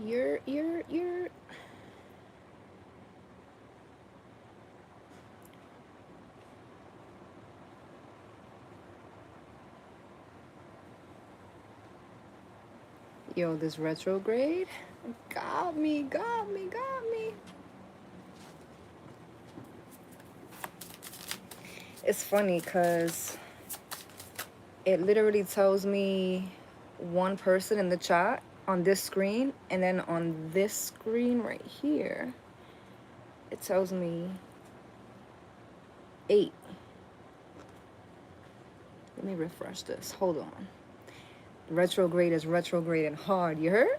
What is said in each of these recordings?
You're Yo, this retrograde got me, got me, got me. It's funny because it literally tells me one person in the chat on this screen, and then on this screen right here, it tells me 8. Let me refresh this. Hold on. Retrograde is retrograding hard. You heard?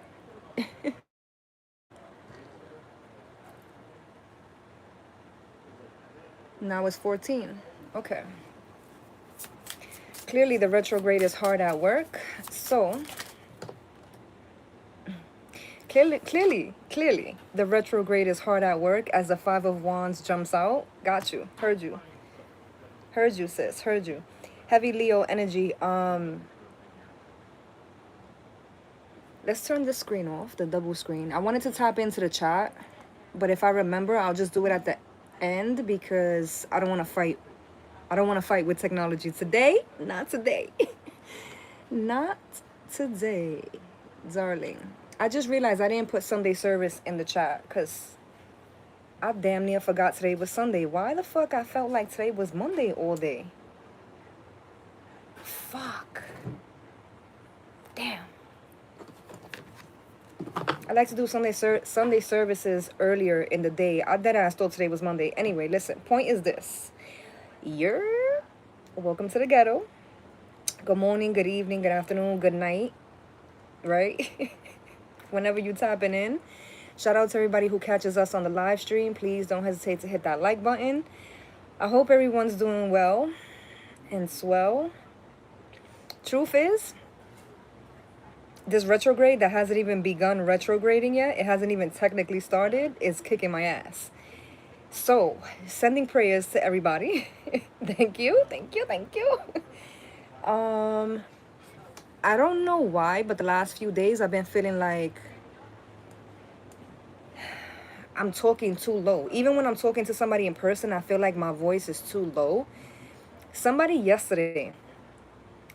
Now it's 14. Okay. Clearly the retrograde is hard at work. So clearly, the retrograde is hard at work as the 5 of Wands jumps out. Got you. Heard you. Heard you, sis. Heard you. Heavy Leo energy. Let's turn this screen off, the double screen. I wanted to tap into the chat, but if I remember, I'll just do it at the end because I don't want to fight. I don't want to fight with technology today. Not today. Not today, darling. I just realized I didn't put Sunday service in the chat because I damn near forgot today was Sunday. Why the fuck I felt like today was Monday all day? Fuck. Damn. I like to do Sunday services earlier in the day. I deadass thought today was Monday. Anyway, listen. Point is this. You're welcome to the ghetto. Good morning, good evening, good afternoon, good night. Right? Whenever you tapping in. Shout out to everybody who catches us on the live stream. Please don't hesitate to hit that like button. I hope everyone's doing well and swell. Truth is, this retrograde that hasn't even begun retrograding yet, it hasn't even technically started, is kicking my ass. So, sending prayers to everybody. Thank you, thank you, thank you. I don't know why, but the last few days I've been feeling like I'm talking too low. Even when I'm talking to somebody in person, I feel like my voice is too low. Somebody yesterday,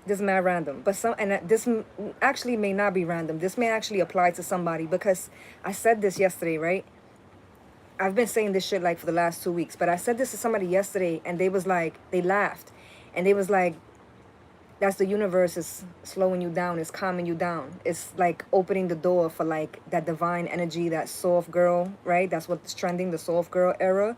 this is mad random, but this actually may not be random. This may actually apply to somebody because I said this yesterday, right? I've been saying this shit like for the last 2 weeks, but I said this to somebody yesterday and they was like, they laughed and they was like, that's the universe is slowing you down, it's calming you down. It's like opening the door for like that divine energy, that soft girl, right? That's what's trending, the soft girl era.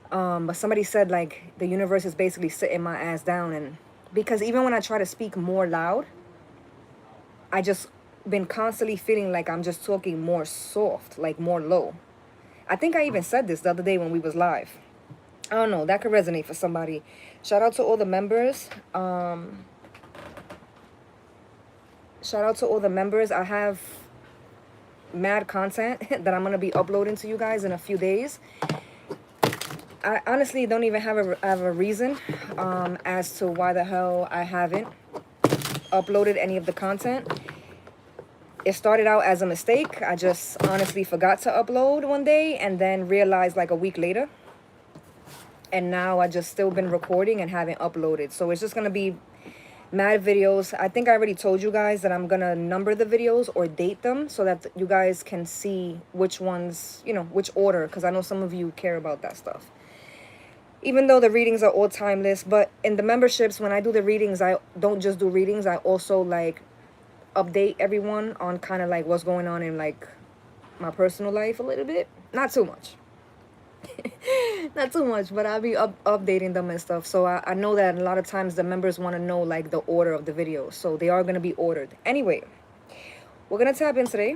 But somebody said like the universe is basically sitting my ass down, and because even when I try to speak more loud, I just been constantly feeling like I'm just talking more soft, like more low. I think I even said this the other day when we was live. I don't know, that could resonate for somebody. Shout out to all the members. Shout out to all the members. I have mad content that I'm going to be uploading to you guys in a few days. I honestly don't even have a reason as to why the hell I haven't uploaded any of the content. It started out as a mistake. I just honestly forgot to upload one day and then realized like a week later. And now I just still been recording and haven't uploaded. So it's just going to be mad videos. I think I already told you guys that I'm going to number the videos or date them so that you guys can see which ones, you know, which order. Because I know some of you care about that stuff. Even though the readings are all timeless, but in the memberships, when I do the readings, I don't just do readings. I also like update everyone on kind of like what's going on in like my personal life a little bit. Not too much. Not too much, but I'll be updating them and stuff. So I know that a lot of times the members want to know like the order of the videos. So they are going to be ordered. Anyway, we're going to tap in today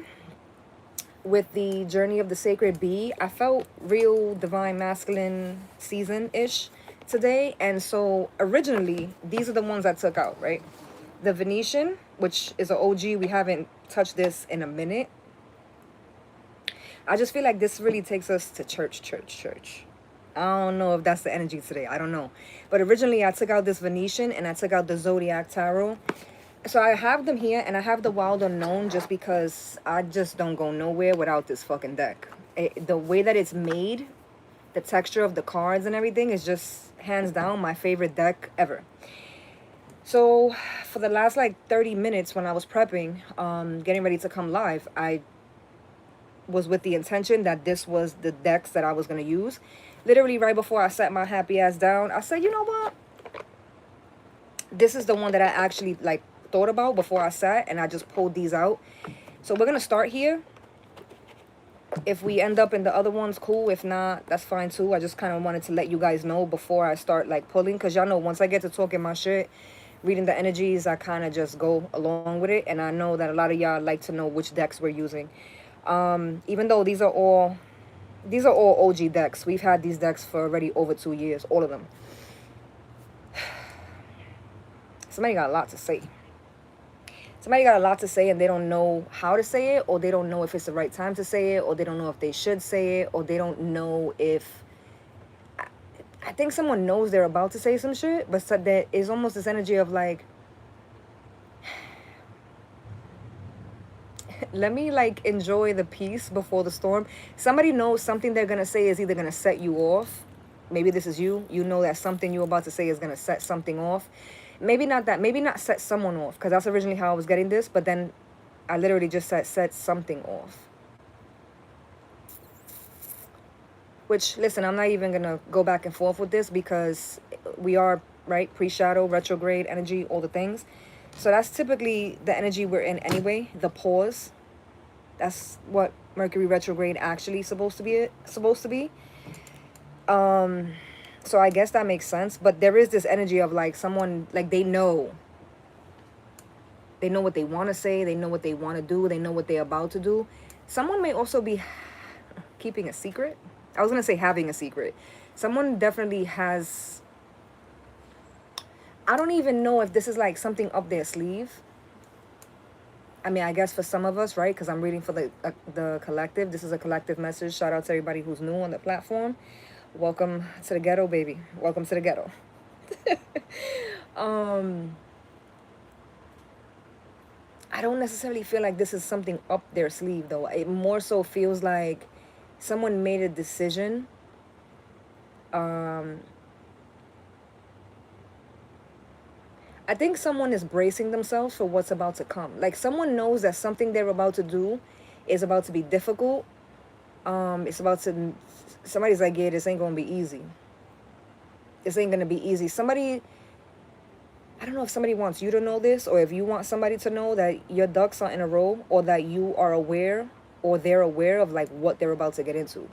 with the journey of the sacred bee. I felt real divine masculine season-ish today. And so originally, these are the ones I took out, right? The Venetian, which is an OG. We haven't touched this in a minute. I just feel like this really takes us to church. I don't know if that's the energy today. I don't know. But originally, I took out this Venetian and I took out the Zodiac Tarot. So I have them here, and I have the Wild Unknown just because I just don't go nowhere without this fucking deck. The way that it's made, the texture of the cards and everything is just hands down my favorite deck ever. So for the last like 30 minutes when I was prepping, getting ready to come live, I was with the intention that this was the decks that I was going to use. Literally right before I sat my happy ass down, I said, you know what? This is the one that I actually like thought about before I sat, and I just pulled these out. So we're going to start here. If we end up in the other ones, cool. If not, that's fine too. I just kind of wanted to let you guys know before I start like pulling, because y'all know once I get to talking my shit, reading the energies, I kind of just go along with it. And I know that a lot of y'all like to know which decks we're using. Even though these are all OG decks. We've had these decks for already over 2 years, all of them. Somebody got a lot to say. Somebody got a lot to say, and they don't know how to say it, or they don't know if it's the right time to say it, or they don't know if they should say it, or they don't know if... I think someone knows they're about to say some shit, but so there is almost this energy of like, let me like enjoy the peace before the storm. Somebody knows something they're gonna say is either gonna set you off. Maybe this is you. You know that something you're about to say is gonna set something off. Maybe not that. Maybe not set someone off, because that's originally how I was getting this. But then I literally just said set something off. Which, listen, I'm not even going to go back and forth with this, because we are, right, pre-shadow, retrograde energy, all the things. So that's typically the energy we're in anyway, the pause. That's what Mercury retrograde actually supposed to be. So I guess that makes sense. But there is this energy of like someone, like they know. They know what they want to say. They know what they want to do. They know what they're about to do. Someone may also be keeping a secret. I was going to say having a secret. Someone definitely has... I don't even know if this is like something up their sleeve. I mean, I guess for some of us, right? Because I'm reading for the collective. This is a collective message. Shout out to everybody who's new on the platform. Welcome to the ghetto, baby. Welcome to the ghetto. I don't necessarily feel like this is something up their sleeve, though. It more so feels like someone made a decision. I think someone is bracing themselves for what's about to come. Like someone knows that something they're about to do is about to be difficult. It's about to... Somebody's like, yeah, this ain't gonna be easy. This ain't gonna be easy. Somebody... I don't know if somebody wants you to know this, or if you want somebody to know that your ducks are in a row, or that you are aware, or they're aware of like what they're about to get into.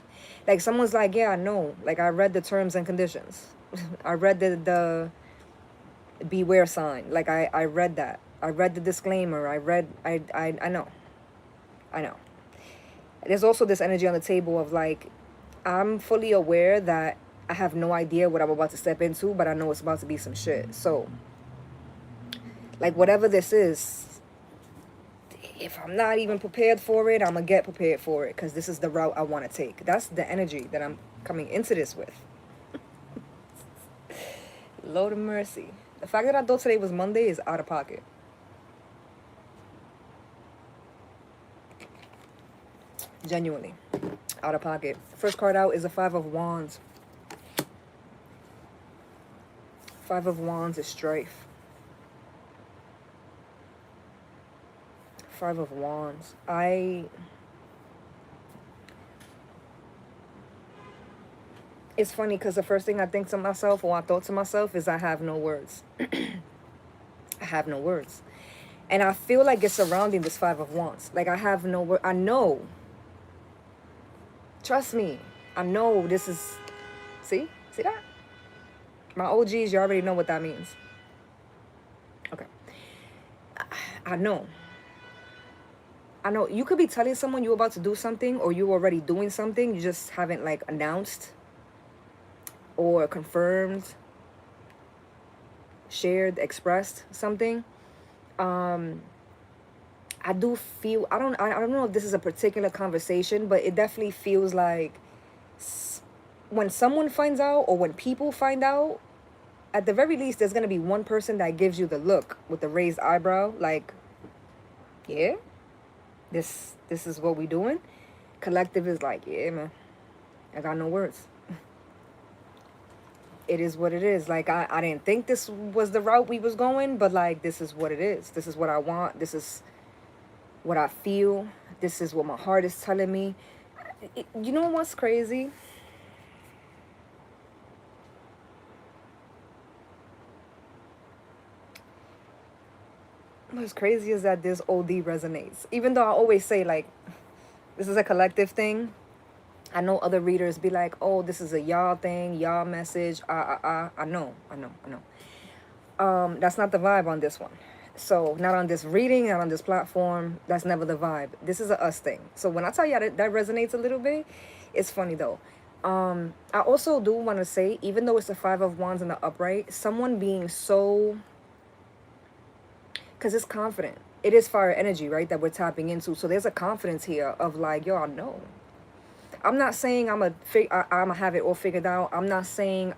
Like someone's like, yeah, I know. Like I read the terms and conditions. I read the beware sign. Like I read that. I read the disclaimer. I know. There's also this energy on the table of like, I'm fully aware that I have no idea what I'm about to step into, but I know it's about to be some shit. So, like, whatever this is, if I'm not even prepared for it, I'm going to get prepared for it, because this is the route I want to take. That's the energy that I'm coming into this with. Lord of mercy. The fact that I thought today was Monday is out of pocket. Genuinely. Out of pocket. First card out is a Five of Wands. Five of Wands is strife. Five of Wands. It's funny because the first thing I think to myself, or I thought to myself, is I have no words. I have no words. And I feel like it's surrounding this Five of Wands. Like I have no word. I know. Trust me. I know this is... See? See that? My OGs, you already know what that means. Okay. I know. I know. You could be telling someone you're about to do something, or you're already doing something. You just haven't like announced or confirmed, shared, expressed something. I do feel, I don't know if this is a particular conversation, but it definitely feels like when someone finds out, or when people find out, at the very least, there's going to be one person that gives you the look with the raised eyebrow. Like, yeah, this is what we doing. Collective is like, yeah, man, I got no words. It is what it is. Like, I didn't think this was the route we was going, but like, this is what it is. This is what I want. This is what I feel. This is what my heart is telling me. You know what's crazy? What's crazy is that this OD resonates. Even though I always say, like, this is a collective thing. I know other readers be like, oh, this is a y'all thing, y'all message. I know. That's not the vibe on this one. So not on this reading, not on this platform. That's never the vibe. This is a us thing. So when I tell you that resonates a little bit, it's funny though. I also do want to say, even though it's the Five of Wands in the upright, someone being so, because it's confident. It is fire energy, right, that we're tapping into. So there's a confidence here of like, yo, I know. I'm not saying I'm gonna have it all figured out. I'm not saying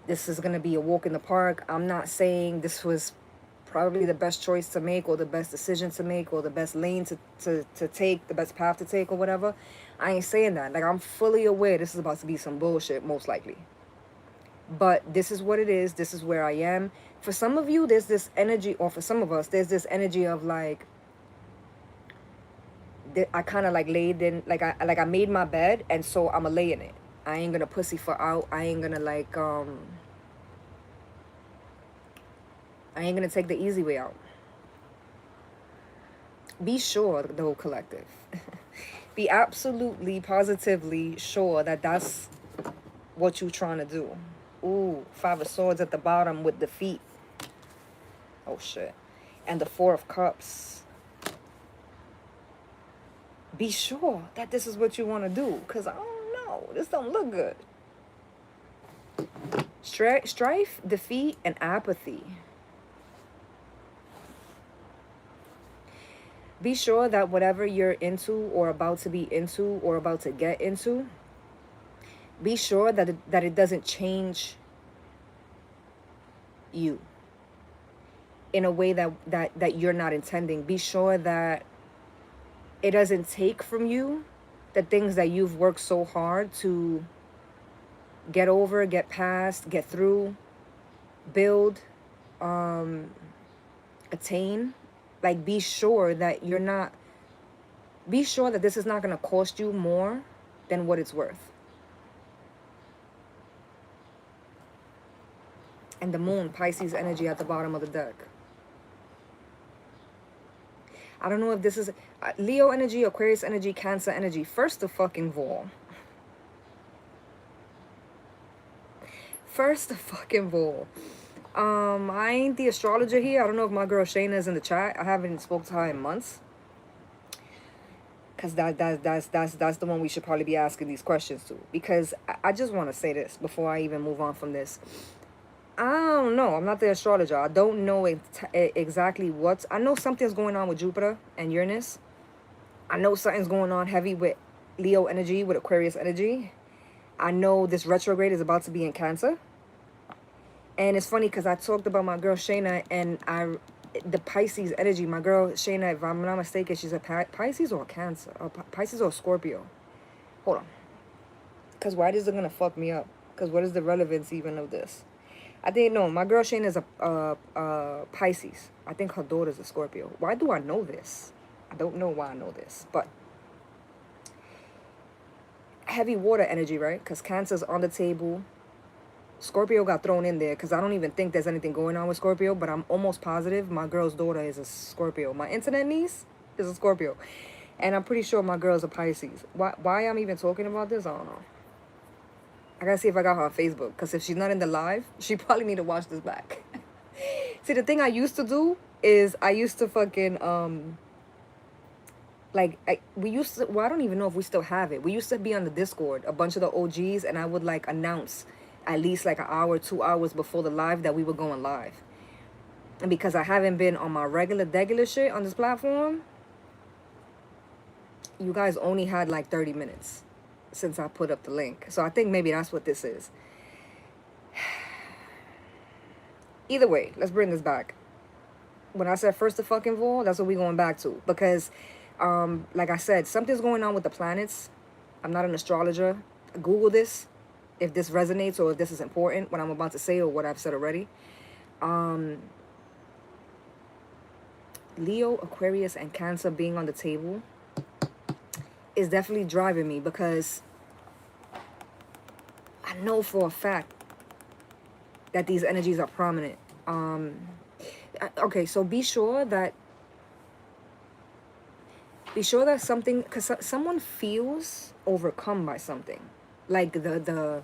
this is gonna be a walk in the park. I'm not saying this was probably the best choice to make, or the best decision to make, or the best lane to take, the best path to take, or whatever. I ain't saying that. Like, I'm fully aware this is about to be some bullshit, most likely. But this is what it is. This is where I am. For some of you, there's this energy, or for some of us, there's this energy of like, I kind of like laid in, like I made my bed, and so I'ma lay in it. I ain't gonna pussyfoot out. I ain't gonna like I ain't gonna take the easy way out. Be sure, though, collective. Be absolutely, positively sure that that's what you're trying to do. Ooh, Five of Swords at the bottom with the feet. Oh shit. And the Four of Cups. Be sure that this is what you want to do, because I don't know, this don't look good. Strife, defeat, and apathy. Be sure that whatever you're into, or about to be into, or about to get into, be sure that it doesn't change you in a way that you're not intending. Be sure that it doesn't take from you the things that you've worked so hard to get over, get past, get through, build, attain. Like, be sure that be sure that this is not going to cost you more than what it's worth. And the Moon, Pisces energy at the bottom of the deck. I don't know if this is Leo energy, Aquarius energy, Cancer energy. First of all, I ain't the astrologer here. I don't know if my girl Shayna is in the chat. I haven't spoke to her in months, because that's the one we should probably be asking these questions to. Because I just want to say this before I even move on from this. I don't know. I'm not the astrologer. I don't know exactly what's... I know something's going on with Jupiter and Uranus. I know something's going on heavy with Leo energy, with Aquarius energy. I know this retrograde is about to be in Cancer. And it's funny because I talked about my girl Shayna, and the Pisces energy. My girl Shayna, if I'm not mistaken, she's a Pisces or a Cancer, or Pisces or Scorpio. Hold on. Because why is it gonna fuck me up? Because what is the relevance even of this? I didn't know. My girl Shayna is a Pisces. I think her daughter's a Scorpio. Why do I know this? I don't know why I know this, but heavy water energy, right? Because Cancer's on the table. Scorpio got thrown in there because I don't even think there's anything going on with Scorpio, but I'm almost positive my girl's daughter is a Scorpio. My internet niece is a Scorpio, and I'm pretty sure my girl's a Pisces. Why I'm even talking about this, I don't know. I gotta see if I got her on Facebook, because if she's not in the live, she probably need to watch this back. See, the thing I used to do is I used to fucking we used to, well, I don't even know if we still have it. We used to be on the Discord, a bunch of the OGs, and I would like announce at least like an hour, 2 hours before the live that we were going live. And because I haven't been on my regular shit on this platform, you guys only had like 30 minutes since I put up the link. So I think maybe that's what this is. Either way, let's bring this back. When I said first of fucking all, that's what we going back to. Because, like I said, something's going on with the planets. I'm not an astrologer. Google this if this resonates or if this is important, what I'm about to say or what I've said already. Leo, Aquarius, and Cancer being on the table is definitely driving me, because I know for a fact that these energies are prominent. Okay, so be sure that something, because someone feels overcome by something, like the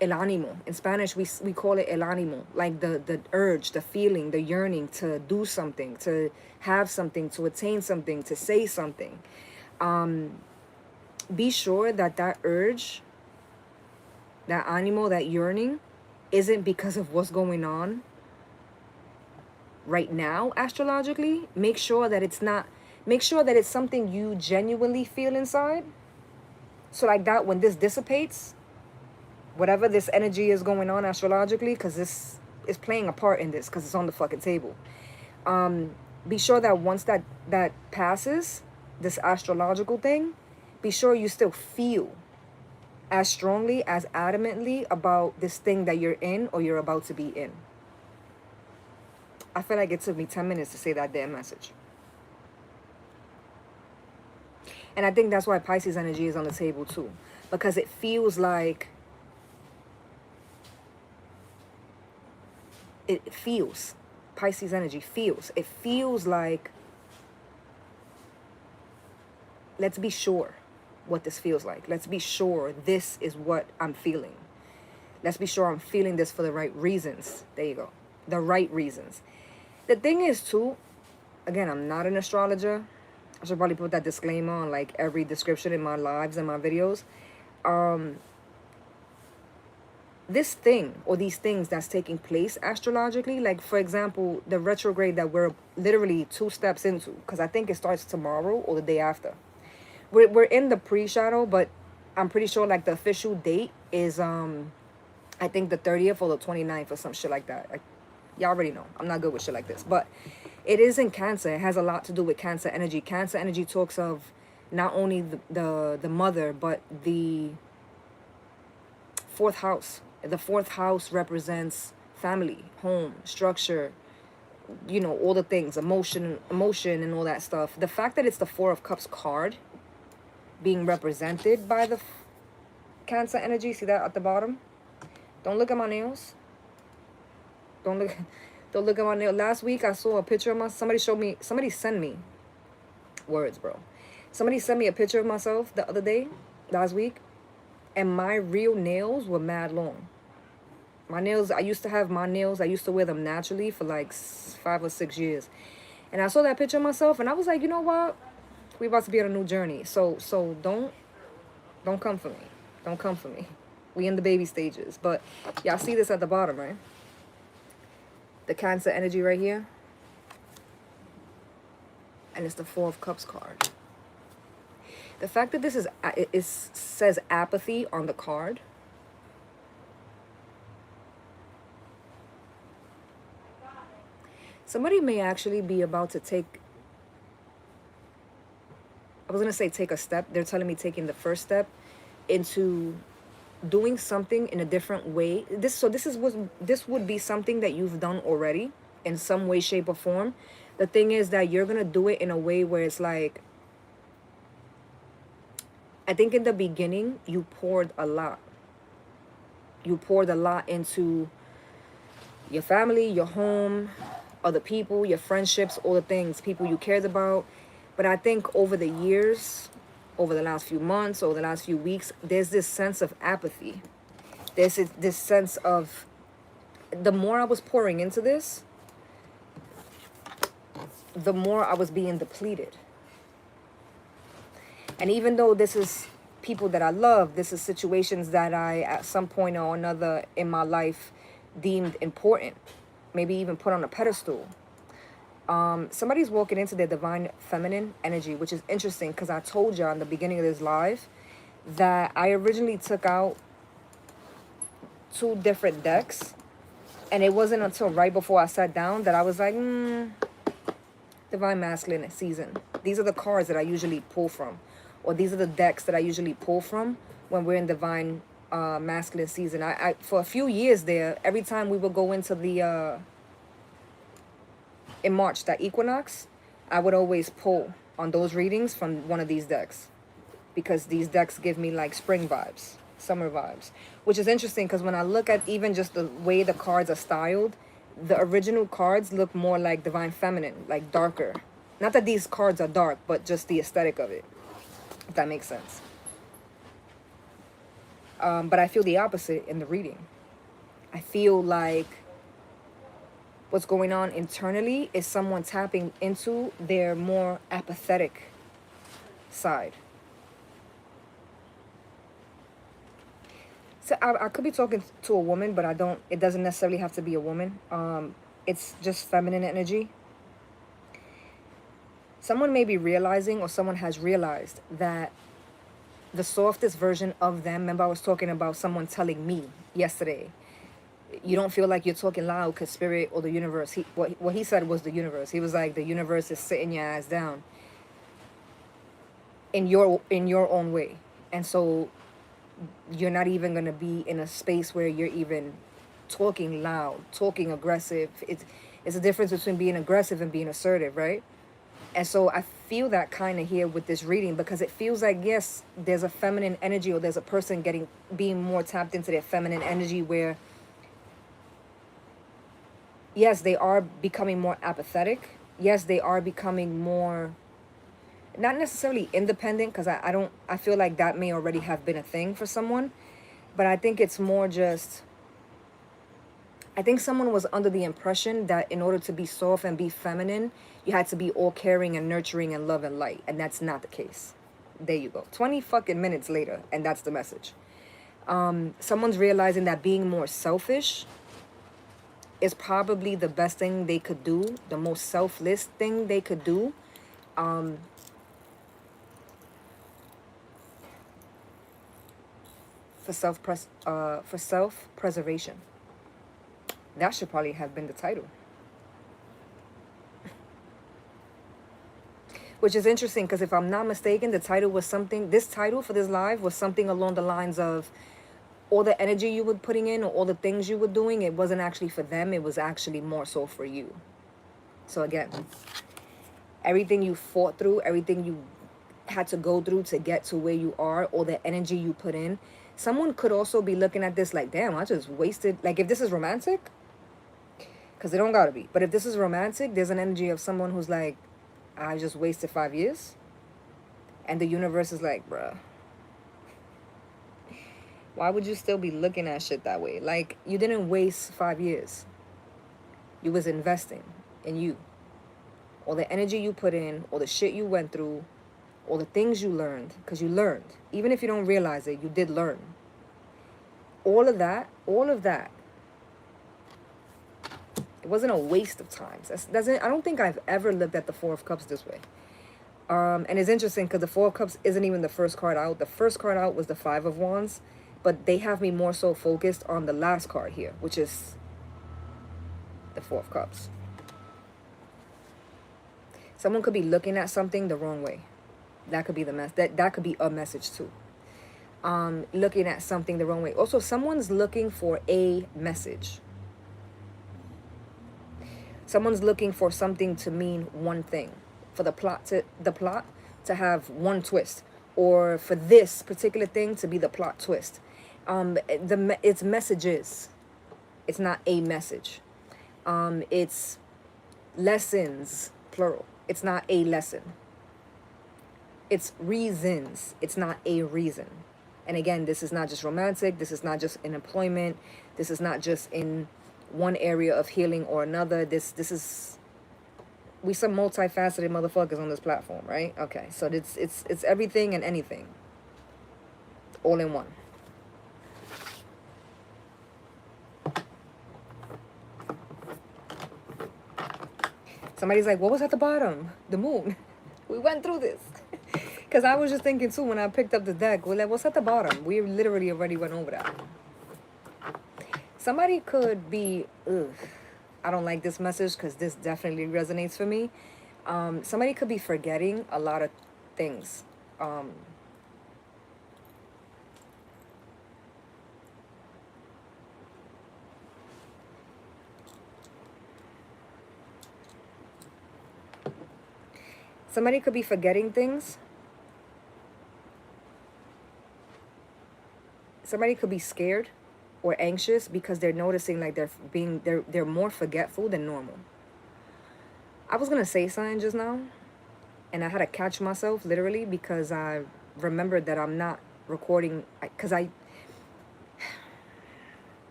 el ánimo. In Spanish, we call it el ánimo, like the urge, the feeling, the yearning to do something, to have something, to attain something, to say something. Be sure that that urge, that ánimo, that yearning isn't because of what's going on right now astrologically. Make sure that it's not, make sure that it's something you genuinely feel inside. So like that, when this dissipates, whatever this energy is going on astrologically, because this is playing a part in this, because it's on the fucking table. Be sure that once that passes, this astrological thing, be sure you still feel as strongly, as adamantly about this thing that you're in or you're about to be in. I feel like it took me 10 minutes to say that damn message. And I think that's why Pisces energy is on the table too. Because it feels like, it feels, Pisces energy feels, it feels like, let's be sure what this feels like. Let's be sure this is what I'm feeling. Let's be sure I'm feeling this for the right reasons. There you go. The right reasons. The thing is too, again, I'm not an astrologer. I should probably put that disclaimer on like every description in my lives and my videos. This thing or these things that's taking place astrologically, like for example, the retrograde that we're literally 2 steps into, because I think it starts tomorrow or the day after. We're in the pre-shadow, but I'm pretty sure like the official date is I think the 30th or the 29th or some shit like that. Like, y'all already know I'm not good with shit like this, but it is in Cancer. It has a lot to do with Cancer energy. Cancer energy talks of not only the mother, but the 4th house. The 4th house represents family, home, structure, you know, all the things, emotion and all that stuff. The fact that it's the 4 of Cups card being represented by the Cancer energy, see that at the bottom? Don't look at my nails. Don't look at my nail. Last week I saw a picture of somebody sent me words, bro. Somebody sent me a picture of myself the other day, last week, and my real nails were mad long. My nails, I used to wear them naturally for like 5 or 6 years. And I saw that picture of myself and I was like, you know what? We about to be on a new journey. So don't come for me. Don't come for me. We in the baby stages. But y'all see this at the bottom, right? The Cancer energy right here. And it's the 4 of Cups card. The fact that this says apathy on the card. Somebody may actually be about to take, I was going to say take a step. They're telling me taking the first step into doing something in a different way. This would be something that you've done already in some way, shape, or form. The thing is that you're going to do it in a way where it's like, I think in the beginning, you poured a lot. You poured a lot into your family, your home, other people, your friendships, all the things, people you cared about. But I think over the years, over the last few months, over the last few weeks, there's this sense of apathy. There's this sense of, the more I was pouring into this, the more I was being depleted. And even though this is people that I love, this is situations that I, at some point or another in my life, deemed important, maybe even put on a pedestal. Somebody's walking into their divine feminine energy, which is interesting because I told y'all in the beginning of this live that I originally took out 2 different decks And it wasn't until right before I sat down that I was like, Divine Masculine season. These are the cards that I usually pull from. Or these are the decks that I usually pull from when we're in Divine Masculine season. I for a few years there, every time we would go into the, in March, that equinox, I would always pull on those readings from one of these decks. Because these decks give me like spring vibes, summer vibes. Which is interesting because when I look at even just the way the cards are styled, the original cards look more like Divine Feminine, like darker. Not that these cards are dark, but just the aesthetic of it, if that makes sense. But I feel the opposite in the reading. I feel like what's going on internally is someone tapping into their more apathetic side. So I could be talking to a woman, but it doesn't necessarily have to be a woman. It's just feminine energy. Someone may be realizing, or someone has realized, that the softest version of them, remember I was talking about someone telling me yesterday, you don't feel like you're talking loud because spirit or the universe, what he said was the universe. He was like, the universe is sitting your ass down in your own way. And so you're not even going to be in a space where you're even talking loud, talking aggressive. It's a difference between being aggressive and being assertive, right? And so I feel that kind of here with this reading, because it feels like, yes, there's a feminine energy, or there's a person being more tapped into their feminine energy where, yes, they are becoming more apathetic. Yes, they are becoming more, not necessarily independent, because I feel like that may already have been a thing for someone. But I think it's more just, I think someone was under the impression that in order to be soft and be feminine, you had to be all caring and nurturing and love and light. And that's not the case. There you go. 20 fucking minutes later, and that's the message. Someone's realizing that being more selfish is probably the best thing they could do, the most selfless thing they could do. For self-preservation. That should probably have been the title. Which is interesting, because if I'm not mistaken, the title was something, this title for this live was something along the lines of all the energy you were putting in, or all the things you were doing, it wasn't actually for them, it was actually more so for you. So again, everything you fought through, everything you had to go through to get to where you are, all the energy you put in, someone could also be looking at this like, damn, I just wasted, like if this is romantic, because it don't gotta be, but if this is romantic, there's an energy of someone who's like, I just wasted 5 years. And the universe is like, bruh, why would you still be looking at shit that way? Like, you didn't waste 5 years. You was investing in you. All the energy you put in, all the shit you went through, all the things you learned, because you learned. Even if you don't realize it, you did learn. All of that, it wasn't a waste of time. I don't think I've ever looked at the Four of Cups this way. And it's interesting because the Four of Cups isn't even the first card out. The first card out was the Five of Wands, but they have me more so focused on the last card here, which is the Four of Cups. Someone could be looking at something the wrong way. That could be that could be a message too. Looking at something the wrong way. Also, someone's looking for a message. Someone's looking for something to mean one thing, for the plot to have one twist, or for this particular thing to be the plot twist. It's messages. It's not a message. It's lessons, plural. It's not a lesson. It's reasons. It's not a reason. And again, this is not just romantic. This is not just in employment. This is not just in one area of healing or another. This is, we some multifaceted motherfuckers on this platform, right? Okay, so it's everything and anything, all in one. Somebody's like, what was at the bottom? The moon. We went through this. Because I was just thinking too when I picked up the deck, we're like, what's at the bottom? We literally already went over that. somebody could be, ugh, I don't like this message because this definitely resonates for me. Somebody could be forgetting a lot of things. Um, Somebody could be forgetting things. Somebody could be scared or anxious because they're noticing like they're more forgetful than normal. I was gonna say something just now, and I had to catch myself literally because I remembered that I'm not recording because in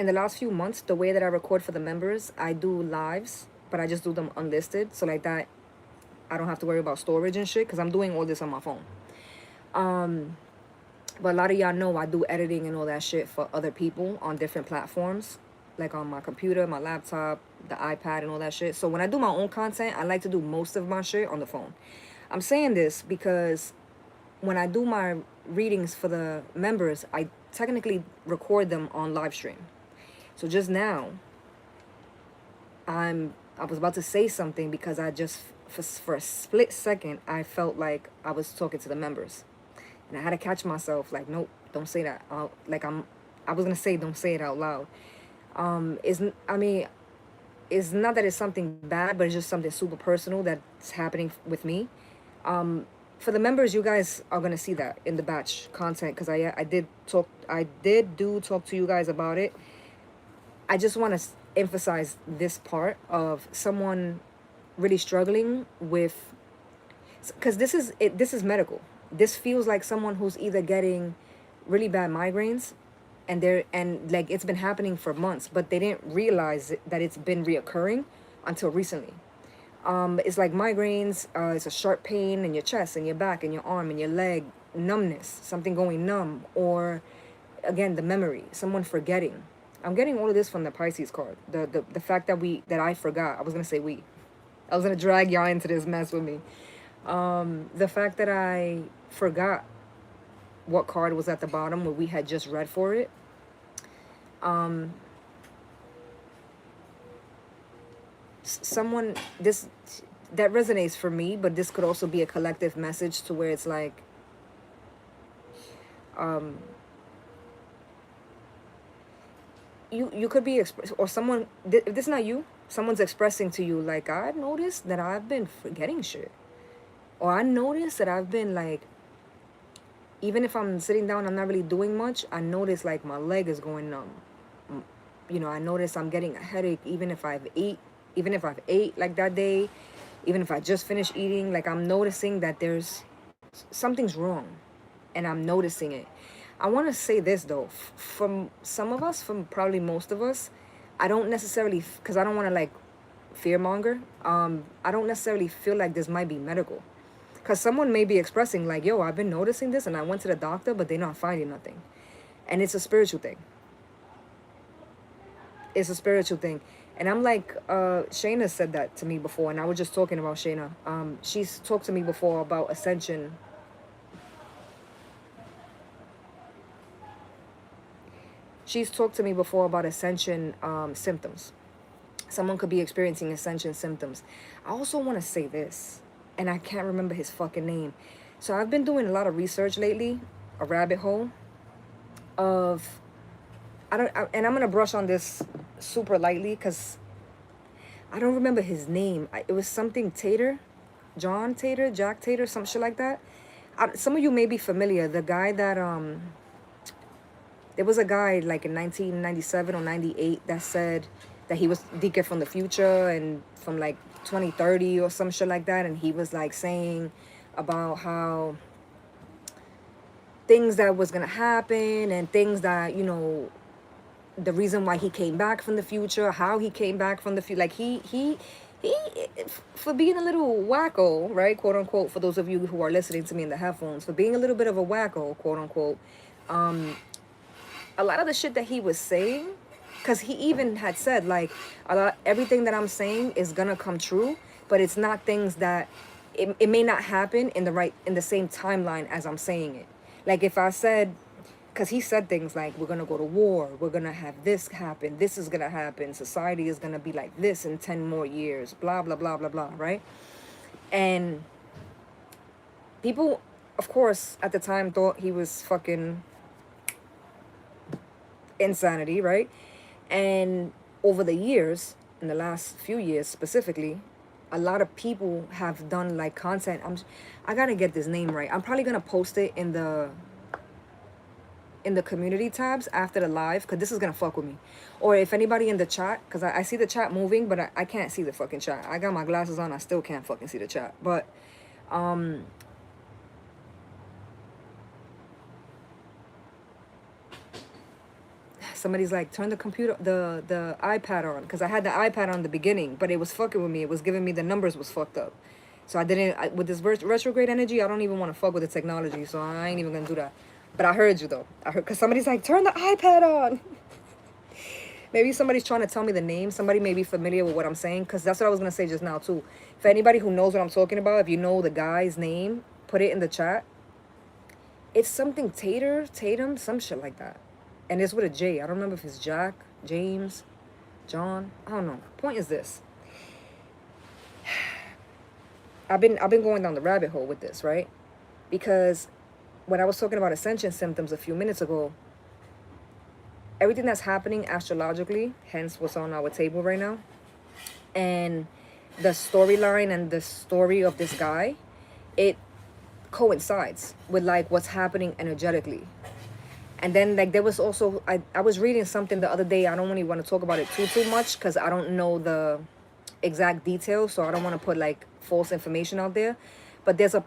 the last few months, the way that I record for the members, I do lives, but I just do them unlisted, so like that I don't have to worry about storage and shit because I'm doing all this on my phone. But a lot of y'all know I do editing and all that shit for other people on different platforms, like on my computer, my laptop, the iPad, and all that shit. So when I do my own content, I like to do most of my shit on the phone. I'm saying this because when I do my readings for the members, I technically record them on live stream. So just now, I was about to say something because I just for a split second I felt like I was talking to the members, and I had to catch myself like, nope, don't say that. I was gonna say don't say it out loud. It's not that it's something bad, but it's just something super personal that's happening with me. For the members, you guys are gonna see that in the batch content because I did talk to you guys about it. I just want to emphasize this part of someone really struggling with, because this is medical. This feels like someone who's either getting really bad migraines and like it's been happening for months, but they didn't realize that it's been reoccurring until recently. It's like migraines, it's a sharp pain in your chest and your back and your arm and your leg, numbness, something going numb, or again the memory, someone forgetting. I'm getting all of this from the Pisces card. The fact that I forgot. I was gonna say we. I was gonna drag y'all into this mess with me. The fact that I forgot what card was at the bottom where we had just read for it. Someone this that resonates for me, but this could also be a collective message to where it's like, you could be or someone, if this is not you, someone's expressing to you like, I noticed that I've been forgetting shit, or I noticed that I've been like, even if I'm sitting down, I'm not really doing much, I notice like my leg is going numb. I notice I'm getting a headache even if I've ate like that day, even if I just finished eating. Like I'm noticing that there's something's wrong, and I'm noticing it. I want to say this though, from some of us, from probably most of us, I don't necessarily, because I don't want to like fearmonger, I don't necessarily feel like this might be medical, because someone may be expressing like, yo, I've been noticing this and I went to the doctor, but they're not finding nothing, and it's a spiritual thing. It's a spiritual thing. And I'm like, Shayna said that to me before, and I was just talking about Shayna. She's talked to me before about ascension. She's talked to me before about ascension symptoms. Someone could be experiencing ascension symptoms. I also want to say this, and I can't remember his fucking name. So I've been doing a lot of research lately, a rabbit hole of, and I'm going to brush on this super lightly because I don't remember his name. It was something Tater, John Tater, Jack Tater, some shit like that. Some of you may be familiar. The guy that, there was a guy like in 1997 or 98 that said that he was Deacon from the future and from like 2030 or some shit like that. And he was like saying about how things that was going to happen and things that, the reason why he came back from the future, how he came back from the future. Like he, for being a little wacko, right, quote unquote, for those of you who are listening to me in the headphones, for being a little bit of a wacko, quote unquote, a lot of the shit that he was saying, because he even had said like, everything that I'm saying is gonna come true, but it's not things that, it may not happen in the same timeline as I'm saying it. Like if I said, because he said things like, we're going to go to war, we're going to have this happen, this is going to happen, society is going to be like this in 10 more years, blah, blah, blah, blah, blah, right? And people, of course, at the time thought he was fucking insanity, right? And over the years, in the last few years specifically, a lot of people have done like content. I gotta get this name right. I'm probably gonna post it in the community tabs after the live, because this is gonna fuck with me. Or if anybody in the chat, because I see the chat moving, but I can't see the fucking chat. I got my glasses on, I still can't fucking see the chat. But somebody's like, turn the computer, the iPad on, because I had the iPad on the beginning, but it was fucking with me. It was giving me the numbers was fucked up. So I didn't, with this retrograde energy, I don't even want to fuck with the technology, so I ain't even gonna do that. But I heard you though. I heard, because somebody's like, turn the iPad on. Maybe somebody's trying to tell me the name. Somebody may be familiar with what I'm saying, because that's what I was gonna say just now too. If anybody who knows what I'm talking about, if you know the guy's name, put it in the chat. It's something Tatum, some shit like that. And it's with a J. I don't remember if it's Jack, James, John. I don't know. Point is this. I've been going down the rabbit hole with this, right? Because when I was talking about ascension symptoms a few minutes ago, everything that's happening astrologically, hence what's on our table right now, and the storyline and the story of this guy, it coincides with like what's happening energetically. And then like there was also, I was reading something the other day. I don't really want to talk about it too much, because I don't know the exact details, so I don't want to put like false information out there. But there's a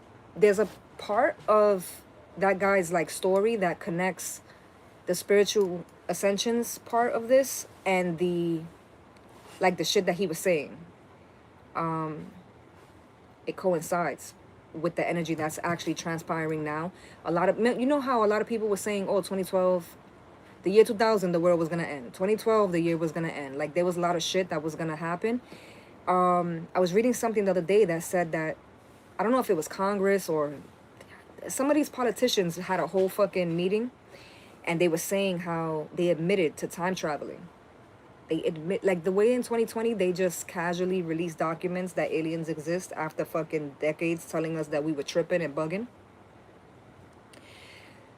part of that guy's like story that connects the spiritual ascensions part of this and the like the shit that he was saying. It coincides with the energy that's actually transpiring now. A lot of, you know how a lot of people were saying, oh, 2012, the year 2000, the world was gonna end. 2012, the year was gonna end. Like there was a lot of shit that was gonna happen. I was reading something the other day that said that, I don't know if it was Congress or some of these politicians had a whole fucking meeting, and they were saying how they admitted to time traveling. They admit, like the way in 2020 they just casually released documents that aliens exist after fucking decades telling us that we were tripping and bugging.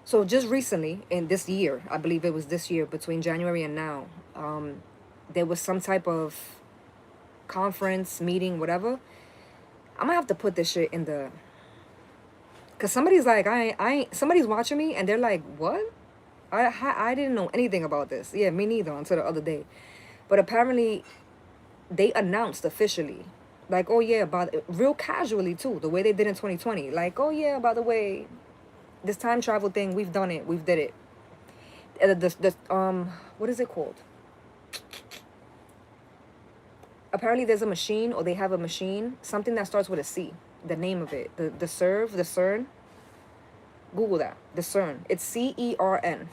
So just recently, in this year, I believe it was this year, between January and now, there was some type of conference, meeting, whatever. I'm gonna have to put this shit in the, because somebody's like, somebody's watching me and they're like, what? I didn't know anything about this. Yeah, me neither, until the other day. But apparently they announced officially, like, oh yeah, real casually too, the way they did in 2020. Like, oh yeah, by the way, this time travel thing, we've done it, we've did it. What is it called? Apparently there's a machine, or they have a machine, something that starts with a C. The name of it, the CERN. Google that, the CERN. It's CERN.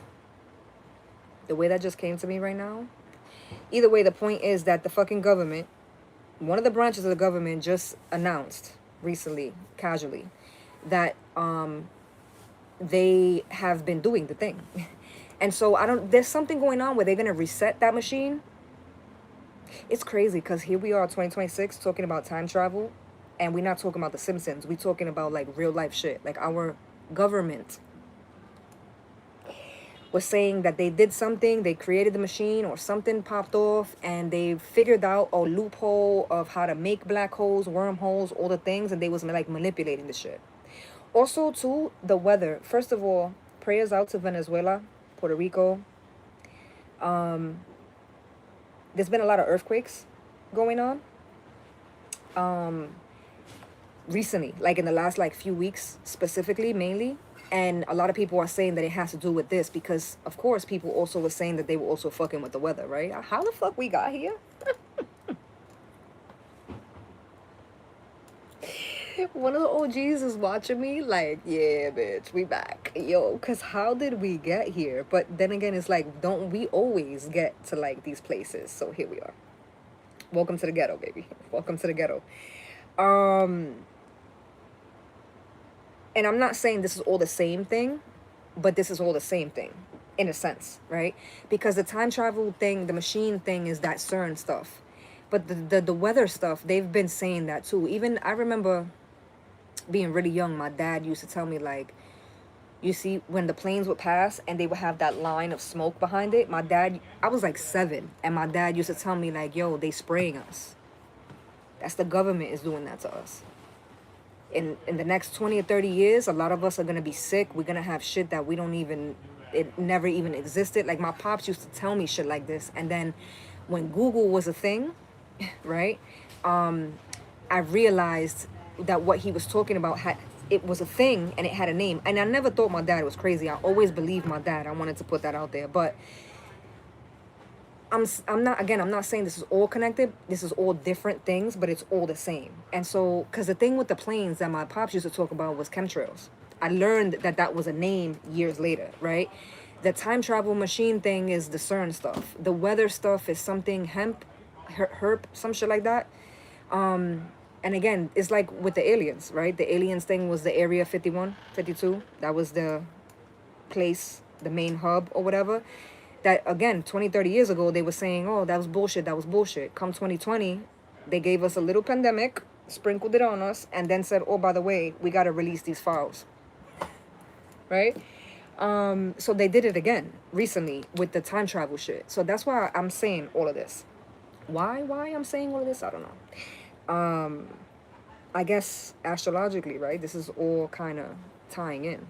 The way that just came to me right now. Either way, the point is that the fucking government, one of the branches of the government, just announced recently, casually, that they have been doing the thing. And so there's something going on where they're gonna reset that machine. It's crazy, because here we are, 2026, talking about time travel, and we're not talking about The Simpsons. We're talking about like real life shit. Like our government was saying that they did something, they created the machine, or something popped off, and they figured out a loophole of how to make black holes, wormholes, all the things, and they was like manipulating the shit. Also too, the weather. First of all, prayers out to Venezuela, Puerto Rico. There's been a lot of earthquakes going on recently, like in the last like few weeks specifically, mainly. And a lot of people are saying that it has to do with this, because of course people also were saying that they were also fucking with the weather, right? How the fuck we got here? One of the OGs is watching me like, yeah, bitch, we back. Yo, because how did we get here? But then again, it's like, don't we always get to like these places? So here we are. Welcome to the ghetto, baby. Welcome to the ghetto. And I'm not saying this is all the same thing, but this is all the same thing in a sense, right? Because the time travel thing, the machine thing is that CERN stuff. But the weather stuff, they've been saying that too. Even I remember being really young, my dad used to tell me, like, you see when the planes would pass and they would have that line of smoke behind it. My dad, I was like 7, and my dad used to tell me, like, yo, they spraying us. That's the government is doing that to us. In the next 20 or 30 years, a lot of us are going to be sick. We're going to have shit that we don't even, it never even existed. Like, my pops used to tell me shit like this. And then when Google was a thing, right, I realized that what he was talking about it was a thing and it had a name. And I never thought my dad was crazy. I always believed my dad. I wanted to put that out there. But I'm not saying this is all connected. This is all different things, but it's all the same. And so, because the thing with the planes that my pops used to talk about was chemtrails. I learned that that was a name years later, right? The time travel machine thing is the CERN stuff. The weather stuff is something herp, some shit like that. And again, it's like with the aliens, right? The aliens thing was the Area 51, 52. That was the place, the main hub or whatever. That, again, 20, 30 years ago, they were saying, oh, that was bullshit, that was bullshit. Come 2020, they gave us a little pandemic, sprinkled it on us, and then said, oh, by the way, we got to release these files. Right? So they did it again recently with the time travel shit. So that's why I'm saying all of this. Why I'm saying all of this? I don't know. I guess astrologically, right? This is all kind of tying in.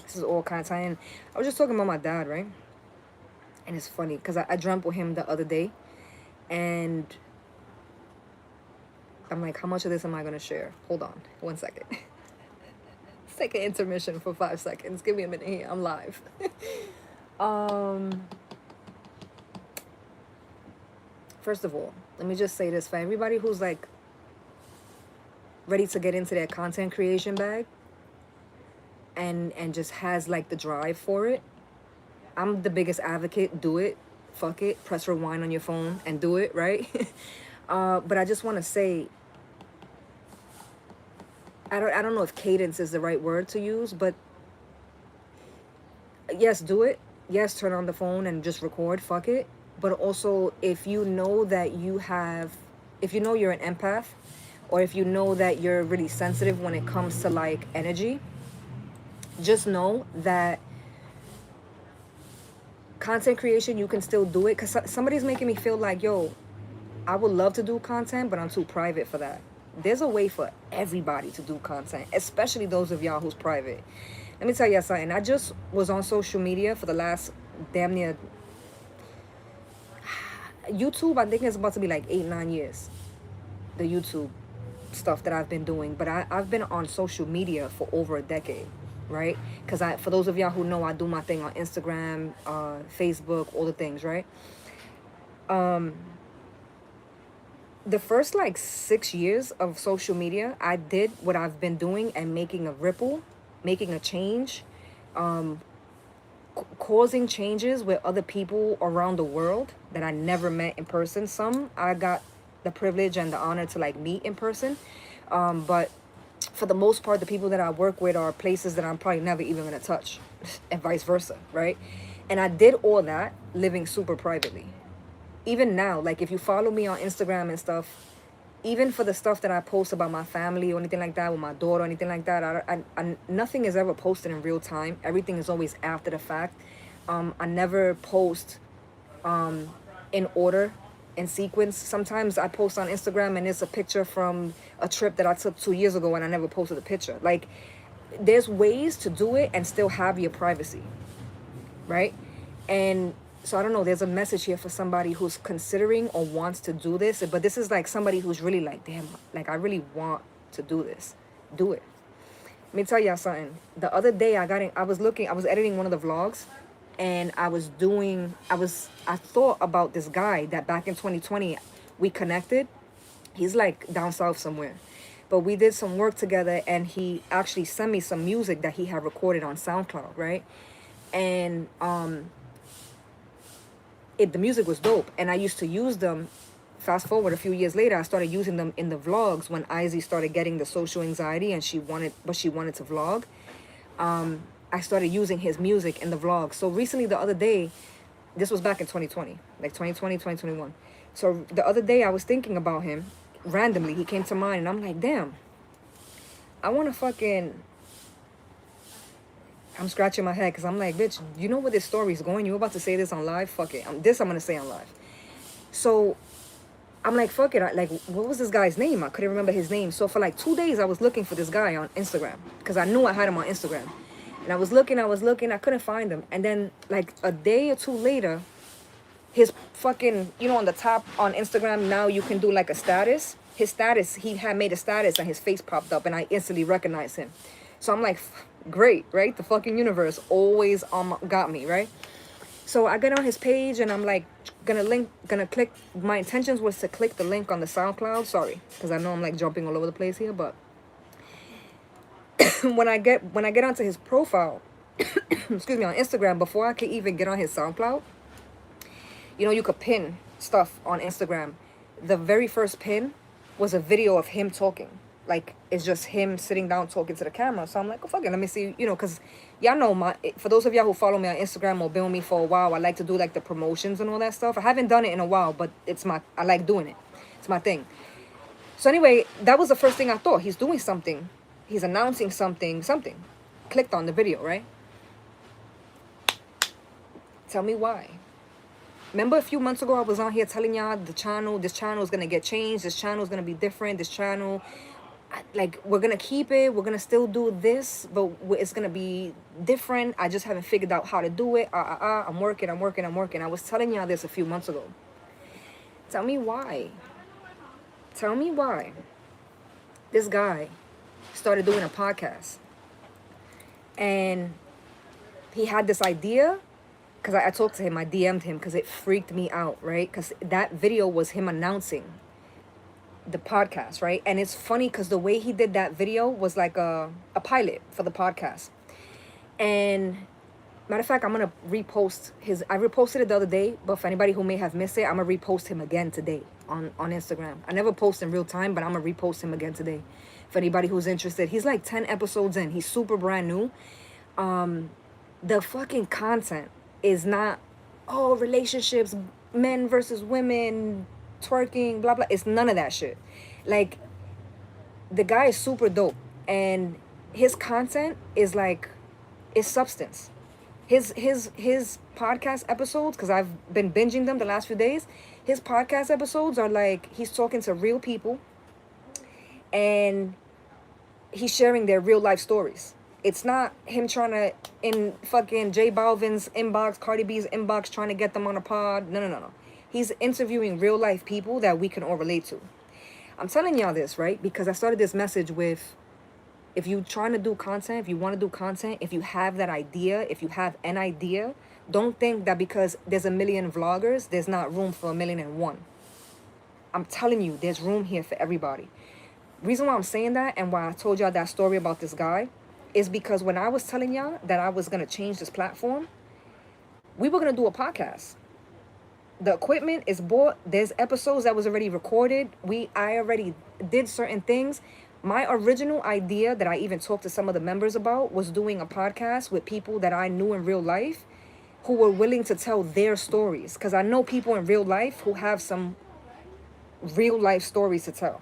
This is all kind of tying in. I was just talking about my dad, right? And it's funny because I dreamt with him the other day. And I'm like, how much of this am I going to share? Hold on. 1 second. Let's take an intermission for 5 seconds. Give me a minute here. I'm live. First of all, let me just say this. For everybody who's like ready to get into their content creation bag and just has like the drive for it, I'm the biggest advocate. Do it. Fuck it. Press rewind on your phone and do it, right? But I just want to say, I don't know if cadence is the right word to use, but yes, do it. Yes, turn on the phone and just record. Fuck it. But also, if you know that if you know you're an empath, or if you know that you're really sensitive when it comes to like energy, just know that content creation, you can still do it. Because somebody's making me feel like, yo, I would love to do content, but I'm too private for that. There's a way for everybody to do content, especially those of y'all who's private. Let me tell you something. I just was on social media for the last damn near YouTube. I think it's about to be like 8-9 years, the YouTube stuff that I've been doing. But I've been on social media for over a decade, right? Because for those of y'all who know, I do my thing on Instagram, Facebook, all the things, right? The first like 6 years of social media, I did what I've been doing and making a ripple, making a change, causing changes with other people around the world that I never met in person. Some I got the privilege and the honor to like meet in person. But for the most part, the people that I work with are places that I'm probably never even going to touch and vice versa, right? And I did all that living super privately. Even now, like if you follow me on Instagram and stuff, even for the stuff that I post about my family or anything like that, with my daughter or anything like that, I nothing is ever posted in real time. Everything is always after the fact. I never post in order, in sequence. Sometimes I post on Instagram and it's a picture from a trip that I took 2 years ago and I never posted a picture. Like, there's ways to do it and still have your privacy, right? And so I don't know, there's a message here for somebody who's considering or wants to do this, but this is like somebody who's really like, damn, like I really want to do this. Do it. Let me tell y'all something. The other day I was editing one of the vlogs, and I thought about this guy that back in 2020 we connected. He's like down south somewhere, but we did some work together, and he actually sent me some music that he had recorded on SoundCloud, right? And the music was dope, and I used to use them fast forward a few years later, I started using them in the vlogs when Izzy started getting the social anxiety and she wanted to vlog. I started using his music in the vlog. So recently, the other day, this was back in 2020, like 2020, 2021. So the other day I was thinking about him randomly. He came to mind and I'm like, damn, I want to fucking, I'm scratching my head because I'm like, bitch, you know where this story is going? You about to say this on live? Fuck it. I'm going to say on live. So I'm like, fuck it. Like, what was this guy's name? I couldn't remember his name. So for like 2 days, I was looking for this guy on Instagram because I knew I had him on Instagram. And I was looking, I couldn't find him. And then like a day or two later, his fucking, you know, on the top on Instagram, now you can do like a status. His status, he had made a status and his face popped up and I instantly recognized him. So I'm like, great, right? The fucking universe always got me, right? So I get on his page and I'm like, gonna click. My intentions was to click the link on the SoundCloud. Sorry, because I know I'm like jumping all over the place here, but when I get onto his profile, excuse me, on Instagram, before I could even get on his SoundCloud, you know, you could pin stuff on Instagram. The very first pin was a video of him talking. Like, it's just him sitting down talking to the camera. So I'm like, oh, fuck it, let me see, you know, because y'all know, for those of y'all who follow me on Instagram or been with me for a while, I like to do like the promotions and all that stuff. I haven't done it in a while, but I like doing it. It's my thing. So anyway, that was the first thing I thought. He's doing something. He's announcing something. Clicked on the video, right? Tell me why. Remember a few months ago, I was on here telling y'all this channel is going to get changed. This channel is going to be different. This channel, like, we're going to keep it. We're going to still do this, but it's going to be different. I just haven't figured out how to do it. I'm working. I was telling y'all this a few months ago. Tell me why. Tell me why this guy started doing a podcast. And he had this idea. Because I talked to him, I DM'd him because it freaked me out, right? Because that video was him announcing the podcast, right? And it's funny because the way he did that video was like a pilot for the podcast. And matter of fact, I'm going to repost I reposted it the other day, but for anybody who may have missed it, I'm going to repost him again today on Instagram. I never post in real time, but I'm going to repost him again today for anybody who's interested. He's like 10 episodes in. He's super brand new. The fucking content is not, oh, relationships, men versus women, twerking, blah, blah. It's none of that shit. Like, the guy is super dope. And his content is like, it's substance. His podcast episodes, because I've been binging them the last few days, his podcast episodes are like, he's talking to real people. And he's sharing their real life stories. It's not him trying to, in fucking J Balvin's inbox, Cardi B's inbox, trying to get them on a pod. No. He's interviewing real life people that we can all relate to. I'm telling y'all this, right? Because I started this message with, if you're trying to do content, if you want to do content, if you have that idea, if you have an idea, don't think that because there's a million vloggers, there's not room for 1,000,001. I'm telling you, there's room here for everybody. Reason why I'm saying that and why I told y'all that story about this guy is because when I was telling y'all that I was going to change this platform, we were going to do a podcast. The equipment is bought. There's episodes that was already recorded. I already did certain things. My original idea that I even talked to some of the members about was doing a podcast with people that I knew in real life who were willing to tell their stories. Because I know people in real life who have some real life stories to tell.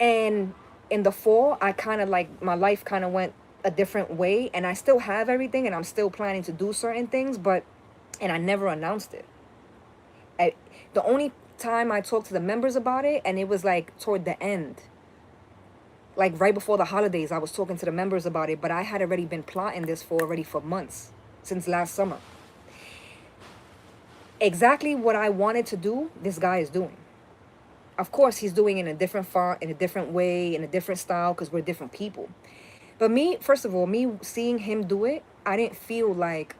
And in the fall, I kind of like, my life kind of went a different way, and I still have everything and I'm still planning to do certain things, and I never announced it. The only time I talked to the members about it, and it was like toward the end, like right before the holidays, I was talking to the members about it, but I had already been plotting this for months, since last summer. Exactly what I wanted to do, this guy is doing. Of course, he's doing it in a different font, in a different way, in a different style, because we're different people. But me, first of all, me seeing him do it, I didn't feel like,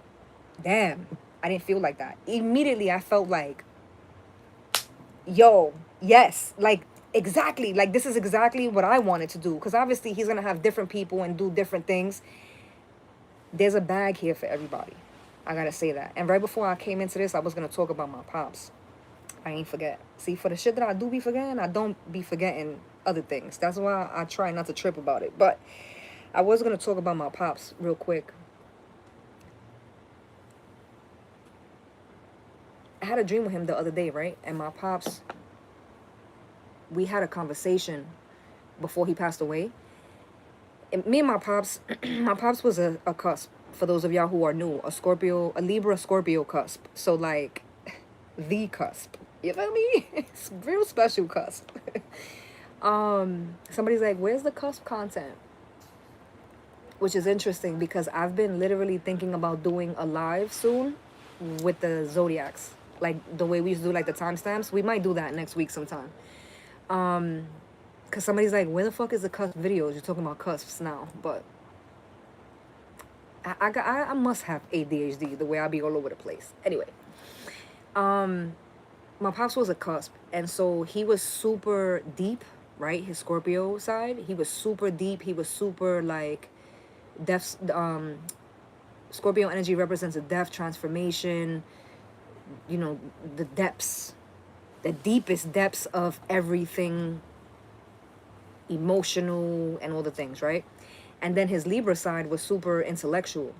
damn, I didn't feel like that. Immediately, I felt like, yo, yes, like, exactly, like, this is exactly what I wanted to do. Because obviously, he's going to have different people and do different things. There's a bag here for everybody. I got to say that. And right before I came into this, I was going to talk about my pops. I ain't forget. See, for the shit that I do be forgetting, I don't be forgetting other things. That's why I try not to trip about it. But I was going to talk about my pops real quick. I had a dream with him the other day, right? And my pops, we had a conversation before he passed away. And me and my pops, my pops was a cusp. For those of y'all who are new, a Scorpio, a Libra Scorpio cusp. So like the cusp. You feel me? It's real special cusp. Somebody's like, where's the cusp content? Which is interesting because I've been literally thinking about doing a live soon with the zodiacs, like the way we used to do like the timestamps. We might do that next week sometime. Because somebody's like, where the fuck is the cusp videos? You're talking about cusps now. But I must have ADHD the way I be all over the place. Anyway, my pops was a cusp, and so he was super deep, right? His Scorpio side, he was super deep. He was super like death. Scorpio energy represents a death, transformation, you know, the depths, the deepest depths of everything emotional and all the things, right? And then his Libra side was super intellectual,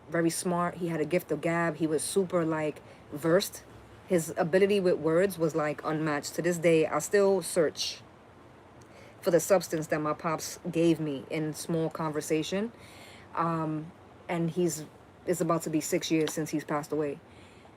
very smart. He had a gift of gab. He was super like versed. His ability with words was like unmatched. To this day, I still search for the substance that my pops gave me in small conversation. And it's about to be 6 years since he's passed away.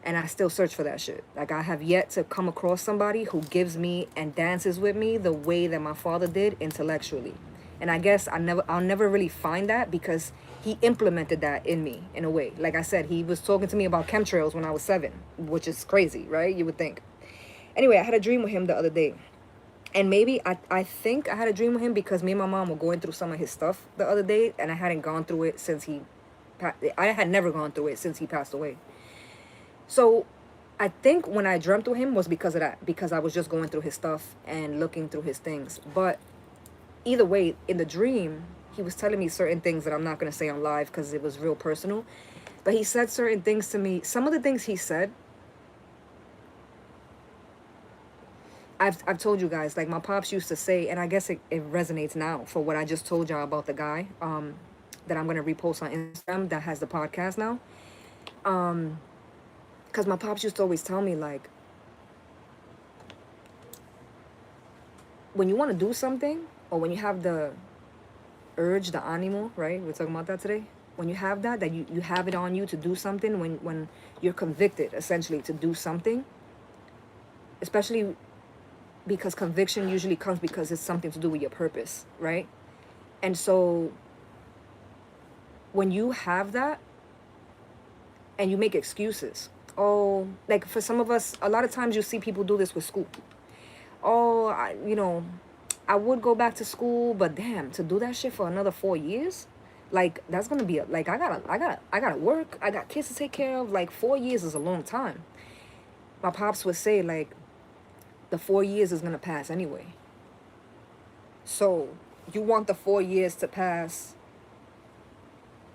And I still search for that shit. Like, I have yet to come across somebody who gives me and dances with me the way that my father did intellectually. And I guess I'll never really find that because he implemented that in me in a way. Like I said, he was talking to me about chemtrails when I was 7, which is crazy, right? You would think. Anyway, I had a dream with him the other day. And maybe I think I had a dream with him because me and my mom were going through some of his stuff the other day, and I hadn't gone through it since I had never gone through it since he passed away. So I think when I dreamt with him was because of that, because I was just going through his stuff and looking through his things. But either way, in the dream, he was telling me certain things that I'm not going to say on live because it was real personal. But he said certain things to me. Some of the things he said, I've told you guys, like my pops used to say, and I guess it resonates now for what I just told y'all about the guy that I'm going to repost on Instagram that has the podcast now. Because my pops used to always tell me, like, when you want to do something, or when you have the urge, the animal, right? We're talking about that today. When you have that you have it on you to do something, when you're convicted, essentially, to do something, especially because conviction usually comes because it's something to do with your purpose, right? And so when you have that and you make excuses, oh, like for some of us, a lot of times you see people do this with school. Oh, I would go back to school, but damn, to do that shit for another 4 years, like that's gonna be like I gotta work. I got kids to take care of. Like 4 years is a long time. My pops would say like the 4 years is gonna pass anyway. So you want the 4 years to pass,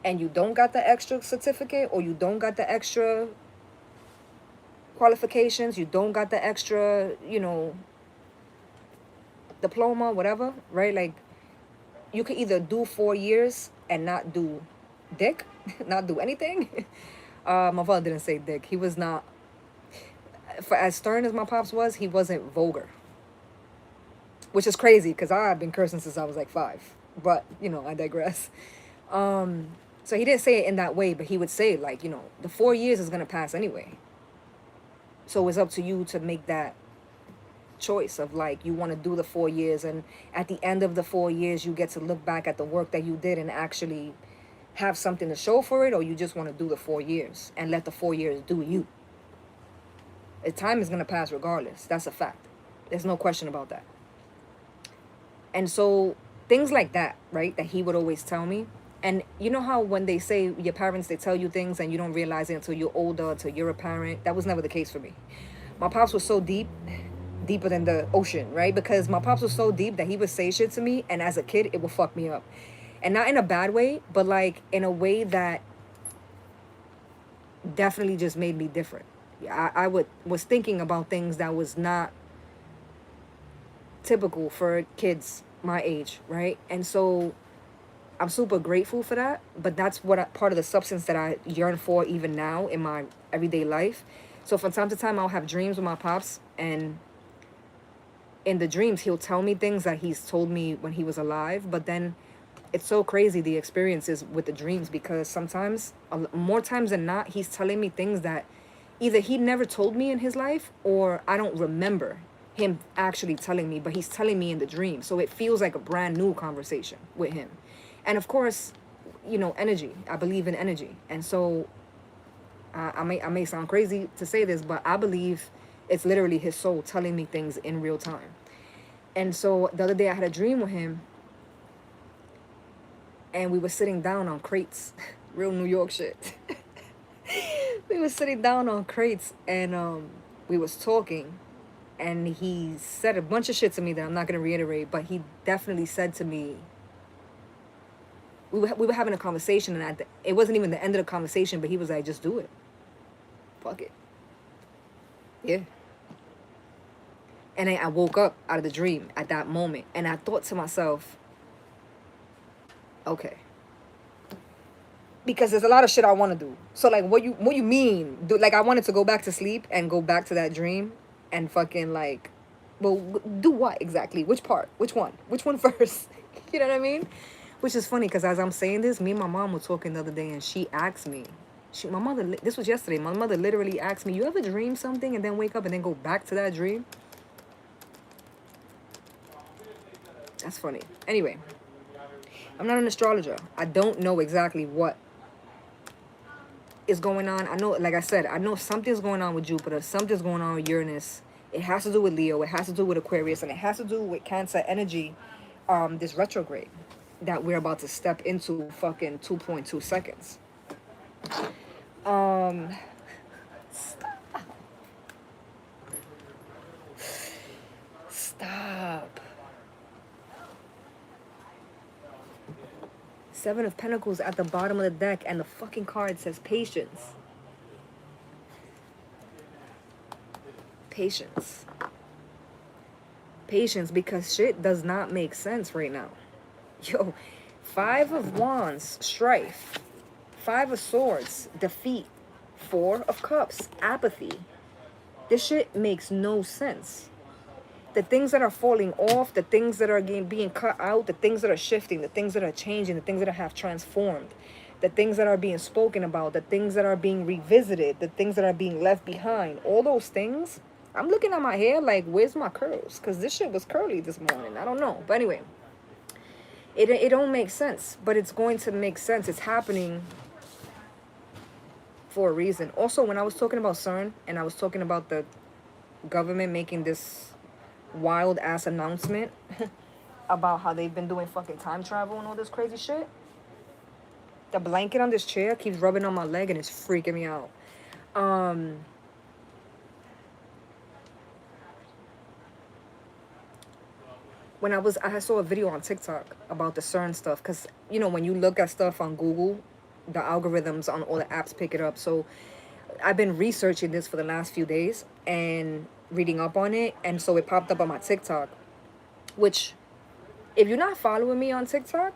and you don't got the extra certificate, or you don't got the extra qualifications, you don't got the extra, diploma, whatever, right? Like, you could either do 4 years and not do dick, not do anything. My father didn't say dick. He was not, for as stern as my pops was, he wasn't vulgar. Which is crazy, because I've been cursing since I was like 5. But, I digress. So he didn't say it in that way, but he would say, like, the 4 years is going to pass anyway. So it's up to you to make that choice of like, you want to do the 4 years, and at the end of the 4 years you get to look back at the work that you did and actually have something to show for it, or you just want to do the 4 years and let the 4 years do you. The time is going to pass regardless. That's a fact. There's no question about that. And so things like that, right, that he would always tell me. And you know how when they say your parents, they tell you things and you don't realize it until you're older, until you're a parent? That was never the case for me. My pops was so deep, deeper than the ocean, right? Because my pops was so deep that he would say shit to me, and as a kid, it would fuck me up. And not in a bad way, but like in a way that definitely just made me different. I was thinking about things that was not typical for kids my age, right? And so I'm super grateful for that. But that's what part of the substance that I yearn for even now in my everyday life. So from time to time, I'll have dreams with my pops, and in the dreams, he'll tell me things that he's told me when he was alive. But then it's so crazy the experiences with the dreams, because sometimes, more times than not, he's telling me things that either he never told me in his life, or I don't remember him actually telling me, but he's telling me in the dream. So it feels like a brand new conversation with him. And of course, you know, energy. I believe in energy. And so I may sound crazy to say this, but I believe it's literally his soul telling me things in real time. And so the other day I had a dream with him, and we were sitting down on crates. Real New York shit. We were sitting down on crates, and we was talking, and he said a bunch of shit to me that I'm not going to reiterate, but he definitely said to me, we were having a conversation, and it wasn't even the end of the conversation, but he was like, just do it. Fuck it. Yeah. And I woke up out of the dream at that moment, and I thought to myself, okay. Because there's a lot of shit I want to do. So like, what you mean? Like, I wanted to go back to sleep and go back to that dream and fucking like, well, do what exactly? Which part? Which one? Which one first? You know what I mean? Which is funny, because as I'm saying this, me and my mom were talking the other day, and she asked me, my mother, this was yesterday, my mother literally asked me, you ever dream something and then wake up and then go back to that dream? That's funny. Anyway, I'm not an astrologer. I don't know exactly what is going on. I know, like I said, I know something's going on with Jupiter, something's going on with Uranus. It has to do with Leo, it has to do with Aquarius, and it has to do with Cancer energy, this retrograde that we're about to step into fucking 2.2 seconds. Stop. Seven of Pentacles at the bottom of the deck, and the fucking card says patience. Patience. Patience, because shit does not make sense right now. Yo, Five of Wands, strife. Five of Swords, defeat. Four of Cups, apathy. This shit makes no sense. The things that are falling off, the things that are being cut out, the things that are shifting, the things that are changing, the things that have transformed, the things that are being spoken about, the things that are being revisited, the things that are being left behind, all those things. I'm looking at my hair like, where's my curls? Because this shit was curly this morning. I don't know. But anyway, it don't make sense, but it's going to make sense. It's happening for a reason. Also, when I was talking about CERN, and I was talking about the government making this wild ass announcement about how they've been doing fucking time travel and all this crazy shit, the blanket on this chair keeps rubbing on my leg, and it's freaking me out. When I saw a video on TikTok about the CERN stuff, because, you know, when you look at stuff on Google, the algorithms on all the apps pick it up. So I've been researching this for the last few days and reading up on it, and so it popped up on my TikTok, which, if you're not following me on TikTok,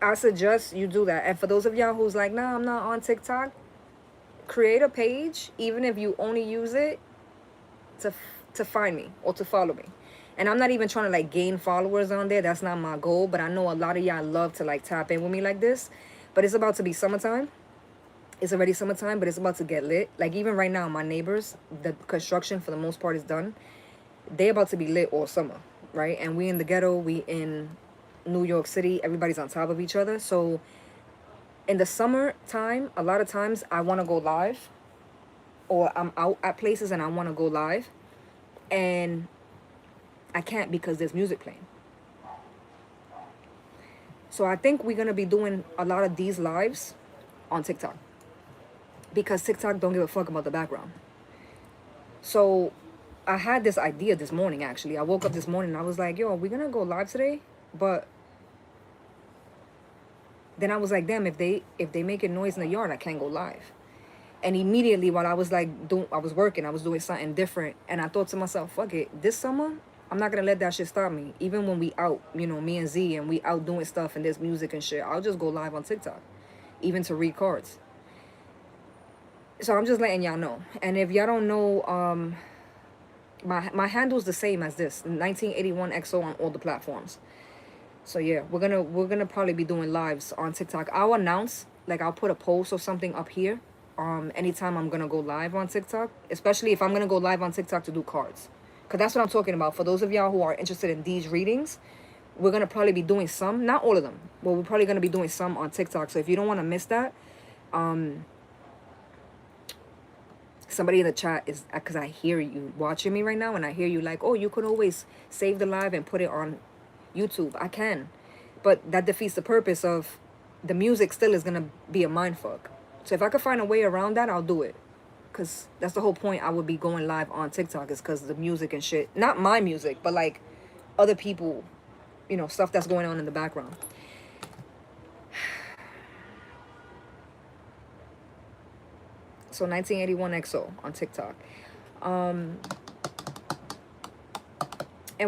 I suggest you do that. And for those of y'all who's like, nah, I'm not on TikTok, create a page, even if you only use it to find me or to follow me. And I'm not even trying to like gain followers on there. That's not my goal. But I know a lot of y'all love to like tap in with me like this. But it's about to be summertime. It's already summertime, but it's about to get lit. Like, even right now, my neighbors, the construction for the most part is done. They about to be lit all summer, right? And we in the ghetto, we in New York City. Everybody's on top of each other. So in the summertime, a lot of times I want to go live, or I'm out at places and I want to go live, and I can't because there's music playing. So I think we're going to be doing a lot of these lives on TikTok, because TikTok don't give a fuck about the background. So I had this idea this morning, actually. I woke up this morning and I was like, yo, are we going to go live today? But then I was like, damn, if they make a noise in the yard, I can't go live. And immediately while I was like I was working, I was doing something different, and I thought to myself, fuck it, this summer I'm not gonna let that shit stop me. Even when we out, you know, me and Z, and we out doing stuff and there's music and shit, I'll just go live on TikTok, even to read cards. So I'm just letting y'all know. And if y'all don't know, my handle's the same as this, 1981XO on all the platforms. So yeah, we're gonna probably be doing lives on TikTok. I'll announce, like I'll put a post or something up here anytime I'm gonna go live on TikTok, especially if I'm gonna go live on TikTok to do cards, because that's what I'm talking about. For those of y'all who are interested in these readings, we're gonna probably be doing some, not all of them, but we're probably gonna be doing some on TikTok. So if you don't want to miss that, somebody in the chat is, because I hear you watching me right now, and I hear you like, oh, you could always save the live and put it on YouTube. I can, but that defeats the purpose of the music. Still is gonna be a mind fuck. So if I could find a way around that, I'll do it, because that's the whole point. I would be going live on TikTok is because of the music and shit, not my music, but like other people, you know, stuff that's going on in the background. So 1981XO on TikTok. And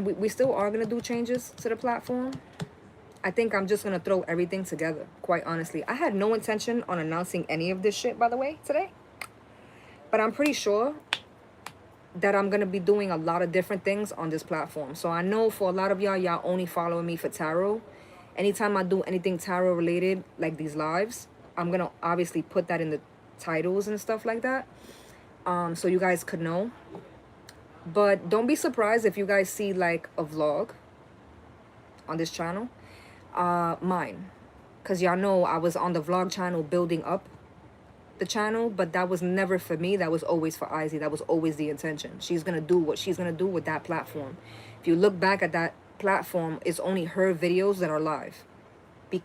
we still are going to do changes to the platform. I think I'm just going to throw everything together, quite honestly. I had no intention on announcing any of this shit, by the way, today. But I'm pretty sure that I'm going to be doing a lot of different things on this platform. So I know for a lot of y'all only following me for tarot. Anytime I do anything tarot related, like these lives, I'm going to obviously put that in the titles and stuff like that, so you guys could know. But don't be surprised if you guys see like a vlog on this channel, mine, because y'all know I was on the vlog channel building up the channel, but that was never for me. That was always for Izzy. That was always the intention. She's gonna do what she's gonna do with that platform. If you look back at that platform, it's only her videos that are live.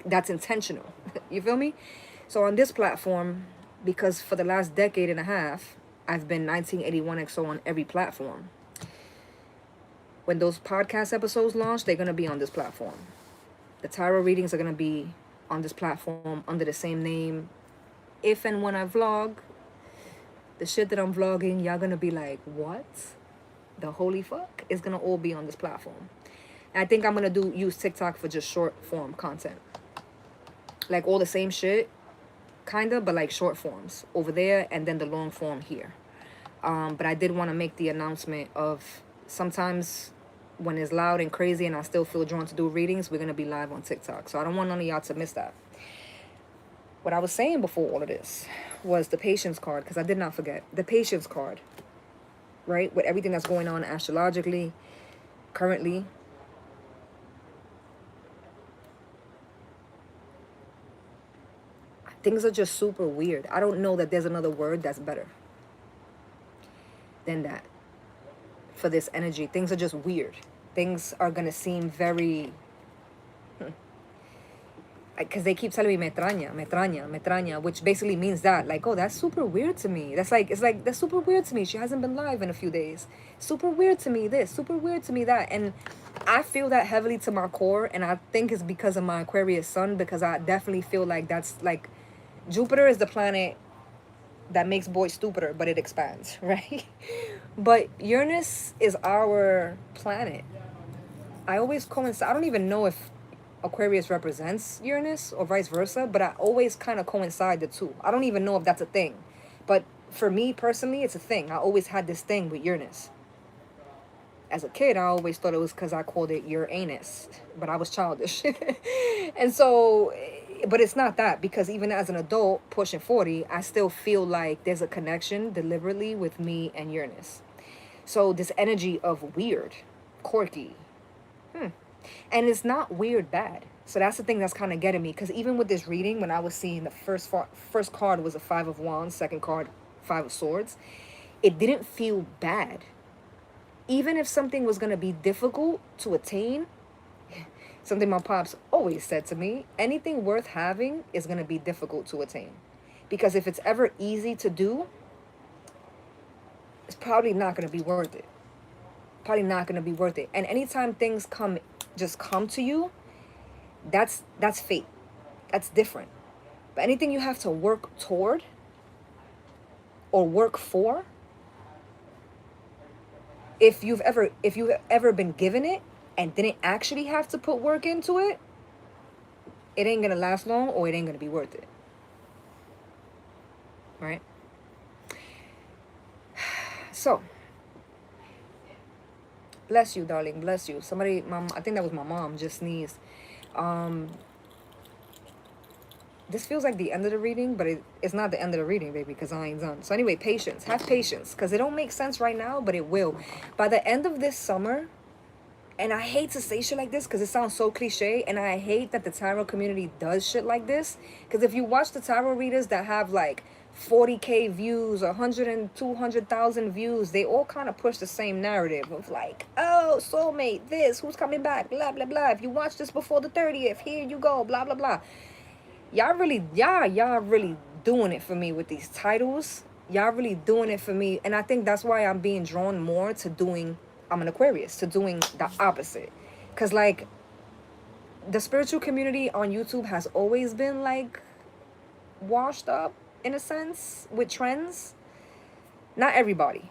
That's intentional. You feel me? So on this platform, because for the last decade and a half, I've been 1981XO on every platform. When those podcast episodes launch, they're going to be on this platform. The tarot readings are going to be on this platform under the same name. If and when I vlog, the shit that I'm vlogging, y'all going to be like, what? The holy fuck? It's going to all be on this platform. And I think I'm going to use TikTok for just short form content. Like all the same shit, kind of, but like short forms over there, and then the long form here. But I did want to make the announcement of sometimes when it's loud and crazy and I still feel drawn to do readings, we're going to be live on TikTok. So I don't want none of y'all to miss that. What I was saying before all of this was the patience card, because I did not forget. The patience card, right? With everything that's going on astrologically, currently. Things are just super weird. I don't know that there's another word that's better than that for this energy. Things are just weird. Things are going to seem very... Because they keep telling me, me extraña, which basically means that, like, oh, that's super weird to me. That's like, it's like, that's super weird to me. She hasn't been live in a few days. Super weird to me this, super weird to me that. And I feel that heavily to my core, and I think it's because of my Aquarius sun, because I definitely feel like that's, like, Jupiter is the planet that makes boys stupider, but it expands, right? But Uranus is our planet. I always coincide. I don't even know if Aquarius represents Uranus or vice versa, but I always kind of coincide the two. I don't even know if that's a thing. But for me personally, it's a thing. I always had this thing with Uranus. As a kid, I always thought it was because I called it Uranus, but I was childish. And so... But it's not that, because even as an adult pushing 40, I still feel like there's a connection deliberately with me and Uranus. So this energy of weird, quirky. And it's not weird bad. So that's the thing that's kind of getting me. Because even with this reading, when I was seeing the first card was a 5 of Wands, second card, 5 of Swords, it didn't feel bad. Even if something was going to be difficult to attain, something my pops always said to me, anything worth having is going to be difficult to attain. Because if it's ever easy to do, it's probably not going to be worth it. Probably not going to be worth it. And anytime things just come to you, that's fate. That's different. But anything you have to work toward, or work for, if you've ever been given it and didn't actually have to put work into it, it ain't gonna last long, or it ain't gonna be worth it. Right? So, bless you, darling, bless you. Somebody, mom, I think that was my mom, just sneezed. This feels like the end of the reading, but it's not the end of the reading, baby, because I ain't done. So anyway, patience. Have patience, because it don't make sense right now, but it will. By the end of this summer, and I hate to say shit like this because it sounds so cliche, and I hate that the tarot community does shit like this, because if you watch the tarot readers that have like 40K views, 100 and 200,000 views, they all kind of push the same narrative of like, oh, soulmate, this, who's coming back, blah, blah, blah. If you watch this before the 30th, here you go, blah, blah, blah. Y'all really doing it for me with these titles. Y'all really doing it for me. And I think that's why I'm being drawn more to doing, I'm an Aquarius, to doing the opposite. Because like, the spiritual community on YouTube has always been like washed up in a sense with trends. Not everybody,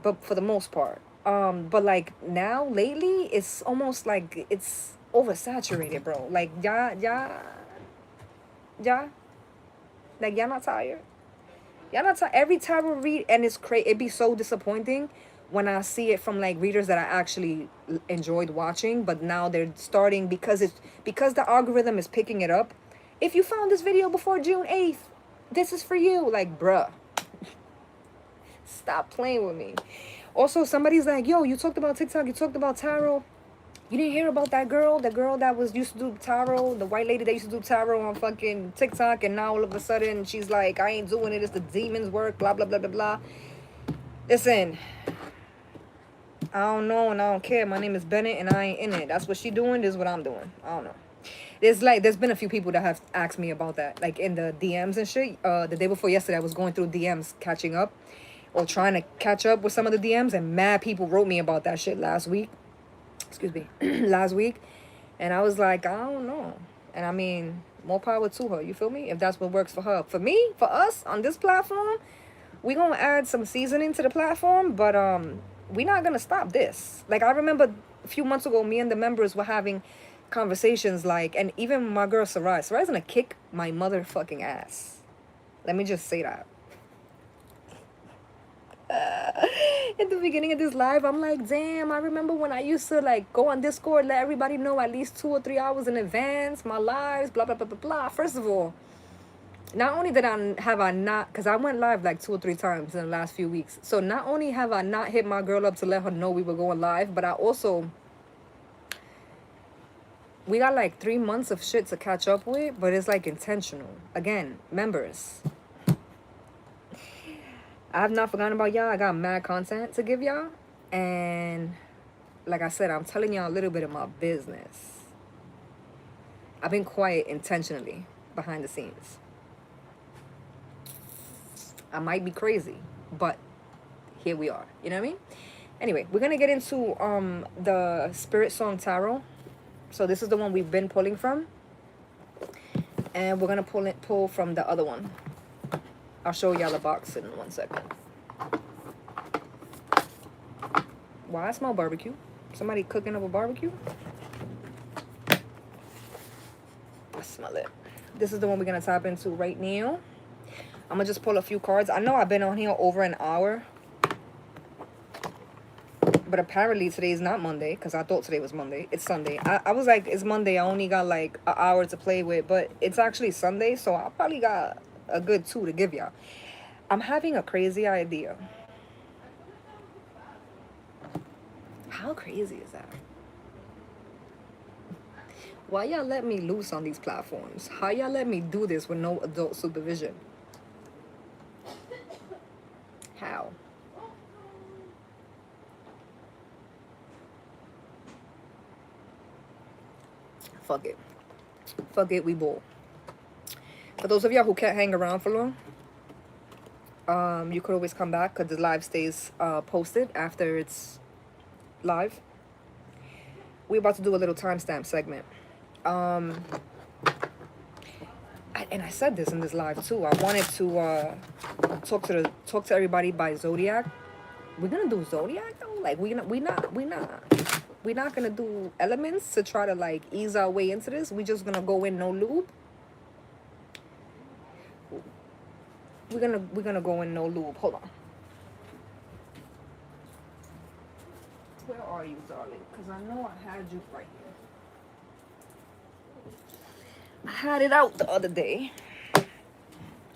but for the most part. But like now lately, it's almost like it's oversaturated, bro. Like like y'all not tired. Y'all not tired. Every time I read, and it's crazy, it'd be so disappointing when I see it from like readers that I actually enjoyed watching, but now they're starting because the algorithm is picking it up. If you found this video before June 8th, this is for you. Like, bruh, stop playing with me. Also, somebody's like, yo, you talked about TikTok, you talked about tarot. You didn't hear about that girl? The girl that used to do tarot, the white lady that used to do tarot on fucking TikTok, and now all of a sudden she's like, I ain't doing it, it's the demon's work, blah, blah, blah, blah, blah. Listen, I don't know and I don't care. My name is Bennett and I ain't in it. That's what she doing, this is what I'm doing. I don't know. There's been a few people that have asked me about that, like in the DMs and shit. The day before yesterday, I was going through DMs, catching up, or trying to catch up with some of the DMs, and mad people wrote me about that shit last week. Excuse me, last week. And I was like, I don't know. And I mean, more power to her, you feel me? If that's what works for her. For me, for us, on this platform, we gonna add some seasoning to the platform, but we not gonna stop this. Like, I remember a few months ago, me and the members were having conversations like, and even my girl Sarai's gonna kick my motherfucking ass. Let me just say that. At the beginning of this live, I'm like, damn, I remember when I used to like go on Discord, let everybody know at least 2 or 3 hours in advance my lives, blah blah blah blah blah. First of all, not only did I not, because I went live like 2 or 3 times in the last few weeks, so not only have I not hit my girl up to let her know we were going live, but I also, we got like 3 months of shit to catch up with, but it's like intentional. Again, members, I have not forgotten about y'all. I got mad content to give y'all. And like I said, I'm telling y'all a little bit of my business. I've been quiet intentionally behind the scenes. I might be crazy, but here we are. You know what I mean? Anyway, we're going to get into the Spirit Song Tarot. So this is the one we've been pulling from. And we're going to pull from the other one. I'll show y'all the box in 1 second. Wow, I smell barbecue. Somebody cooking up a barbecue? I smell it. This is the one we're going to tap into right now. I'm going to just pull a few cards. I know I've been on here over an hour. But apparently today is not Monday, because I thought today was Monday. It's Sunday. I was like, it's Monday. I only got like an hour to play with. But it's actually Sunday, so I probably got a good 2 to give y'all. I'm having a crazy idea. How crazy is that? Why y'all let me loose on these platforms? How y'all let me do this with no adult supervision? How? Fuck it. Fuck it, we bowl. For those of y'all who can't hang around for long, you could always come back because the live stays posted after it's live. We're about to do a little timestamp segment. And I said this in this live too. I wanted to talk to everybody by zodiac. We're gonna do zodiac though. Like we're not gonna do elements to try to like ease our way into this. We just gonna go in no lube. We're gonna go in no lube. Hold on. Where are you, darling? Because I know I had you right here. I had it out the other day.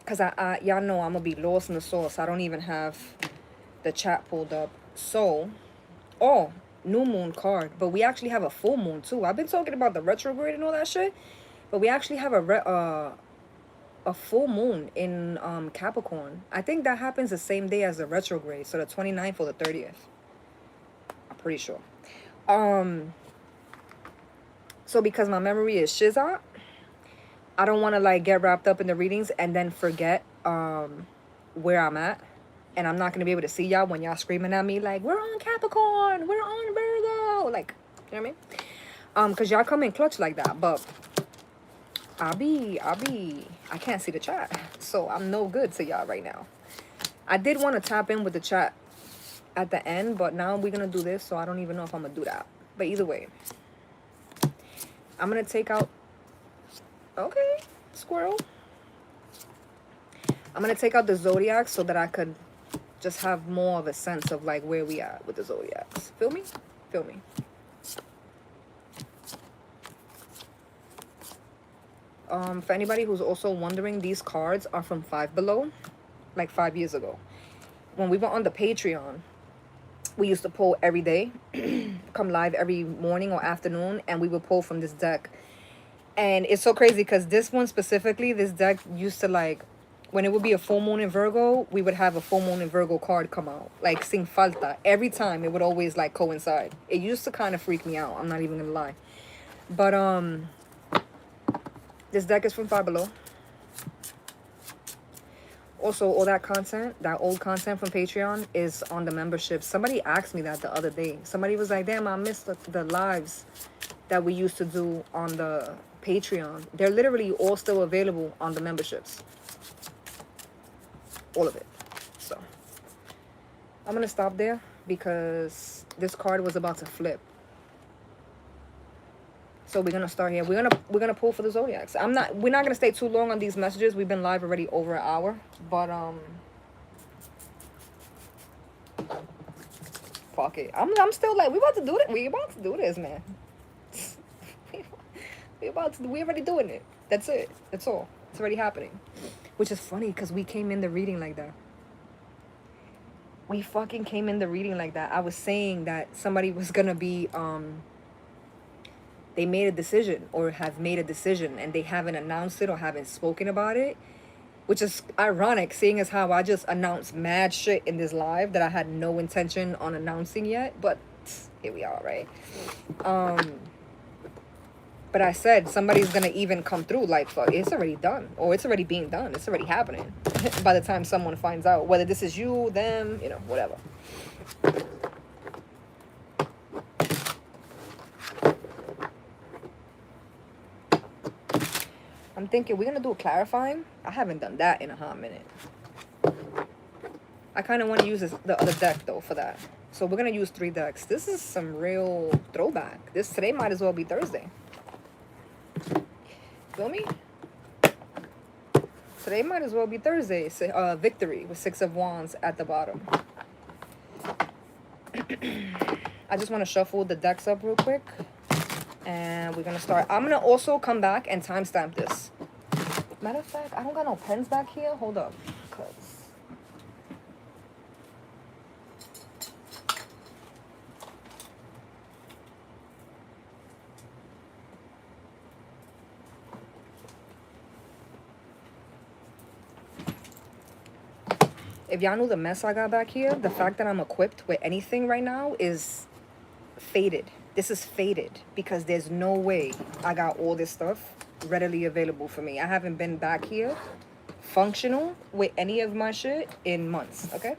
Because y'all know I'm going to be lost in the sauce. I don't even have the chat pulled up. So, oh, new moon card. But we actually have a full moon, too. I've been talking about the retrograde and all that shit. But we actually have a full moon in Capricorn. I think that happens the same day as the retrograde. So the 29th or the 30th. I'm pretty sure. So because my memory is shizat, I don't want to like get wrapped up in the readings and then forget where I'm at. And I'm not going to be able to see y'all when y'all screaming at me like, we're on Capricorn, we're on Virgo. Like, you know what I mean? Because y'all come in clutch like that. But I can't see the chat. So I'm no good to y'all right now. I did want to tap in with the chat at the end. But now we're going to do this. So I don't even know if I'm going to do that. But either way, I'm going to take out... Okay, squirrel. I'm going to take out the zodiac so that I could just have more of a sense of like where we are with the zodiacs. Feel me? Feel me. For anybody who's also wondering, these cards are from Five Below, like 5 years ago. When we were on the Patreon, we used to pull every day, come live every morning or afternoon, and we would pull from this deck. And it's so crazy because this one specifically, this deck used to like, when it would be a full moon in Virgo, we would have a full moon in Virgo card come out. Like, sin falta. Every time, it would always like coincide. It used to kind of freak me out. I'm not even going to lie. But, this deck is from Five Below. Also, all that content, that old content from Patreon is on the membership. Somebody asked me that the other day. Somebody was like, damn, I missed the lives that we used to do on the Patreon. They're literally all still available on the memberships. All of it. So I'm going to stop there because this card was about to flip. So we're going to start here. We're going to pull for the zodiacs. We're not going to stay too long on these messages. We've been live already over an hour, but fuck it. I'm still like, we about to do it. We about to do this, man. We already doing it. That's it. That's all. It's already happening. Which is funny because we came in the reading like that. We fucking came in the reading like that. I was saying that somebody was gonna be they made a decision or have made a decision and they haven't announced it or haven't spoken about it. Which is ironic, seeing as how I just announced mad shit in this live that I had no intention on announcing yet. But here we are, right? But I said somebody's going to even come through like, fuck, it's already done. Or it's already being done. It's already happening. By the time someone finds out. Whether this is you, them, you know, whatever. I'm thinking we're going to do a clarifying. I haven't done that in a hot minute. I kind of want to use the other deck, though, for that. So we're going to use 3 decks. This is some real throwback. Today might as well be Thursday. Feel me? Today might as well be Thursday. Victory with 6 of Wands at the bottom. I just want to shuffle the decks up real quick. And we're going to start. I'm going to also come back and timestamp this. Matter of fact, I don't got no pens back here. Hold up. Because... if y'all knew the mess I got back here, the fact that I'm equipped with anything right now is faded. This is faded because there's no way I got all this stuff readily available for me. I haven't been back here functional with any of my shit in months, okay?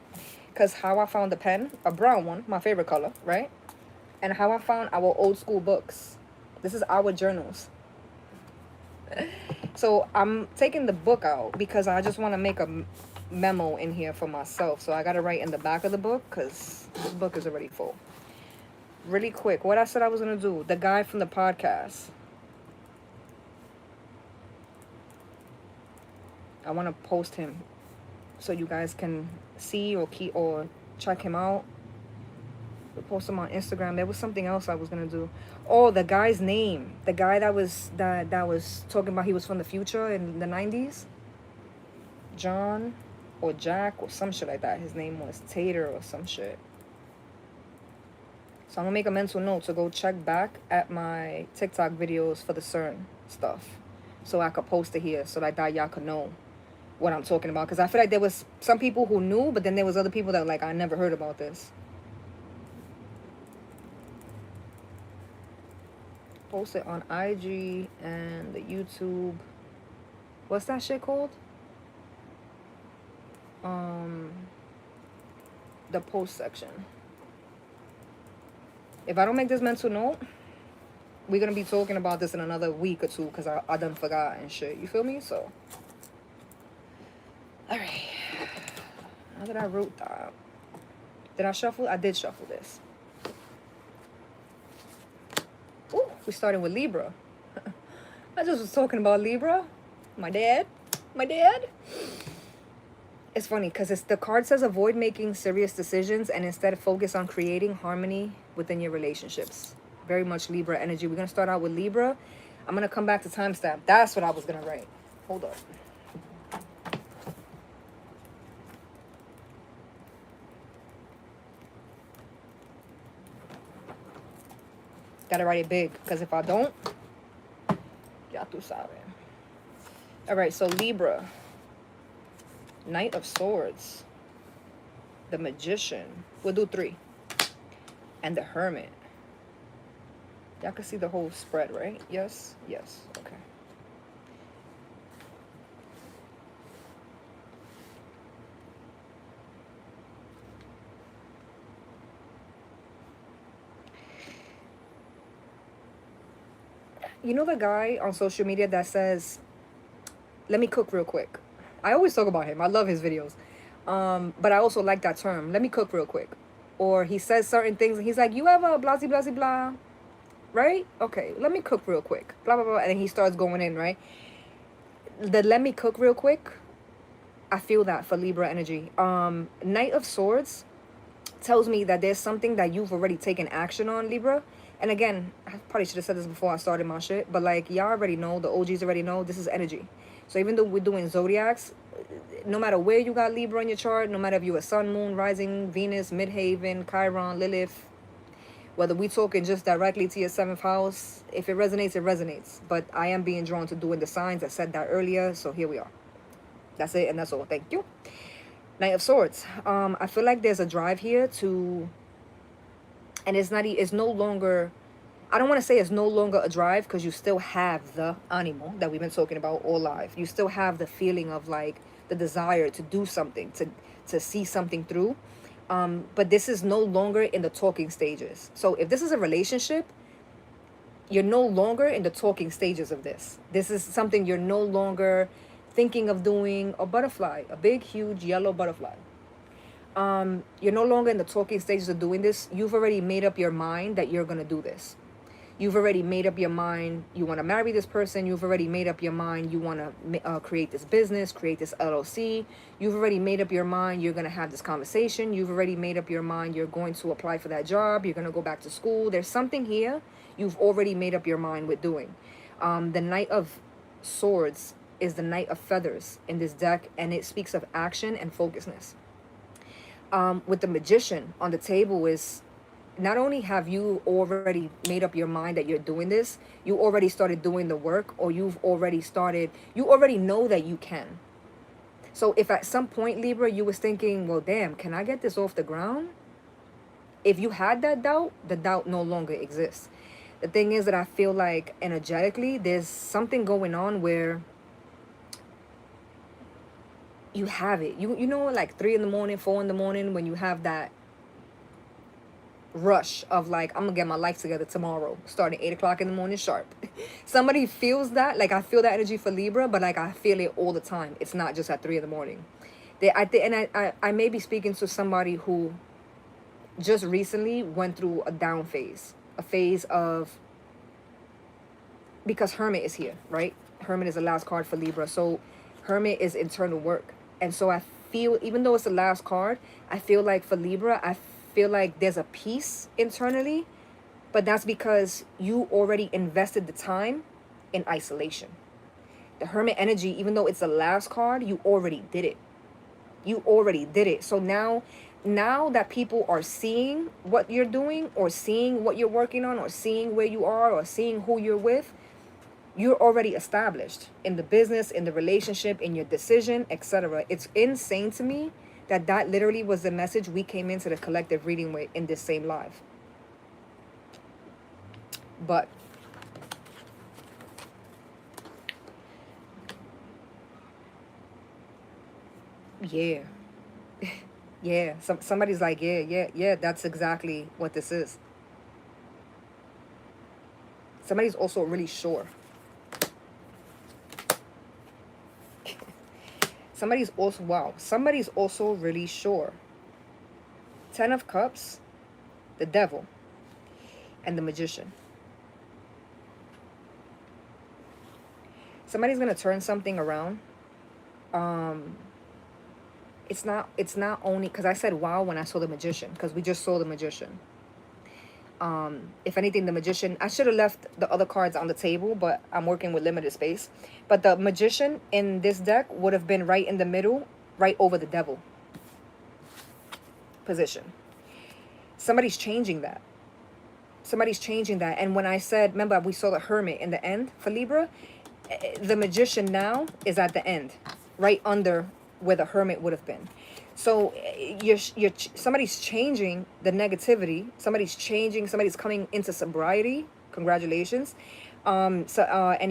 Because how I found the pen, a brown one, my favorite color, right? And how I found our old school books. This is our journals. So I'm taking the book out because I just want to make memo in here for myself. So I got to write in the back of the book because this book is already full. Really quick, what I said I was going to do. The guy from the podcast. I want to post him so you guys can see or check him out. We'll post him on Instagram. There was something else I was gonna do. Oh, the guy's name. The guy that was talking about he was from the future in the 90s. John or Jack or some shit like that. His name was Tater or some shit. So I'm gonna make a mental note to go check back at my TikTok videos for the CERN stuff, so I could post it here so that y'all could know what I'm talking about. Because I feel like there was some people who knew, but then there was other people that like, I never heard about this. Post it on IG and the YouTube. What's that shit called? The post section. If I don't make this mental note, we're gonna be talking about this in another week or two because I done forgot and shit. You feel me? So, all right. Now that I wrote that, did I shuffle? I did shuffle this. Ooh, we started with Libra. I just was talking about Libra. My dad. It's funny because the card says avoid making serious decisions and instead focus on creating harmony within your relationships. Very much Libra energy. We're going to start out with Libra. I'm going to come back to timestamp. That's what I was going to write. Hold up. Got to write it big because if I don't, ya tu sabe. All right, so Libra. Knight of Swords. The Magician. We'll do 3. And the Hermit. Y'all can see the whole spread, right? Yes? Yes. Okay. You know the guy on social media that says, let me cook real quick? I always talk about him. I love his videos. But I also like that term. Let me cook real quick. Or he says certain things and he's like, you have a blah, blah, blah, blah. Right? Okay, let me cook real quick. Blah, blah, blah. And then he starts going in, right? The let me cook real quick, I feel that for Libra energy. Knight of Swords tells me that there's something that you've already taken action on, Libra. And again, I probably should have said this before I started my shit. But like, y'all already know, the OGs already know, this is energy. So even though we're doing zodiacs, no matter where you got Libra in your chart, no matter if you're a Sun, Moon, Rising, Venus, Midhaven, Chiron, Lilith, whether we talking just directly to your 7th house, if it resonates, it resonates. But I am being drawn to doing the signs. I said that earlier, so here we are. That's it, and that's all. Thank you. Knight of Swords. I feel like there's a drive here to, and it's no longer, I don't want to say it's no longer a drive because you still have the animal that we've been talking about all live. You still have the feeling of like the desire to do something, to see something through. But this is no longer in the talking stages. So if this is a relationship, you're no longer in the talking stages of this. This is something you're no longer thinking of doing. A butterfly, a big, huge yellow butterfly. You're no longer in the talking stages of doing this. You've already made up your mind that you're going to do this. You've already made up your mind you want to marry this person. You've already made up your mind you want to create this business, create this LLC. You've already made up your mind you're going to have this conversation. You've already made up your mind you're going to apply for that job. You're going to go back to school. There's something here you've already made up your mind with doing. The Knight of Swords is the Knight of Feathers in this deck, and it speaks of action and focusness. With the Magician on the table is, not only have you already made up your mind that you're doing this, you already started doing the work, or you already know that you can. So if at some point, Libra, you was thinking, well, damn, can I get this off the ground? If you had that doubt, the doubt no longer exists. The thing is that I feel like energetically, there's something going on where you have it. You know, like 3 in the morning, 4 in the morning, when you have that rush of like, I'm gonna get my life together tomorrow, starting 8 o'clock in the morning sharp. Somebody feels that. Like, I feel that energy for Libra, but like I feel it all the time. It's not just at 3 in the morning. I think, and I may be speaking to somebody who just recently went through a down phase, a phase of, because Hermit is here, right? Hermit is the last card for Libra. So Hermit is internal work. And so I feel, even though it's the last card, I feel like for Libra, I feel like there's a peace internally, but that's because you already invested the time in isolation. The Hermit energy, even though it's the last card, you already did it. You already did it. So now that people are seeing what you're doing, or seeing what you're working on, or seeing where you are, or seeing who you're with, you're already established in the business, in the relationship, in your decision, etc. It's insane to me that that literally was the message we came into the collective reading with in this same live. But yeah. Yeah, somebody's like, yeah, that's exactly what this is. Somebody's also really sure. Somebody's also, wow, somebody's also really sure. 10 of Cups, the Devil, and the Magician. Somebody's going to turn something around. It's not only, because I said wow when I saw the Magician, because we just saw the Magician. If anything, the Magician, I should have left the other cards on the table, but I'm working with limited space. But the Magician in this deck would have been right in the middle, right over the Devil position. Somebody's changing that. Somebody's changing that. And when I said, remember, we saw the Hermit in the end for Libra, the Magician now is at the end, right under where the Hermit would have been. So somebody's changing the negativity. Somebody's coming into sobriety. Congratulations. And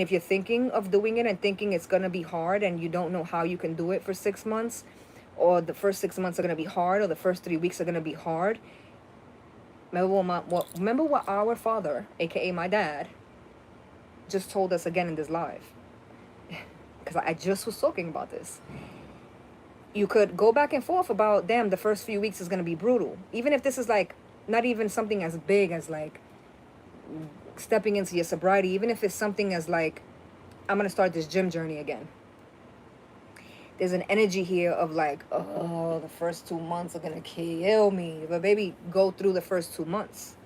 if you're thinking of doing it and thinking it's going to be hard and you don't know how you can do it for 6 months, or the first 6 months are going to be hard, or the first 3 weeks are going to be hard, remember what our father, aka my dad, just told us again in this live. Because I just was talking about this. You could go back and forth about, damn, the first few weeks is going to be brutal. Even if this is like not even something as big as like stepping into your sobriety. Even if it's something as like, I'm going to start this gym journey again. There's an energy here of like, oh, the first 2 months are going to kill me. But baby, go through the first 2 months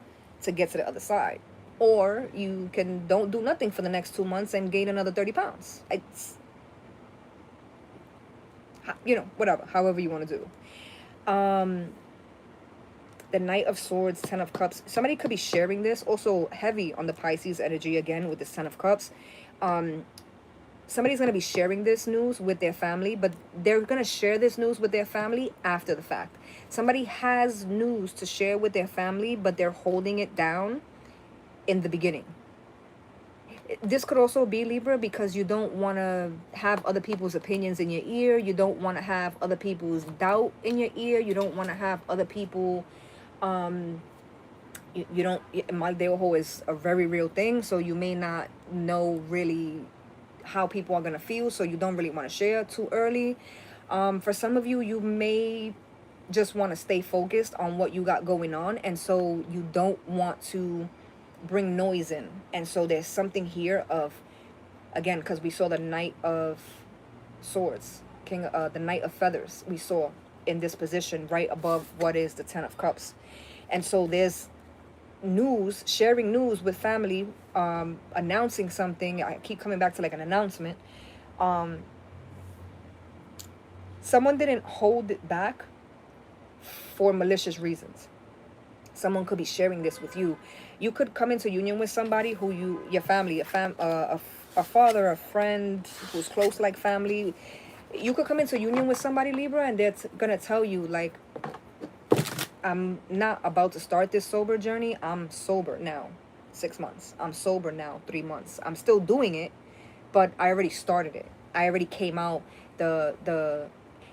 to get to the other side. Or you can don't do nothing for the next 2 months and gain another 30 pounds. It's, you know, whatever, however you want to do. The Knight of Swords, 10 of Cups. Somebody could be sharing this. Also heavy on the Pisces energy again with this 10 of Cups. Somebody's going to be sharing this news with their family, but they're going to share this news with their family after the fact. Somebody has news to share with their family, but they're holding it down in the beginning. This could also be, Libra, because you don't want to have other people's opinions in your ear. You don't want to have other people's doubt in your ear. You don't want to have other people, you don't, mal de ojo is a very real thing. So you may not know really how people are going to feel. So you don't really want to share too early. For some of you, you may just want to stay focused on what you got going on. And so you don't want to bring noise in. And so there's something here of, again, because we saw the Knight of Swords, the Knight of Feathers we saw in this position right above what is the 10 of Cups. And so there's news, sharing news with family, announcing something. I keep coming back to like an announcement. Someone didn't hold it back for malicious reasons. Someone could be sharing this with you. You could come into union with somebody who your family, a father, a friend who's close like family. You could come into union with somebody, Libra, and they're going to tell you, like, I'm not about to start this sober journey. I'm sober now 6 months. I'm sober now 3 months. I'm still doing it, but I already started it. I already came out.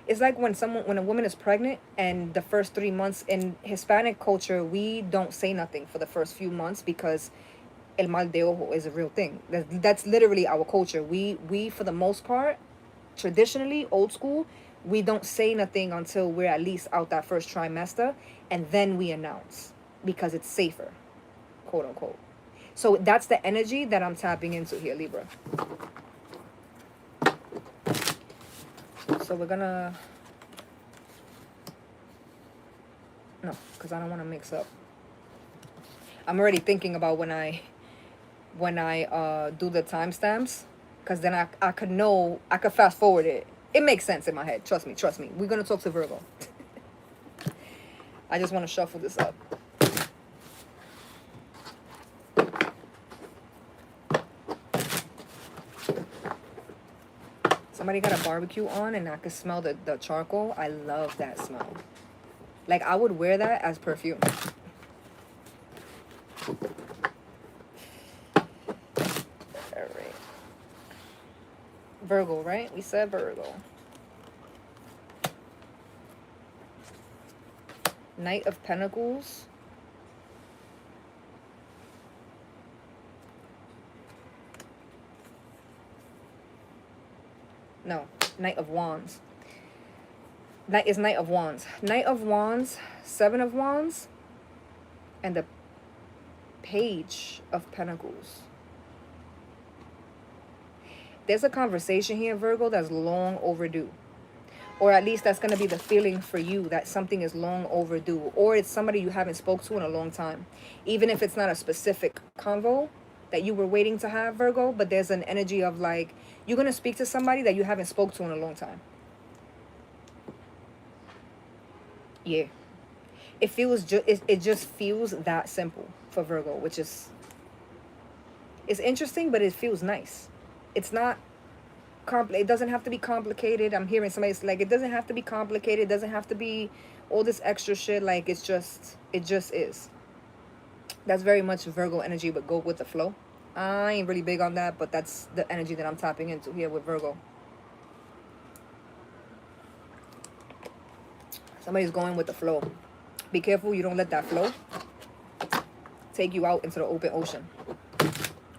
It's like when a woman is pregnant and the first 3 months in Hispanic culture, we don't say nothing for the first few months because el mal de ojo is a real thing. That's literally our culture. We for the most part, traditionally, old school, we don't say nothing until we're at least out that first trimester, and then we announce because it's safer, quote unquote. So that's the energy that I'm tapping into here, Libra. So we're gonna, no, because I don't want to mix up. I'm already thinking about when I do the timestamps, because then I could know, I could fast forward it. It makes sense in my head. Trust me. We're gonna talk to Virgo. I just want to shuffle this up. Somebody got a barbecue on and I could smell the charcoal. I love that smell. Like, I would wear that as perfume. Alright. Virgo, right? We said Virgo. Knight of Pentacles. No, Knight of Wands. Knight is Knight of Wands. Knight of Wands, Seven of Wands, and the Page of Pentacles. There's a conversation here, Virgo, that's long overdue. Or at least that's going to be the feeling for you, that something is long overdue. Or it's somebody you haven't spoke to in a long time. Even if it's not a specific convo that you were waiting to have, Virgo, but there's an energy of like, you're going to speak to somebody that you haven't spoke to in a long time. Yeah. It feels it just feels that simple for Virgo, which is, it's interesting, but it feels nice. It's not it doesn't have to be complicated. I'm hearing somebody's like, it doesn't have to be complicated. It doesn't have to be all this extra shit. Like, it just is. That's very much Virgo energy, but go with the flow. I ain't really big on that, but that's the energy that I'm tapping into here with Virgo. Somebody's going with the flow. Be careful you don't let that flow take you out into the open ocean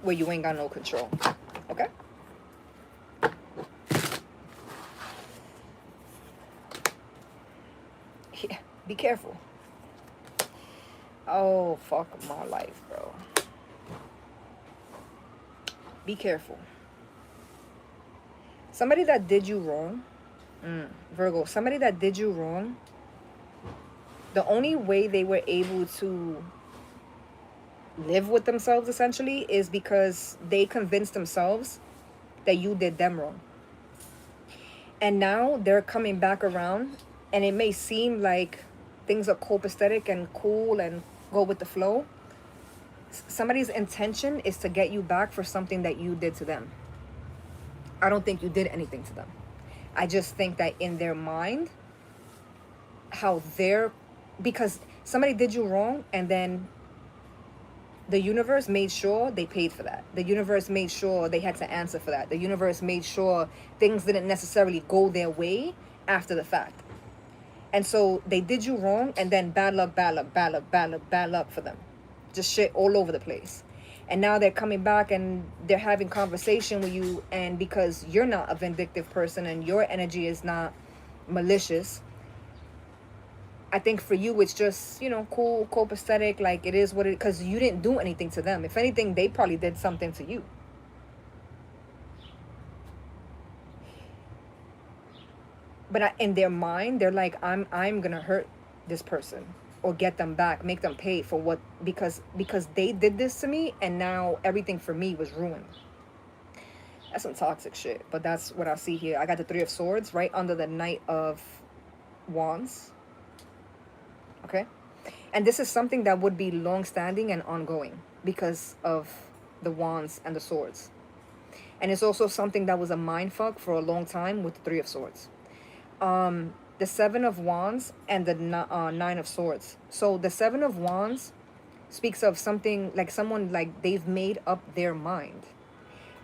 where you ain't got no control. Okay? Yeah, be careful. Oh, fuck my life, bro. Be careful. Somebody that did you wrong, Virgo, somebody that did you wrong, the only way they were able to live with themselves, essentially, is because they convinced themselves that you did them wrong. And now they're coming back around, and it may seem like things are copacetic and cool and go with the flow. Somebody's intention is to get you back for something that you did to them. I don't think you did anything to them. I just think that in their mind, how they're, because somebody did you wrong, and then the universe made sure they paid for that. The universe made sure they had to answer for that. The universe made sure things didn't necessarily go their way after the fact. And so they did you wrong, and then bad luck, bad luck, bad luck, bad luck, bad luck for them. Just shit all over the place. And now they're coming back and they're having conversation with you, and because you're not a vindictive person and your energy is not malicious, I think for you it's just, you know, cool, copacetic, like it is what it, because you didn't do anything to them. If anything, they probably did something to you. But in their mind, they're like, I'm gonna hurt this person or get them back, make them pay for what, because they did this to me, and now everything for me was ruined. That's some toxic shit, but that's what I see here. I got the Three of Swords right under the Knight of Wands. Okay, and this is something that would be long-standing and ongoing because of the Wands and the Swords. And it's also something that was a mindfuck for a long time with the Three of Swords. The Seven of Wands and the Nine of Swords. So the Seven of Wands speaks of something like someone, like they've made up their mind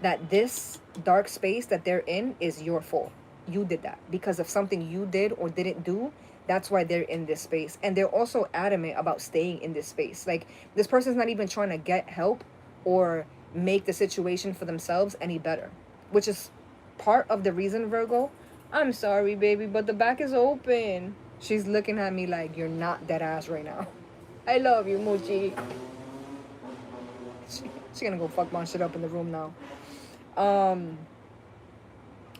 that this dark space that they're in is your fault. You did that because of something you did or didn't do. That's why they're in this space. And they're also adamant about staying in this space. Like, this person's not even trying to get help or make the situation for themselves any better, which is part of the reason, Virgo, I'm sorry, baby, but the back is open. She's looking at me like, you're not dead ass right now. I love you, Moochie. She gonna go fuck my shit up in the room now. Um,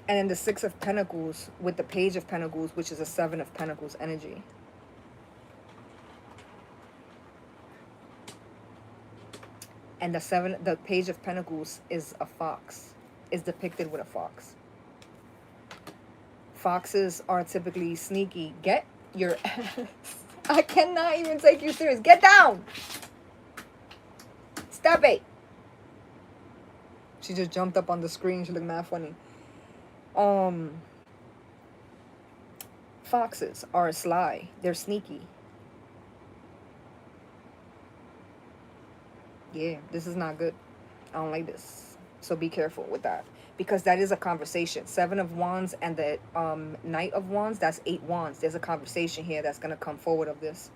and then the Six of Pentacles with the Page of Pentacles, which is a Seven of Pentacles energy. And the Page of Pentacles is a fox. Is depicted with a fox. Foxes are typically sneaky. Get your ass. I cannot even take you serious. Get down. Stop it. She just jumped up on the screen. She looked mad funny. Foxes are sly. They're sneaky. Yeah, this is not good. I don't like this. So be careful with that. Because that is a conversation. Seven of Wands and the Knight of Wands, that's 8 Wands. There's a conversation here that's going to come forward of this.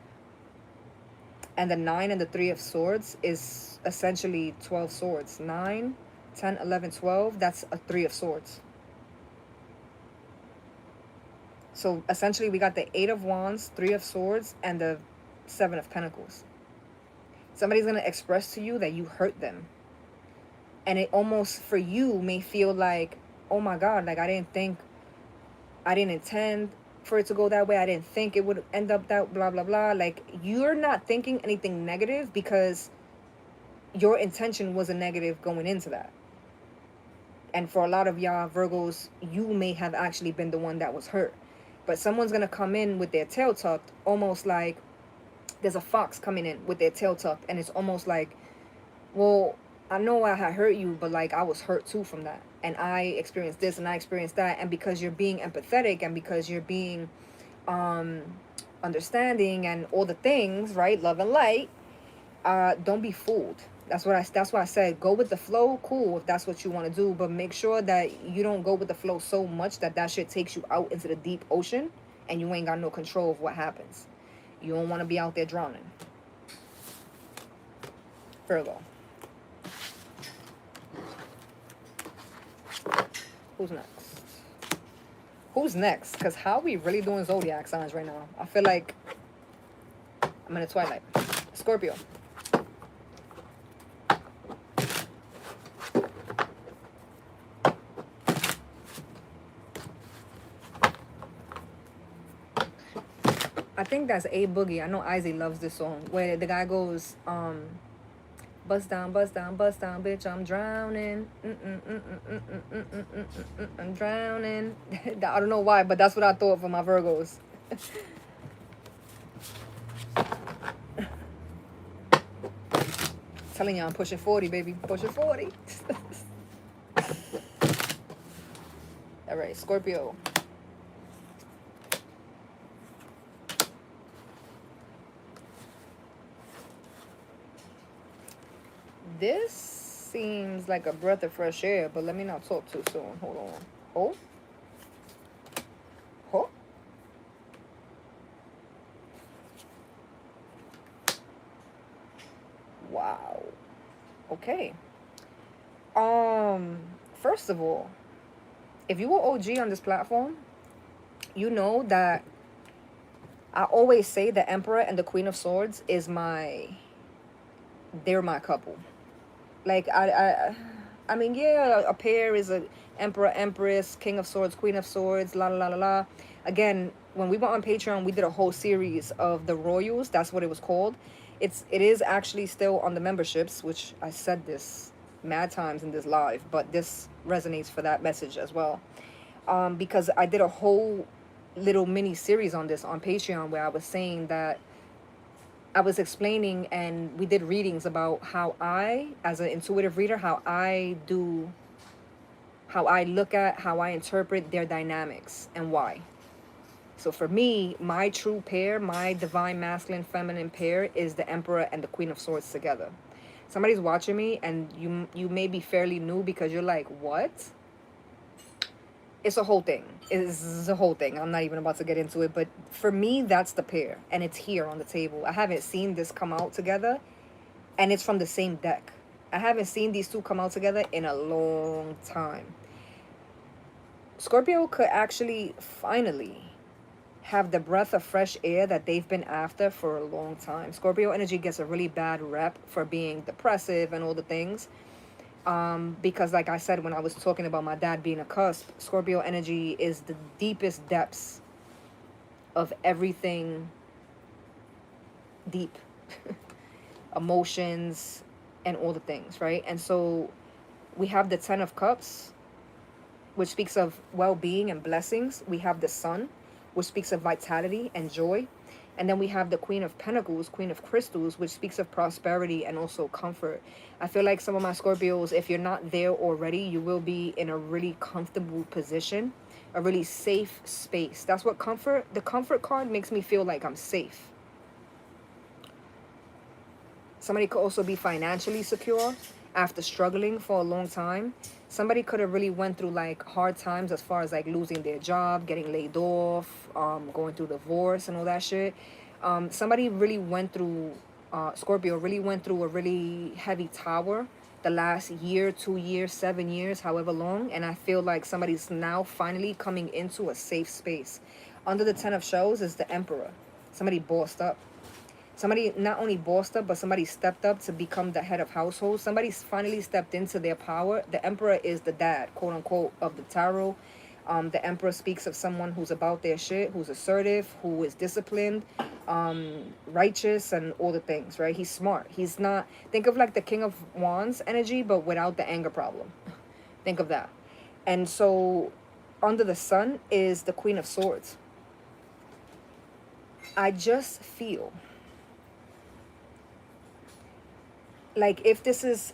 And the 9 and the 3 of Swords is essentially 12 swords. 9, 10, 11, 12, that's a 3 of Swords. So essentially we got the 8 of Wands, 3 of Swords, and the 7 of Pentacles. Somebody's going to express to you that you hurt them. And it almost, for you, may feel like, oh my God, like I didn't intend for it to go that way. I didn't think it would end up that blah, blah, blah. Like, you're not thinking anything negative because your intention was a negative going into that. And for a lot of y'all Virgos, you may have actually been the one that was hurt. But someone's going to come in with their tail tucked, almost like there's a fox coming in with their tail tucked. And it's almost like, well, I know I had hurt you, but like I was hurt too from that. And I experienced this and I experienced that. And because you're being empathetic and because you're being understanding and all the things, right? Love and light. Don't be fooled. That's why I said go with the flow. Cool, if that's what you want to do. But make sure that you don't go with the flow so much that shit takes you out into the deep ocean and you ain't got no control of what happens. You don't want to be out there drowning. Virgo. Who's next? Who's next? Because how are we really doing zodiac signs right now? I feel like I'm in a twilight. Scorpio. I think that's A Boogie. I know Izzy loves this song where the guy goes, bust down, bitch, I'm drowning. I'm drowning. I don't know why, but that's what I thought for my Virgos. Telling you, I'm pushing 40, baby. Pushing 40. All right, Scorpio. This seems like a breath of fresh air, but let me not talk too soon. Hold on. Oh. Oh. Wow. Okay. First of all, if you were OG on this platform, you know that I always say the Emperor and the Queen of Swords is they're my couple. Like, I mean, yeah, a pair is a Emperor, Empress, King of Swords, Queen of Swords, la la la la la. Again, when we went on Patreon, we did a whole series of the Royals. That's what it was called. It is actually still on the memberships, which I said this mad times in this live, but this resonates for that message as well. Because I did a whole little mini series on this on Patreon where I was saying that I was explaining and we did readings about how I, as an intuitive reader, how I look at, how I interpret their dynamics and why. So for me, my true pair, my divine masculine feminine pair is the Emperor and the Queen of Swords together. Somebody's watching me and you may be fairly new because you're like, what? It's a whole thing. It's a whole thing. I'm not even about to get into it. But for me, that's the pair. And it's here on the table. I haven't seen this come out together. And it's from the same deck. I haven't seen these two come out together in a long time. Scorpio could actually finally have the breath of fresh air that they've been after for a long time. Scorpio energy gets a really bad rep for being depressive and all the things. Because like I said, when I was talking about my dad being a cusp, Scorpio energy is the deepest depths of everything deep. Emotions and all the things, right? And so we have the 10 of cups, which speaks of well-being and blessings. We have the sun, which speaks of vitality and joy. And then we have the Queen of Pentacles, Queen of Crystals, which speaks of prosperity and also comfort. I feel like some of my Scorpios, if you're not there already, you will be in a really comfortable position, a really safe space. That's what the comfort card makes me feel like I'm safe. Somebody could also be financially secure after struggling for a long time. Somebody could have really went through like hard times as far as like losing their job, getting laid off, going through divorce and all that shit. Somebody really went through, Scorpio really went through a really heavy tower the last year, 2 years, 7 years, however long. And I feel like somebody's now finally coming into a safe space. Under the 10 of shows is the Emperor. Somebody bossed up. Somebody not only bossed up, but somebody stepped up to become the head of household. Somebody finally stepped into their power. The Emperor is the dad, quote unquote, of the tarot. The Emperor speaks of someone who's about their shit, who's assertive, who is disciplined, righteous, and all the things, right? He's smart. He's not, think of like the King of Wands energy, but without the anger problem. Think of that. And so under the sun is the Queen of Swords. I just feel like if this is,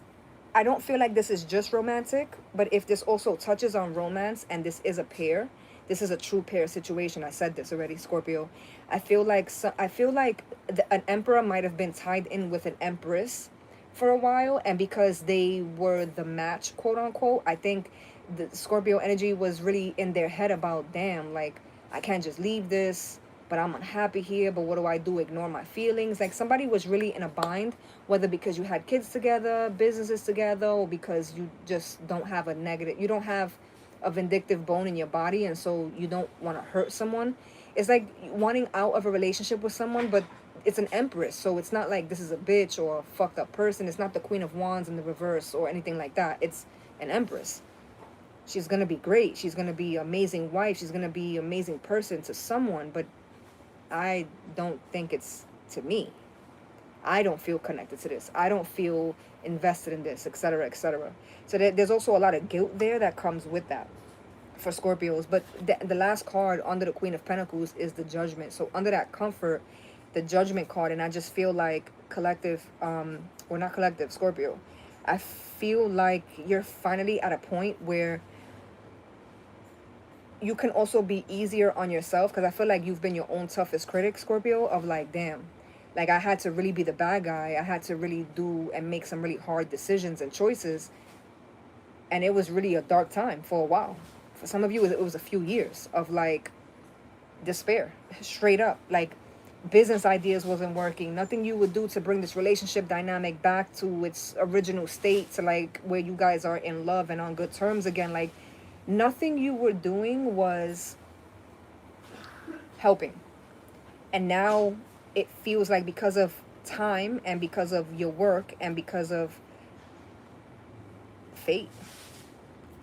I don't feel like this is just romantic, but if this also touches on romance and this is a pair, this is a true pair situation. I said this already, Scorpio. I feel like an emperor might have been tied in with an empress for a while, and because they were the match, quote unquote, I think the Scorpio energy was really in their head about, damn, like I can't just leave this, but I'm unhappy here, but what do I do? Ignore my feelings? Like somebody was really in a bind, whether because you had kids together, businesses together, or because you just don't have you don't have a vindictive bone in your body, and so you don't want to hurt someone. It's like wanting out of a relationship with someone, but it's an empress, so it's not like this is a bitch or a fucked up person. It's not the Queen of Wands in the reverse or anything like that. It's an empress. She's gonna be great. She's gonna be an amazing wife. She's gonna be an amazing person to someone, but I don't think it's to me. I don't feel connected to this. I don't feel invested in this, etc., etc. So there's also a lot of guilt there that comes with that for Scorpios. But the last card under the Queen of Pentacles is the Judgment. So under that comfort, the Judgment card, and I just feel like collective, or not collective, Scorpio, I feel like you're finally at a point where you can also be easier on yourself, because I feel like you've been your own toughest critic, Scorpio, of like, damn, like I had to really be the bad guy. I had to really do and make some really hard decisions and choices. And it was really a dark time for a while. For some of you, it was a few years of like despair, straight up. Like business ideas wasn't working. Nothing you would do to bring this relationship dynamic back to its original state, to like where you guys are in love and on good terms again. Like nothing you were doing was helping. And now it feels like because of time and because of your work and because of fate,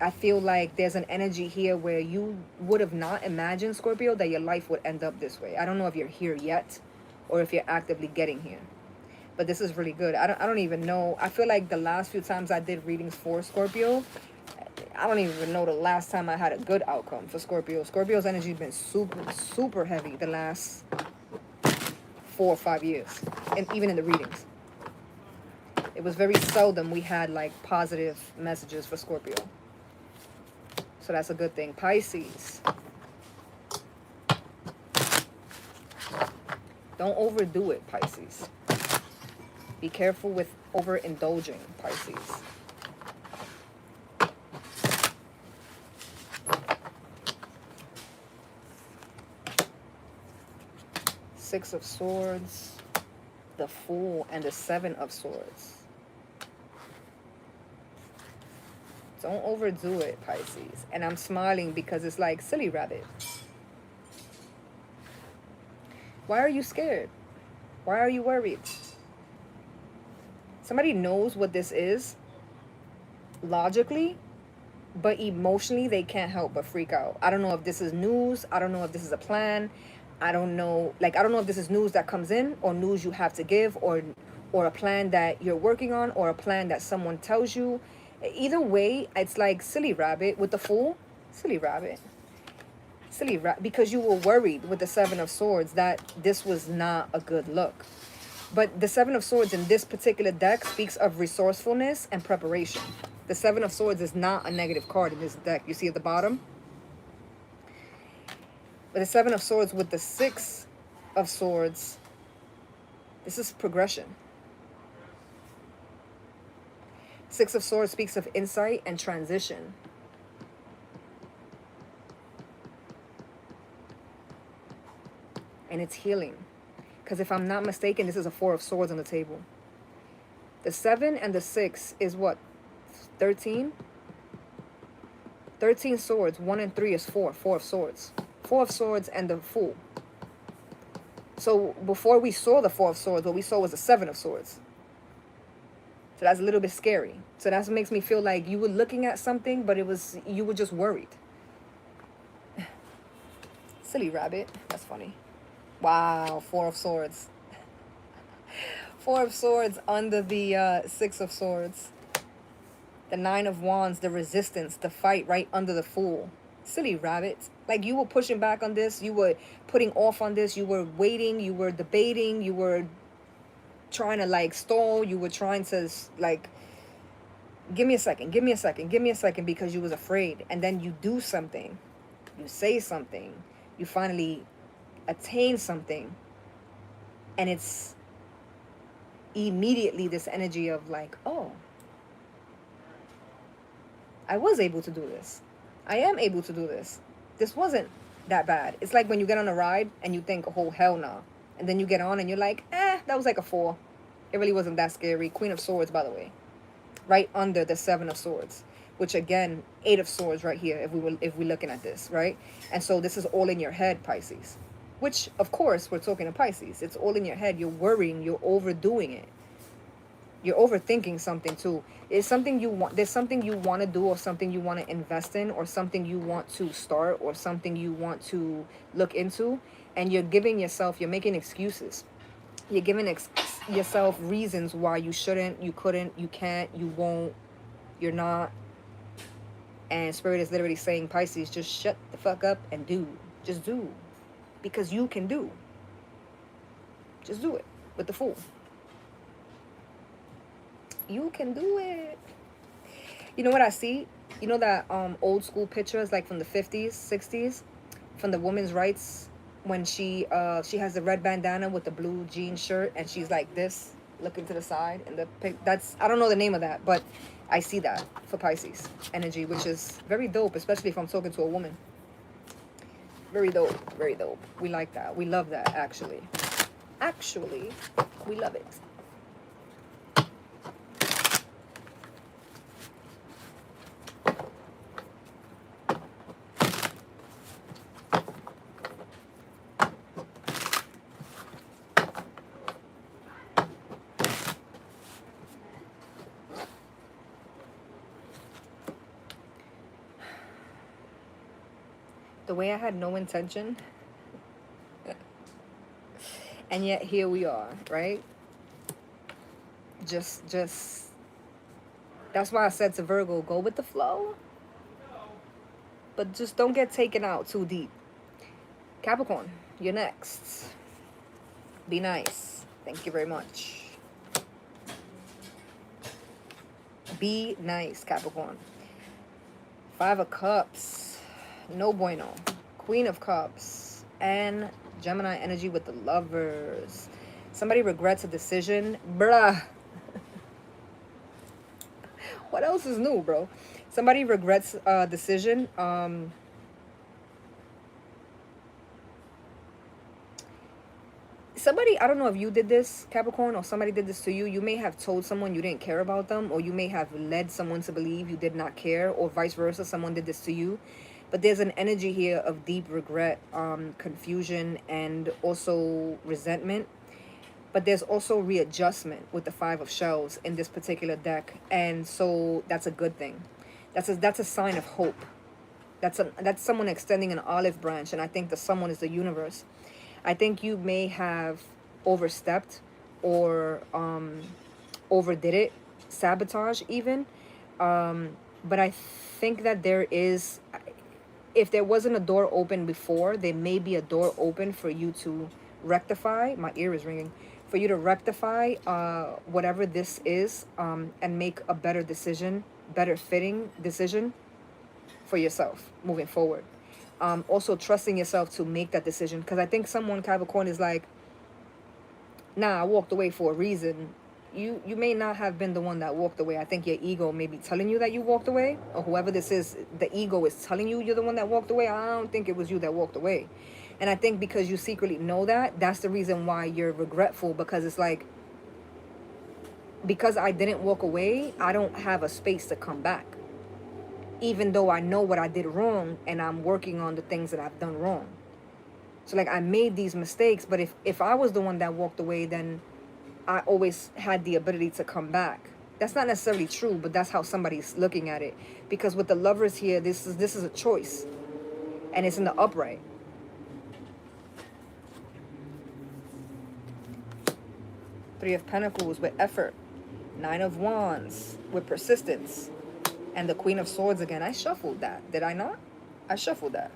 I feel like there's an energy here where you would have not imagined, Scorpio, that your life would end up this way. I don't know if you're here yet or if you're actively getting here. But this is really good. I don't even know. I feel like the last few times I did readings for Scorpio, I don't even know the last time I had a good outcome for Scorpio. Scorpio's energy has been super, super heavy the last 4 or 5 years. And even in the readings, it was very seldom we had like positive messages for Scorpio. So that's a good thing. Pisces. Don't overdo it, Pisces. Be careful with overindulging, Pisces. Six of Swords, the Fool, and the Seven of Swords. Don't overdo it, Pisces. And I'm smiling because it's like, silly rabbit. Why are you scared? Why are you worried? Somebody knows what this is logically, but emotionally they can't help but freak out. I don't know if this is news. I don't know if this is a plan. I don't know. Like, I don't know if this is news that comes in, or news you have to give, or a plan that you're working on, or a plan that someone tells you. Either way, it's like, silly rabbit with the Fool. Silly rabbit. Silly rabbit. Because you were worried with the Seven of Swords that this was not a good look. But the Seven of Swords in this particular deck speaks of resourcefulness and preparation. The Seven of Swords is not a negative card in this deck. You see at the bottom? But the Seven of Swords with the Six of Swords, this is progression. Six of Swords speaks of insight and transition. And it's healing. Because if I'm not mistaken, this is a Four of Swords on the table. The 7 and the 6 is what? 13? 13 swords. 1 and 3 is 4. 4 of Swords. 4 of Swords and the Fool. So before we saw the 4 of Swords, what we saw was the 7 of Swords. So that's a little bit scary. So that makes me feel like you were looking at something, but you were just worried. Silly rabbit. That's funny. Wow, 4 of Swords. 4 of Swords under the 6 of Swords. The 9 of Wands, the resistance, the fight right under the Fool. Silly rabbit. Like, you were pushing back on this. You were putting off on this. You were waiting. You were debating. You were trying to, like, stall. You were trying to, like, give me a second. Give me a second. Give me a second, because you was afraid. And then you do something. You say something. You finally attain something, and it's immediately this energy of like, oh, I was able to do this. I am able to do this. This wasn't that bad. It's like when you get on a ride and you think, oh, hell no. And then you get on and you're like, that was like a 4. It really wasn't that scary. Queen of Swords, by the way. Right under the 7 of Swords. Which again, 8 of Swords right here, if we're looking at this, right? And so this is all in your head, Pisces. Which, of course, we're talking to Pisces. It's all in your head. You're worrying. You're overdoing it. You're overthinking something, too. It's something you want. There's something you want to do, or something you want to invest in, or something you want to start, or something you want to look into. And you're making excuses. You're giving yourself reasons why you shouldn't, you couldn't, you can't, you won't, you're not. And Spirit is literally saying, Pisces, just shut the fuck up and do. Just do. Because you can do. Just do it with the Fool. You can do it. You know what I see? You know that old school pictures, like from the 50s, 60s, from the women's rights, when she has the red bandana with the blue jean shirt, and she's like this, looking to the side, and that's, I don't know the name of that, but I see that for Pisces energy, which is very dope, especially if I'm talking to a woman. Very dope, very dope. We like that. We love that, actually. Actually, we love it. The way I had no intention. And yet here we are, right? Just that's why I said to Virgo, go with the flow. But just don't get taken out too deep. Capricorn, you're next. Be nice. Thank you very much. Be nice, Capricorn. 5 of Cups. No bueno. Queen of Cups. And Gemini energy with the Lovers. Somebody regrets a decision. Bruh. What else is new, bro? Somebody regrets a decision. somebody, I don't know if you did this, Capricorn, or somebody did this to you. You may have told someone you didn't care about them, or you may have led someone to believe you did not care, or vice versa, someone did this to you. But there's an energy here of deep regret, confusion, and also resentment. But there's also readjustment with the Five of Shells in this particular deck, and so that's a good thing. That's a sign of hope. That's someone extending an olive branch, and I think the someone is the universe. I think you may have overstepped or overdid it, sabotage even. But I think that there is, if there wasn't a door open before, there may be a door open for you to rectify. My ear is ringing. For you to rectify whatever this is, and make a better decision, better fitting decision for yourself moving forward. Also trusting yourself to make that decision, because I think someone, Capricorn, is like, nah, I walked away for a reason. You may not have been the one that walked away. I think your ego may be telling you that you walked away, or whoever this is, the ego is telling you you're the one that walked away. I don't think it was you that walked away. And I think because you secretly know that, that's the reason why you're regretful, because it's like, because I didn't walk away, I don't have a space to come back. Even though I know what I did wrong, and I'm working on the things that I've done wrong. So like, I made these mistakes, but if I was the one that walked away, then I always had the ability to come back. That's not necessarily true, but that's how somebody's looking at it. Because with the Lovers here, this is a choice. And it's in the upright. Three of Pentacles with effort. Nine of Wands with persistence. And the Queen of Swords again. I shuffled that. Did I not? I shuffled that.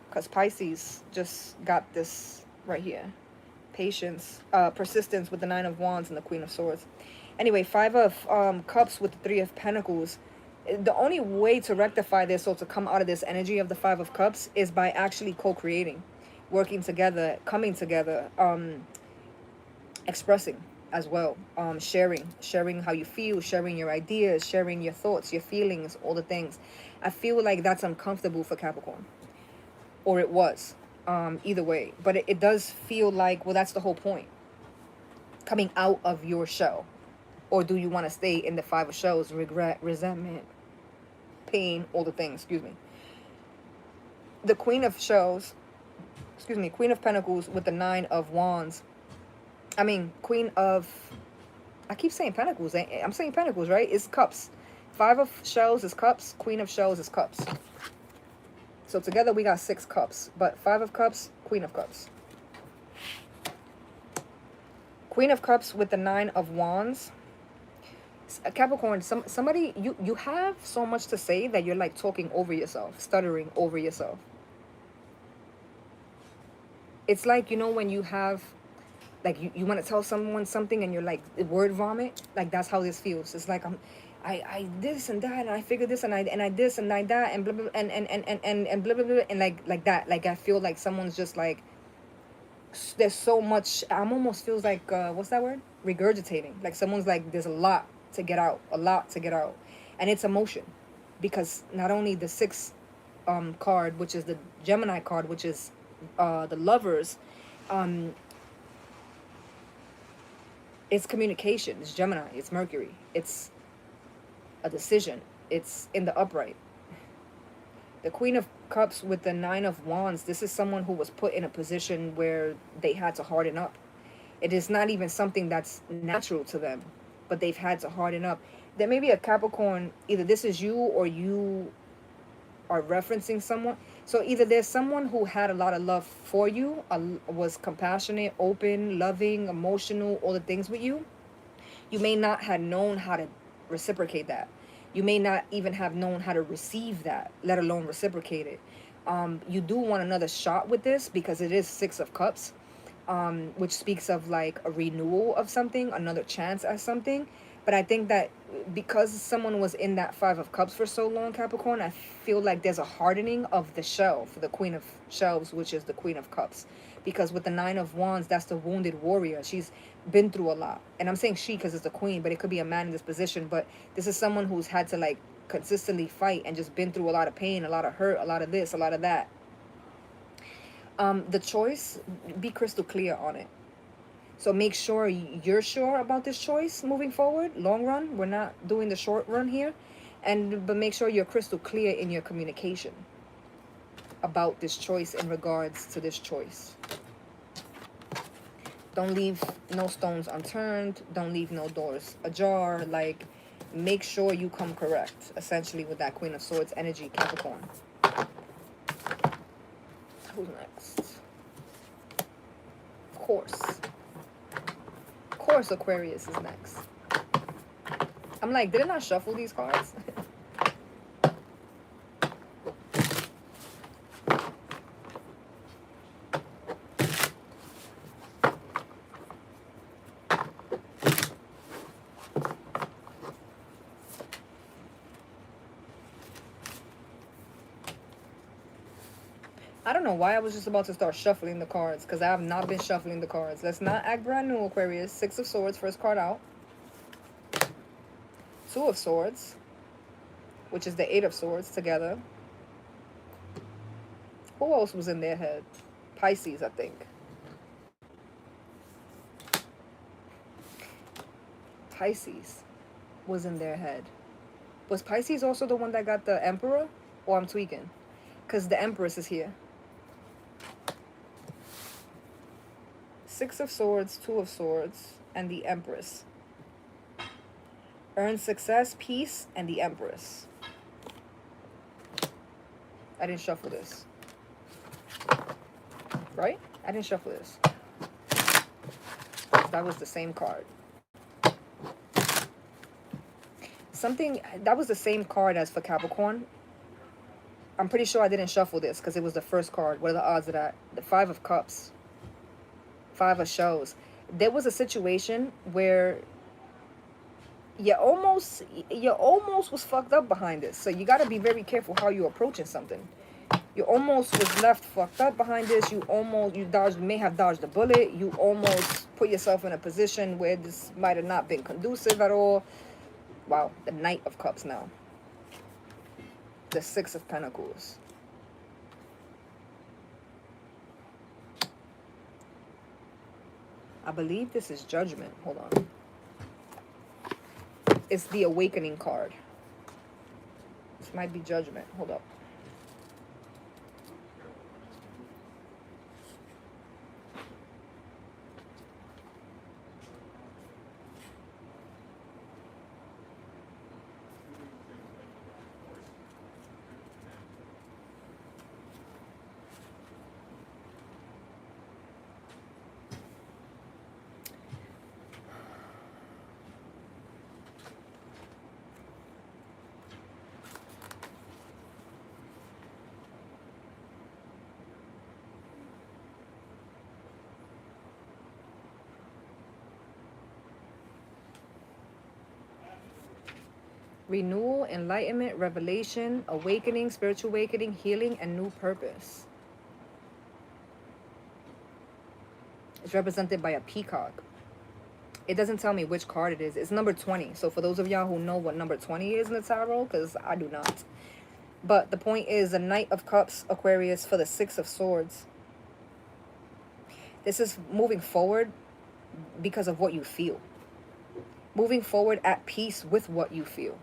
Because Pisces just got this right here. Patience. Persistence with the Nine of Wands and the Queen of Swords. Anyway, Five of Cups with the Three of Pentacles. The only way to rectify this, or to come out of this energy of the Five of Cups, is by actually co-creating. Working together. Coming together. Expressing as well, sharing how you feel, sharing your ideas, sharing your thoughts, your feelings, all the things. I feel like that's uncomfortable for Capricorn, or it was, either way. But it does feel like, well, that's the whole point, coming out of your shell. Or do you want to stay in the Five of Shells? Regret, resentment, pain, all the things. Excuse me. The Queen of Shells, Queen of Pentacles with the Nine of Wands. I mean, Queen of, I keep saying Pentacles. I'm saying Pentacles, right? It's Cups. Five of Shells is Cups. Queen of Shells is Cups. So together we got 6 cups. But Five of Cups, Queen of Cups. Queen of Cups with the Nine of Wands. Capricorn, somebody, you have so much to say that you're like talking over yourself, stuttering over yourself. It's like, you know, when you have, like, you want to tell someone something and you're like word vomit. Like, that's how this feels. It's like I this and that, and I figured this, and I this and I that, and blah blah, and blah blah blah, and like that. Like, I feel like someone's just like, there's so much. I'm almost feels like what's that word? Regurgitating. Like someone's like, there's a lot to get out, and it's emotion, because not only the 6th card, which is the Gemini card, which is the Lovers, it's communication, it's Gemini, it's Mercury, it's a decision, it's in the upright. The Queen of Cups with the Nine of Wands, this is someone who was put in a position where they had to harden up. It is not even something that's natural to them, but they've had to harden up. There may be a Capricorn, either this is you or you are referencing someone. So either there's someone who had a lot of love for you, was compassionate, open, loving, emotional, all the things with you. You may not have known how to reciprocate that. You may not even have known how to receive that, let alone reciprocate it. You do want another shot with this, because it is 6 of Cups, which speaks of like a renewal of something, another chance at something. But I think that because someone was in that 5 of Cups for so long, Capricorn, I feel like there's a hardening of the shell for the Queen of Shells, which is the Queen of Cups. Because with the 9 of Wands, that's the wounded warrior. She's been through a lot. And I'm saying she because it's the queen, but it could be a man in this position. But this is someone who's had to like consistently fight and just been through a lot of pain, a lot of hurt, a lot of this, a lot of that. The choice, be crystal clear on it. So make sure you're sure about this choice moving forward, long run. We're not doing the short run here. But make sure you're crystal clear in your communication about this choice in regards to this choice. Don't leave no stones unturned. Don't leave no doors ajar. Like, make sure you come correct, essentially, with that Queen of Swords energy, Capricorn. Who's next? Of course. Of course, Aquarius is next. I'm like, didn't I shuffle these cards? I don't know why I was just about to start shuffling the cards, because I have not been shuffling the cards. Let's not act brand new, Aquarius. Six of Swords, first card out. Two of Swords, which is the Eight of Swords together. Who else was in their head? Pisces, I think. Pisces was in their head. Was Pisces also the one that got the Emperor? Or I'm tweaking? Because the Empress is here. Six of Swords, Two of Swords, and the Empress. Earn success, peace, and the Empress. I didn't shuffle this. Right? I didn't shuffle this. That was the same card. Something, that was the same card as for Capricorn. I'm pretty sure I didn't shuffle this because it was the first card. What are the odds of that? The Five of Cups. Five of Shows. There was a situation where you almost was fucked up behind this. So you got to be very careful how you're approaching something. You almost was left fucked up behind this. You may have dodged a bullet. You almost put yourself in a position where this might have not been conducive at all. Wow, the Knight of Cups now. The Six of Pentacles. I believe this is Judgment. Hold on. It's the Awakening card. This might be Judgment. Hold up. Renewal, enlightenment, revelation, awakening, spiritual awakening, healing, and new purpose. It's represented by a peacock. It doesn't tell me which card it is. It's number 20. So for those of y'all who know what number 20 is in the tarot, because I do not. But the point is the Knight of Cups, Aquarius, for the Six of Swords. This is moving forward because of what you feel. Moving forward at peace with what you feel.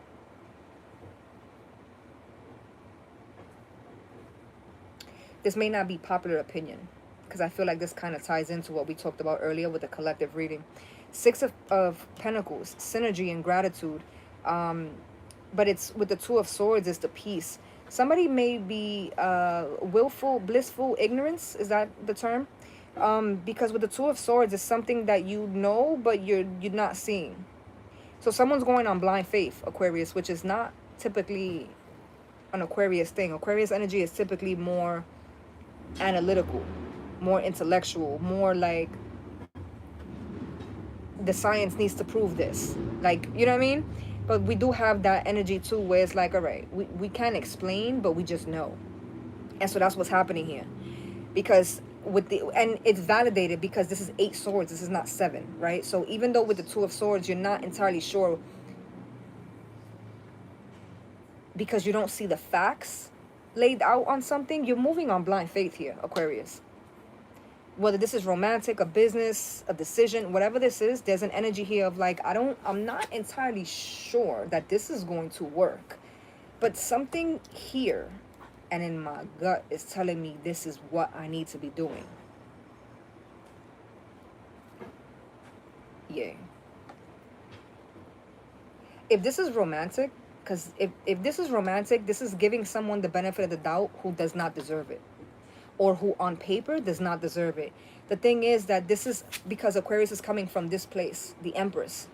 This may not be popular opinion, because I feel like this kind of ties into what we talked about earlier with the collective reading. Six of Pentacles, synergy and gratitude. But it's with the Two of Swords, it's the peace. Somebody may be willful, blissful ignorance. Is that the term? Because with the Two of Swords, it's something that you know, but you're not seeing. So someone's going on blind faith, Aquarius, which is not typically an Aquarius thing. Aquarius energy is typically more analytical, more intellectual, more like the science needs to prove this. Like, you know what I mean? But we do have that energy too, where it's like, all right, we can't explain, but we just know. And so that's what's happening here. Because and it's validated because this is 8 swords, this is not 7, right? So even though with the Two of Swords you're not entirely sure because you don't see the facts laid out on something, you're moving on blind faith here, Aquarius. whether this is romantic, a business, a decision, whatever this is, there's an energy here of like, I'm not entirely sure that this is going to work, but something here and in my gut is telling me this is what I need to be doing. Yeah. If this is romantic, because if this is romantic, this is giving someone the benefit of the doubt who does not deserve it, or who on paper does not deserve it. The thing is that this is because Aquarius is coming from this place, the Empress.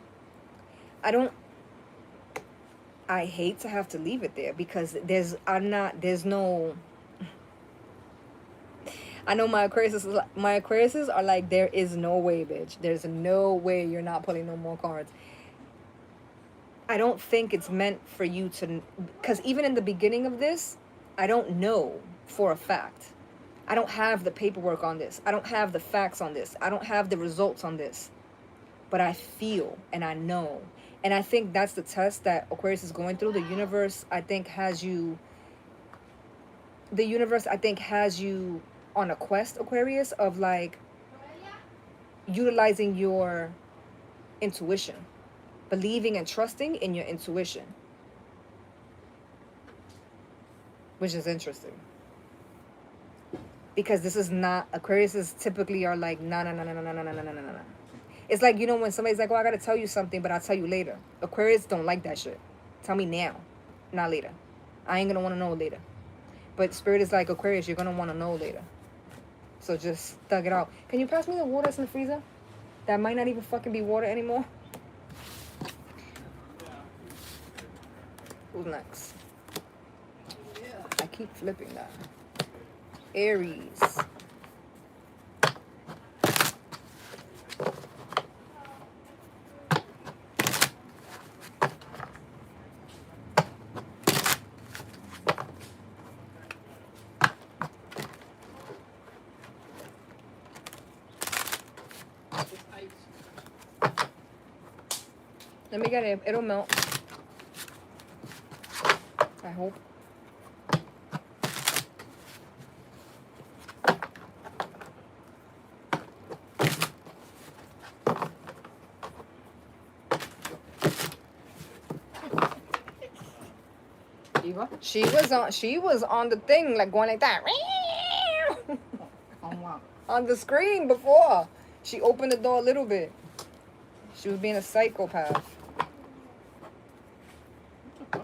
I hate to have to leave it there because there's no, I know my Aquariuses are like, there is no way, bitch. There's no way you're not pulling no more cards. I don't think it's meant for you to, because even in the beginning of this, I don't know for a fact. I don't have the paperwork on this. I don't have the facts on this. I don't have the results on this. But I feel and I know. And I think that's the test that Aquarius is going through. The universe, I think, has you on a quest, Aquarius, of like utilizing your intuition, believing and trusting in your intuition, which is interesting. Because this is not, Aquariuses typically are like, no. It's like, you know, when somebody's like, oh, I gotta tell you something, but I'll tell you later. Aquarius don't like that shit. Tell me now, not later. I ain't gonna want to know later. But Spirit is like, Aquarius, you're gonna want to know later. So just thug it out. Can you pass me the water that's in the freezer? That might not even fucking be water anymore. Who's next? I keep flipping that. Aries. Let me get it. It'll melt. I hope. She was on the thing, like going like that. On the screen before. She opened the door a little bit. She was being a psychopath. Oh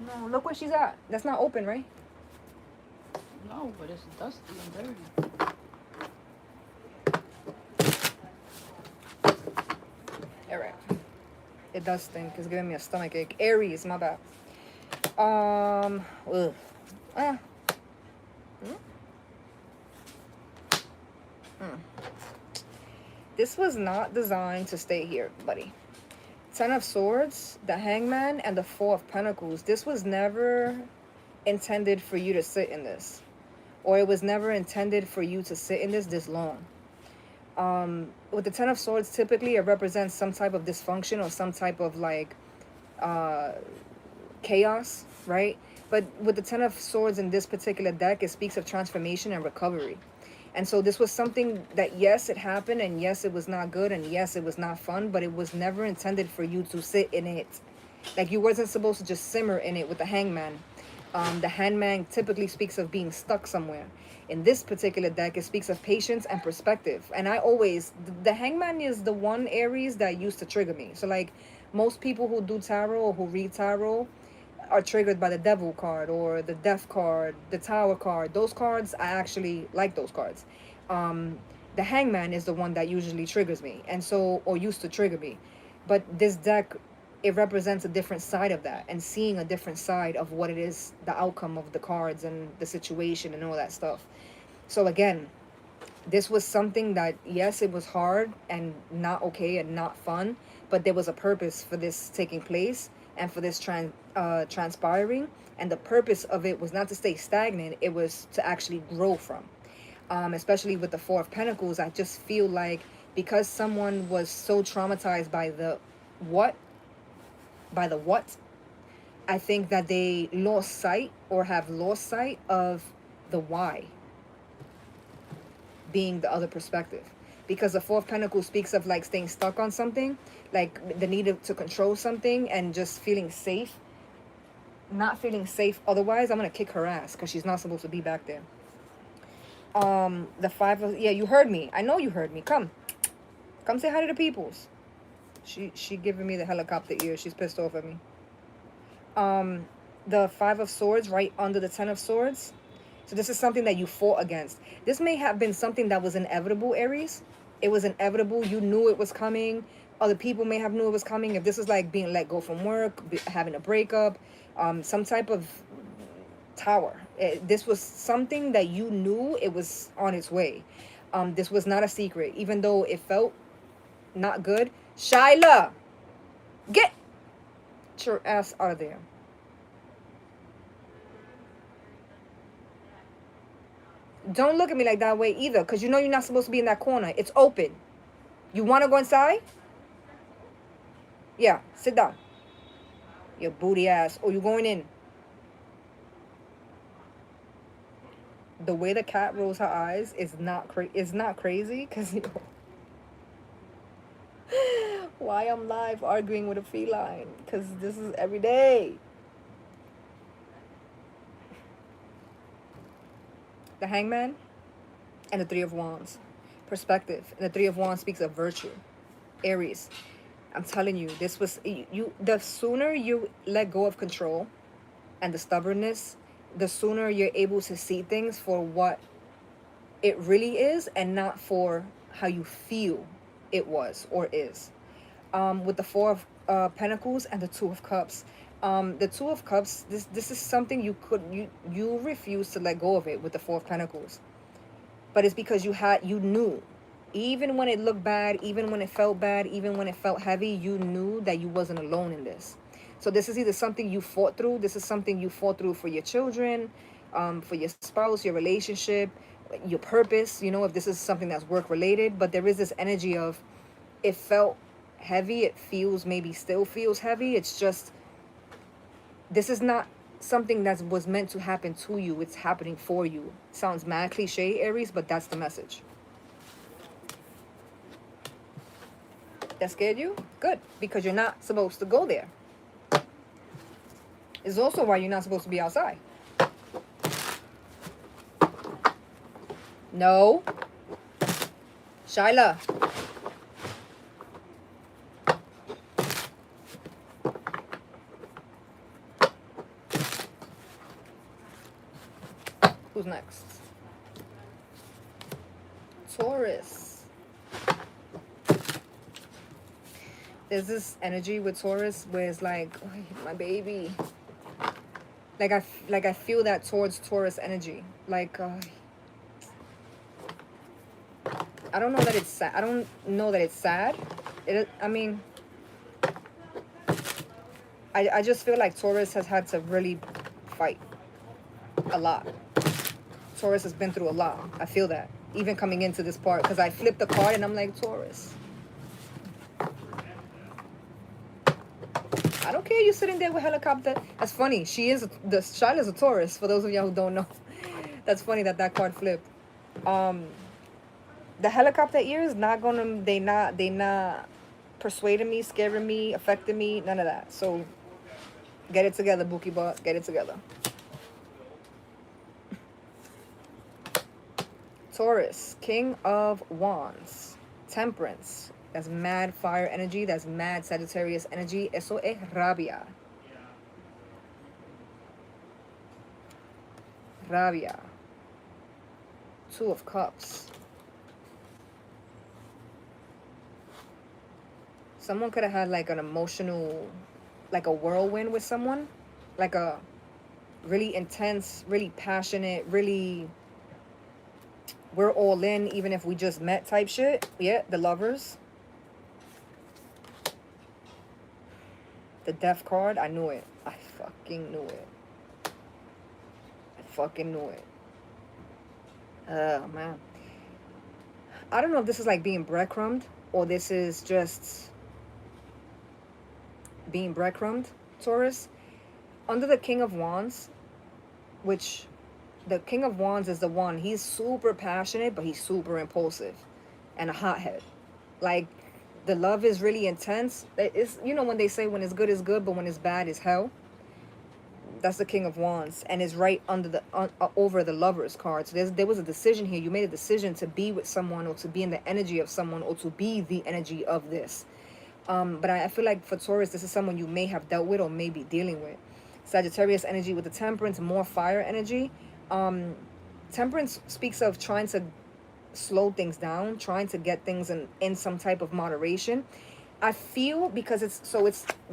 no, look where she's at. That's not open, right? No, but it's dusty and dirty. Alright. It does stink. It's giving me a stomach ache. Aries, my bad. Ugh. This was not designed to stay here, buddy. Ten of Swords, the Hangman, and the Four of Pentacles. This was never intended for you to sit in this. Or it was never intended for you to sit in this long. With the Ten of Swords, typically it represents some type of dysfunction or some type of like chaos, right? But with the Ten of Swords in this particular deck, it speaks of transformation and recovery. And so this was something that, yes, it happened, and yes, it was not good, and yes, it was not fun, but it was never intended for you to sit in it. Like, you wasn't supposed to just simmer in it with the Hangman. The Hangman typically speaks of being stuck somewhere. In this particular deck, it speaks of patience and perspective. And I always, the Hangman is the one Aries that used to trigger me. So, like, most people who do tarot or who read tarot are triggered by the Devil card or the Death card, the Tower card. Those cards, I actually like those cards. The Hangman is the one that usually triggers me, and so, or used to trigger me. But this deck, it represents a different side of that, and seeing a different side of what it is, the outcome of the cards and the situation and all that stuff. So again, this was something that, yes, it was hard and not okay and not fun, but there was a purpose for this taking place and for this transpiring. And the purpose of it was not to stay stagnant, it was to actually grow from. Especially with the Four of Pentacles, I just feel like because someone was so traumatized by the what, I think that they lost sight or have lost sight of the why. being the other perspective. Because the Four of Pentacles speaks of like staying stuck on something, like the need to control something and just feeling safe. Not feeling safe. Otherwise, I'm going to kick her ass because she's not supposed to be back there. The Five of... Yeah, you heard me. I know you heard me. Come. Come say hi to the peoples. She giving me the helicopter ear. She's pissed off at me. The Five of Swords right under the Ten of Swords. So this is something that you fought against. This may have been something that was inevitable, Aries. It was inevitable. You knew it was coming. Other people may have knew it was coming. If this is like being let go from work, having a breakup, some type of tower. This was something that you knew it was on its way. This was not a secret, even though it felt not good. Shyla, get your ass out of there. Don't look at me like that way either, because you know you're not supposed to be in that corner. It's open. You want to go inside? Yeah, sit down. Your booty ass. Oh, you going in? The way the cat rolls her eyes is not crazy, because you know why I'm live arguing with a feline, because this is every day. The Hangman and the Three of Wands. Perspective. And the Three of Wands speaks of virtue. Aries, I'm telling you, this was you. The sooner you let go of control and the stubbornness, the sooner you're able to see things for what it really is and not for how you feel it was or is. With the Four of Pentacles and the Two of Cups. The Two of Cups, this is something you refuse to let go of it with the Four of Pentacles. But it's because you knew. Even when it looked bad, even when it felt bad, even when it felt heavy, you knew that you wasn't alone in this. So this is either something you fought through. This is something you fought through for your children, for your spouse, your relationship, your purpose. You know, if this is something that's work related. But there is this energy of it felt heavy. It feels, maybe still feels heavy. It's just, this is not something that was meant to happen to you. It's happening for you. Sounds mad cliche, Aries, but that's the message. That scared you? Good, because you're not supposed to go there. It's also why you're not supposed to be outside. No. Shyla. Who's next? Taurus. There's this energy with Taurus where it's like, oh, my baby. Like I feel that towards Taurus energy. Like, I don't know that it's sad. I don't know that it's sad. I mean, I just feel like Taurus has had to really fight a lot. Taurus has been through a lot. I feel that. Even coming into this part. Because I flipped the card and I'm like, Taurus. I don't care you sitting there with helicopter. That's funny. Shyla's a Taurus, for those of y'all who don't know. That's funny that card flipped. The helicopter ears they not persuading me, scaring me, affecting me, none of that. So get it together, Bookie Butt. Get it together. Taurus, King of Wands, Temperance. That's mad fire energy. That's mad Sagittarius energy. Eso es rabia. Rabia. Two of Cups. Someone could have had like an emotional, like a whirlwind with someone. Like a really intense, really passionate, really, we're all in even if we just met type shit. Yeah, the Lovers. The Death card, I knew it. I fucking knew it. I fucking knew it. Oh, man. I don't know if this is like being breadcrumbed or this is just being breadcrumbed, Taurus. Under the King of Wands, which the King of Wands is the one. He's super passionate, but he's super impulsive and a hothead. Like, the love is really intense. It's, you know, when they say when it's good is good, but when it's bad is hell. That's the King of Wands, and is right under the over the Lovers card. So there was a decision here. You made a decision to be with someone, or to be in the energy of someone, or to be the energy of this. But I feel like for Taurus, this is someone you may have dealt with or may be dealing with. Sagittarius energy with the Temperance, more fire energy. Temperance speaks of trying to slow things down, trying to get things in some type of moderation. I feel, because it's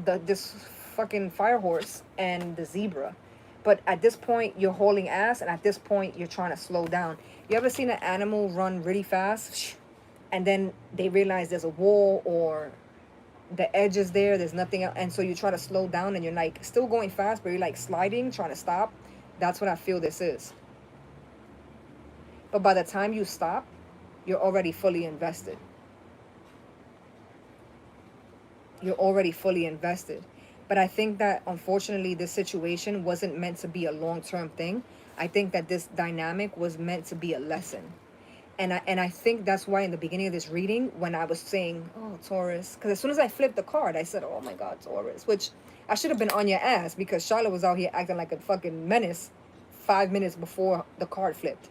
this fucking fire horse and the zebra, but at this point you're hauling ass, and at this point you're trying to slow down. You ever seen an animal run really fast and then they realize there's a wall or the edge is there, there's nothing else, and so you try to slow down and you're like still going fast, but you're like sliding, trying to stop? That's what I feel this is. But by the time you stop, you're already fully invested. You're already fully invested. But I think that, unfortunately, this situation wasn't meant to be a long-term thing. I think that this dynamic was meant to be a lesson. And I think that's why in the beginning of this reading, when I was saying, oh, Taurus, because as soon as I flipped the card, I said, oh my God, Taurus, which I should have been on your ass, because Charlotte was out here acting like a fucking menace 5 minutes before the card flipped.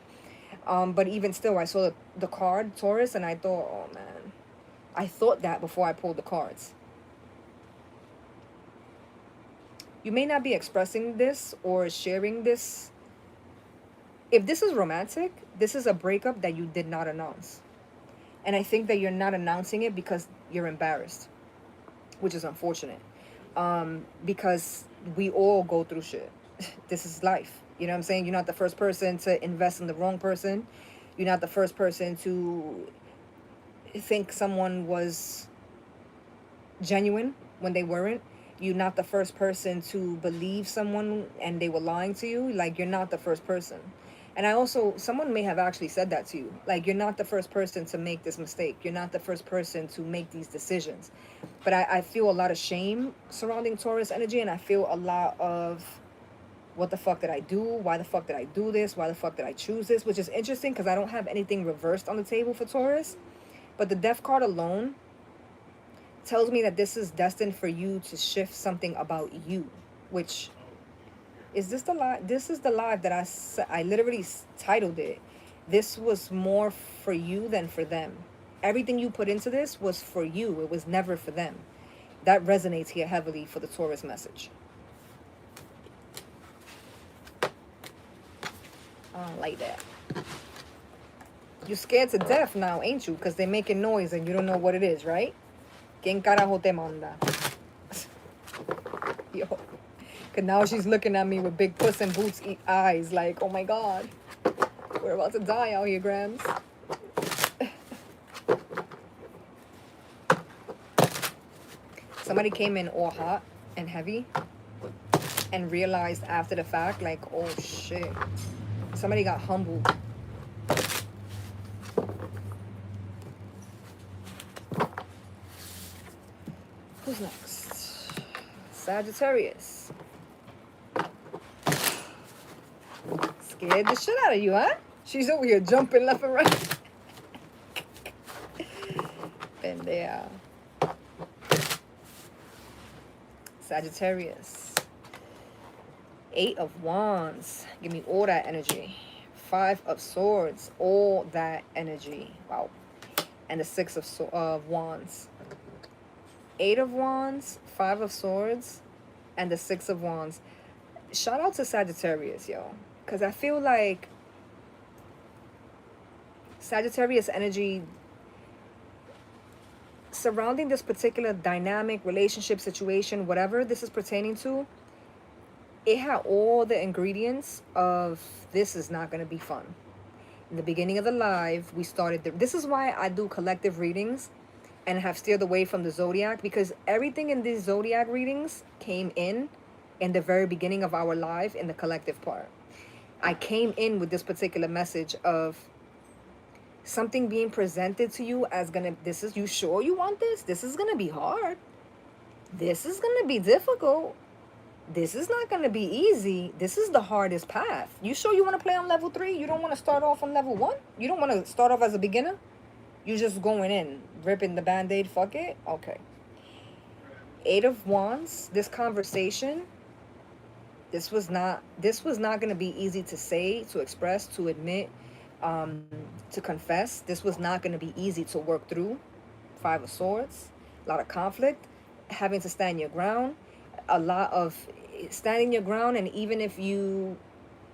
But even still, I saw the card, Taurus, and I thought, oh man, I thought that before I pulled the cards. You may not be expressing this or sharing this. If this is romantic, this is a breakup that you did not announce. And I think that you're not announcing it because you're embarrassed, which is unfortunate. Because we all go through shit. This is life. You know what I'm saying? You're not the first person to invest in the wrong person. You're not the first person to think someone was genuine when they weren't. You're not the first person to believe someone and they were lying to you. Like, you're not the first person. And I also, someone may have actually said that to you. Like, you're not the first person to make this mistake. You're not the first person to make these decisions. But I feel a lot of shame surrounding Taurus energy, and I feel a lot of, what the fuck did I do? Why the fuck did I do this? Why the fuck did I choose this? Which is interesting because I don't have anything reversed on the table for Taurus. But the Death card alone tells me that this is destined for you to shift something about you. Which, is this the live? This is the live that I literally titled it. This was more for you than for them. Everything you put into this was for you. It was never for them. That resonates here heavily for the Taurus message. I don't like that. You're scared to death now, ain't you? Because they're making noise and you don't know what it is, right? ¿Quién carajo te manda? Yo. Because now she's looking at me with big Puss in Boots eyes like, oh my God. We're about to die out here, Grams. Somebody came in all hot and heavy and realized after the fact, like, oh shit. Somebody got humbled. Who's next? Sagittarius. Scared the shit out of you, huh? She's over here jumping left and right. Pendeja. Sagittarius. 8 of Wands. Give me all that energy. 5 of Swords. All that energy. Wow. And the 6 of Wands. 8 of Wands, 5 of Swords, and the 6 of Wands. Shout out to Sagittarius, yo. Because I feel like Sagittarius energy surrounding this particular dynamic, relationship, situation, whatever this is pertaining to, it had all the ingredients of this is not going to be fun. In the beginning of the live, we started... This is why I do collective readings and have steered away from the zodiac, because everything in these zodiac readings came in the very beginning of our live in the collective part. I came in with this particular message of something being presented to you as gonna, this is, you sure you want this? This is gonna be hard. This is gonna be difficult. this is not going to be easy. This is the hardest path. You sure you want to play on level 3? You don't want to start off on level 1? You don't want to start off as a beginner? You just going in, ripping the band-aid, fuck it? Okay. 8 of Wands, this conversation, this was not going to be easy to say, to express, to admit, to confess. This was not going to be easy to work through. 5 of Swords, a lot of conflict, having to stand your ground, a lot of standing your ground. And even if you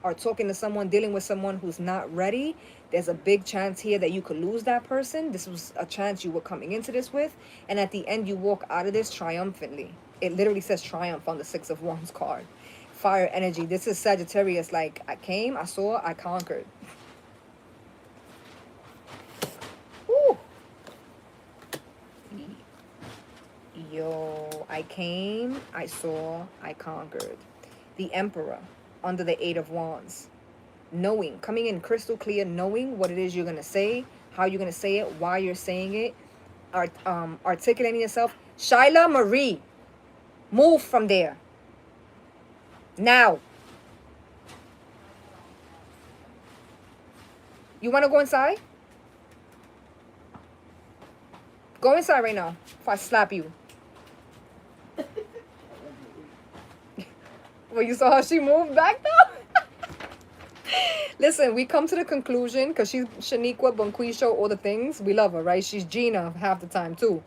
are talking to someone, dealing with someone who's not ready, there's a big chance here that you could lose that person. This was a chance you were coming into this with, and at the end you walk out of this triumphantly. It literally says triumph on the 6 of Wands card. Fire energy. This is Sagittarius. Like, I came, I saw, I conquered. Ooh. Yo, I came, I saw, I conquered. The Emperor under the 8 of Wands. Knowing, coming in crystal clear, knowing what it is you're going to say, how you're going to say it, why you're saying it, articulating yourself. Shyla Marie, move from there. Now. You want to go inside? Go inside right now if I slap you. Well, you saw how she moved back though? Listen, we come to the conclusion, because she's Shaniqua, Bonquisho, all the things. We love her, right? She's Gina half the time too.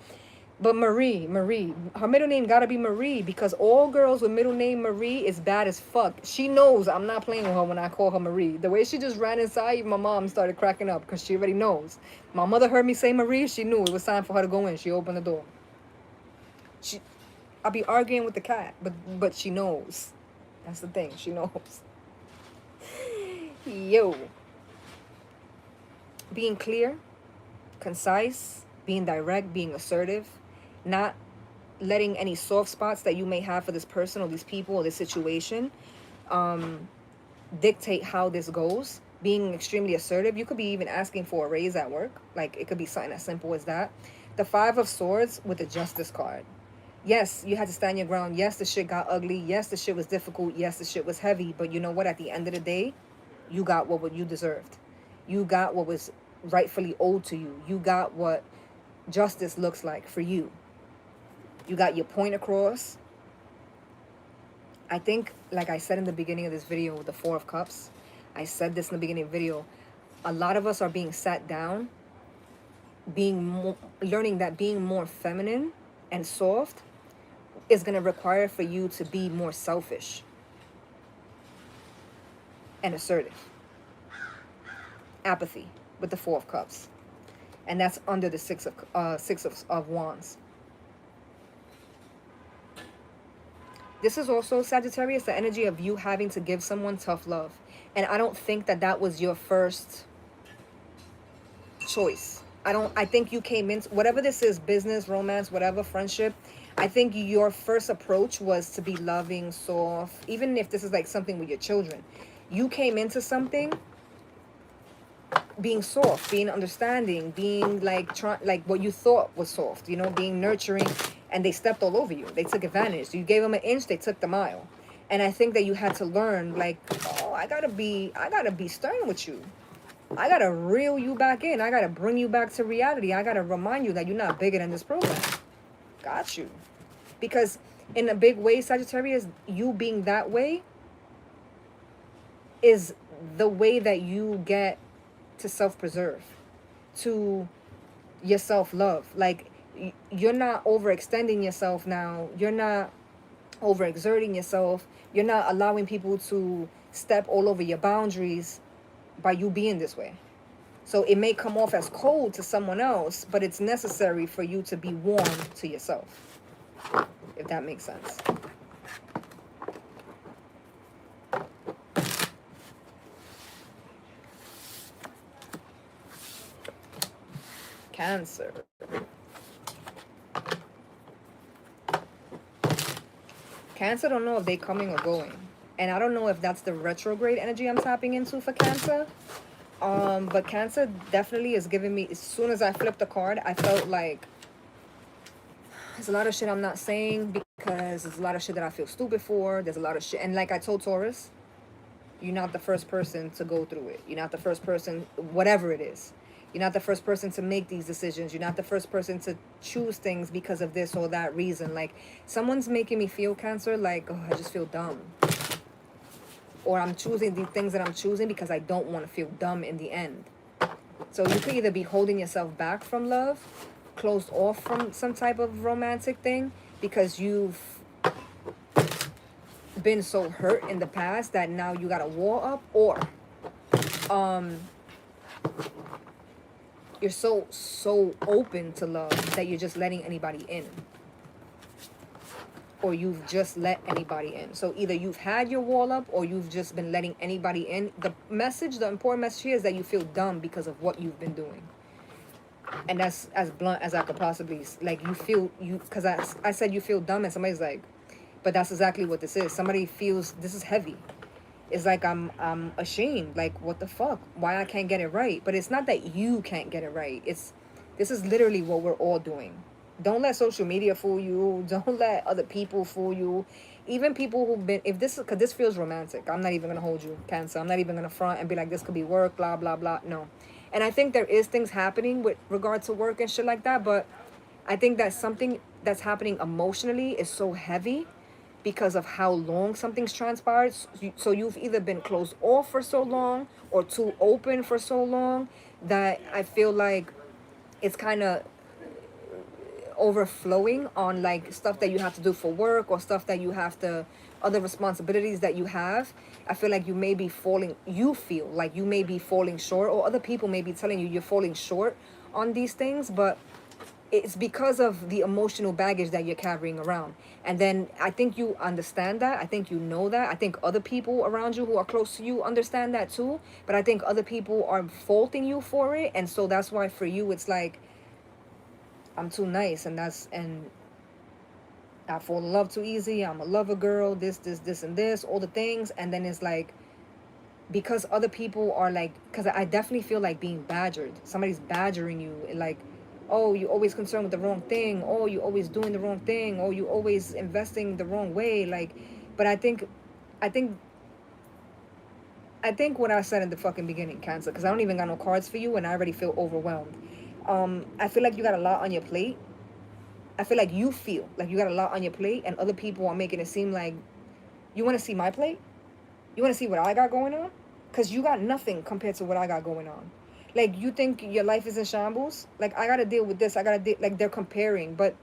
But Marie, her middle name gotta be Marie, because all girls with middle name Marie is bad as fuck. She knows I'm not playing with her when I call her Marie. The way she just ran inside, my mom started cracking up because she already knows. My mother heard me say Marie, she knew it was time for her to go in. She opened the door. I'll be arguing with the cat, but she knows. That's the thing, she knows. Yo. Being clear, concise, being direct, being assertive, not letting any soft spots that you may have for this person or these people or this situation dictate how this goes. Being extremely assertive. You could be even asking for a raise at work. Like, it could be something as simple as that. The 5 of Swords with the Justice card. Yes, you had to stand your ground. Yes, the shit got ugly. Yes, the shit was difficult. Yes, the shit was heavy. But you know what? At the end of the day, you got what you deserved. You got what was rightfully owed to you. You got what justice looks like for you. You got your point across. I think, like I said in the beginning of this video with the 4 of Cups, I said this in the beginning of the video, a lot of us are being sat down, learning that being more feminine and soft is going to require for you to be more selfish and assertive. Apathy with the 4 of Cups. And that's under the 6 of Wands. This is also, Sagittarius, the energy of you having to give someone tough love. And I don't think that that was your first choice. I think you came into, whatever this is, business, romance, whatever, friendship, I think your first approach was to be loving, soft, even if this is like something with your children. You came into something being soft, being understanding, being like what you thought was soft, you know, being nurturing, and they stepped all over you. They took advantage. You gave them an inch, they took the mile. And I think that you had to learn, like, oh, I gotta be stern with you. I gotta reel you back in. I gotta bring you back to reality. I gotta remind you that you're not bigger than this program. Got you. Because in a big way, Sagittarius, you being that way is the way that you get to self-preserve, to your self-love. Like, you're not overextending yourself now. You're not overexerting yourself. You're not allowing people to step all over your boundaries by you being this way. So it may come off as cold to someone else, but it's necessary for you to be warm to yourself, if that makes sense. Cancer. Cancer don't know if they're coming or going. And I don't know if that's the retrograde energy I'm tapping into for Cancer. But Cancer definitely is giving me, as soon as I flipped the card, I felt like there's a lot of shit I'm not saying because there's a lot of shit that I feel stupid for. There's a lot of shit. And like I told Taurus, you're not the first person to go through it. You're not the first person, whatever it is. You're not the first person to make these decisions. You're not the first person to choose things because of this or that reason. Like, someone's making me feel, Cancer, like, oh, I just feel dumb. Or I'm choosing the things that I'm choosing because I don't want to feel dumb in the end. So you could either be holding yourself back from love, closed off from some type of romantic thing, because you've been so hurt in the past that now you got a wall up, or you're so open to love that you're just letting anybody in, or you've just let anybody in. So either you've had your wall up or you've just been letting anybody in. The important message here is that you feel dumb because of what you've been doing. And that's as blunt as I could possibly, like, you feel, because I said you feel dumb, and somebody's like, but that's exactly what this is. Somebody feels this is heavy. It's like I'm ashamed. Like, what the fuck? Why I can't get it right? But it's not that you can't get it right. This is literally what we're all doing. Don't let social media fool you. Don't let other people fool you. Even people who've been, because this feels romantic. I'm not even gonna hold you, Cancer. I'm not even gonna front and be like, this could be work, blah blah blah. No. And I think there is things happening with regard to work and shit like that, but I think that something that's happening emotionally is so heavy because of how long something's transpired. So you've either been closed off for so long or too open for so long that I feel like it's kind of overflowing on like stuff that you have to do for work, or stuff that you have to, other responsibilities that you have. I feel like you feel like you may be falling short, or other people may be telling you you're falling short on these things, but it's because of the emotional baggage that you're carrying around. And then I think you understand that. I think you know that. I think other people around you who are close to you understand that too. But I think other people are faulting you for it. And so that's why for you, it's like, I'm too nice. And I fall in love too easy. I'm a lover girl, this, and this, all the things. And then it's like, because other people are like, because I definitely feel like being badgered. Somebody's badgering you, like, oh, you're always concerned with the wrong thing. Oh, you're always doing the wrong thing. Oh, you're always investing the wrong way. Like, but I think what I said in the fucking beginning, Cancer, because I don't even got no cards for you and I already feel overwhelmed. I feel like you got a lot on your plate. I feel like you feel like you got a lot on your plate, and other people are making it seem like, you want to see my plate? You want to see what I got going on? Because you got nothing compared to what I got going on. Like, you think your life is in shambles? Like, I got to deal with this. I got to deal, like, they're comparing. But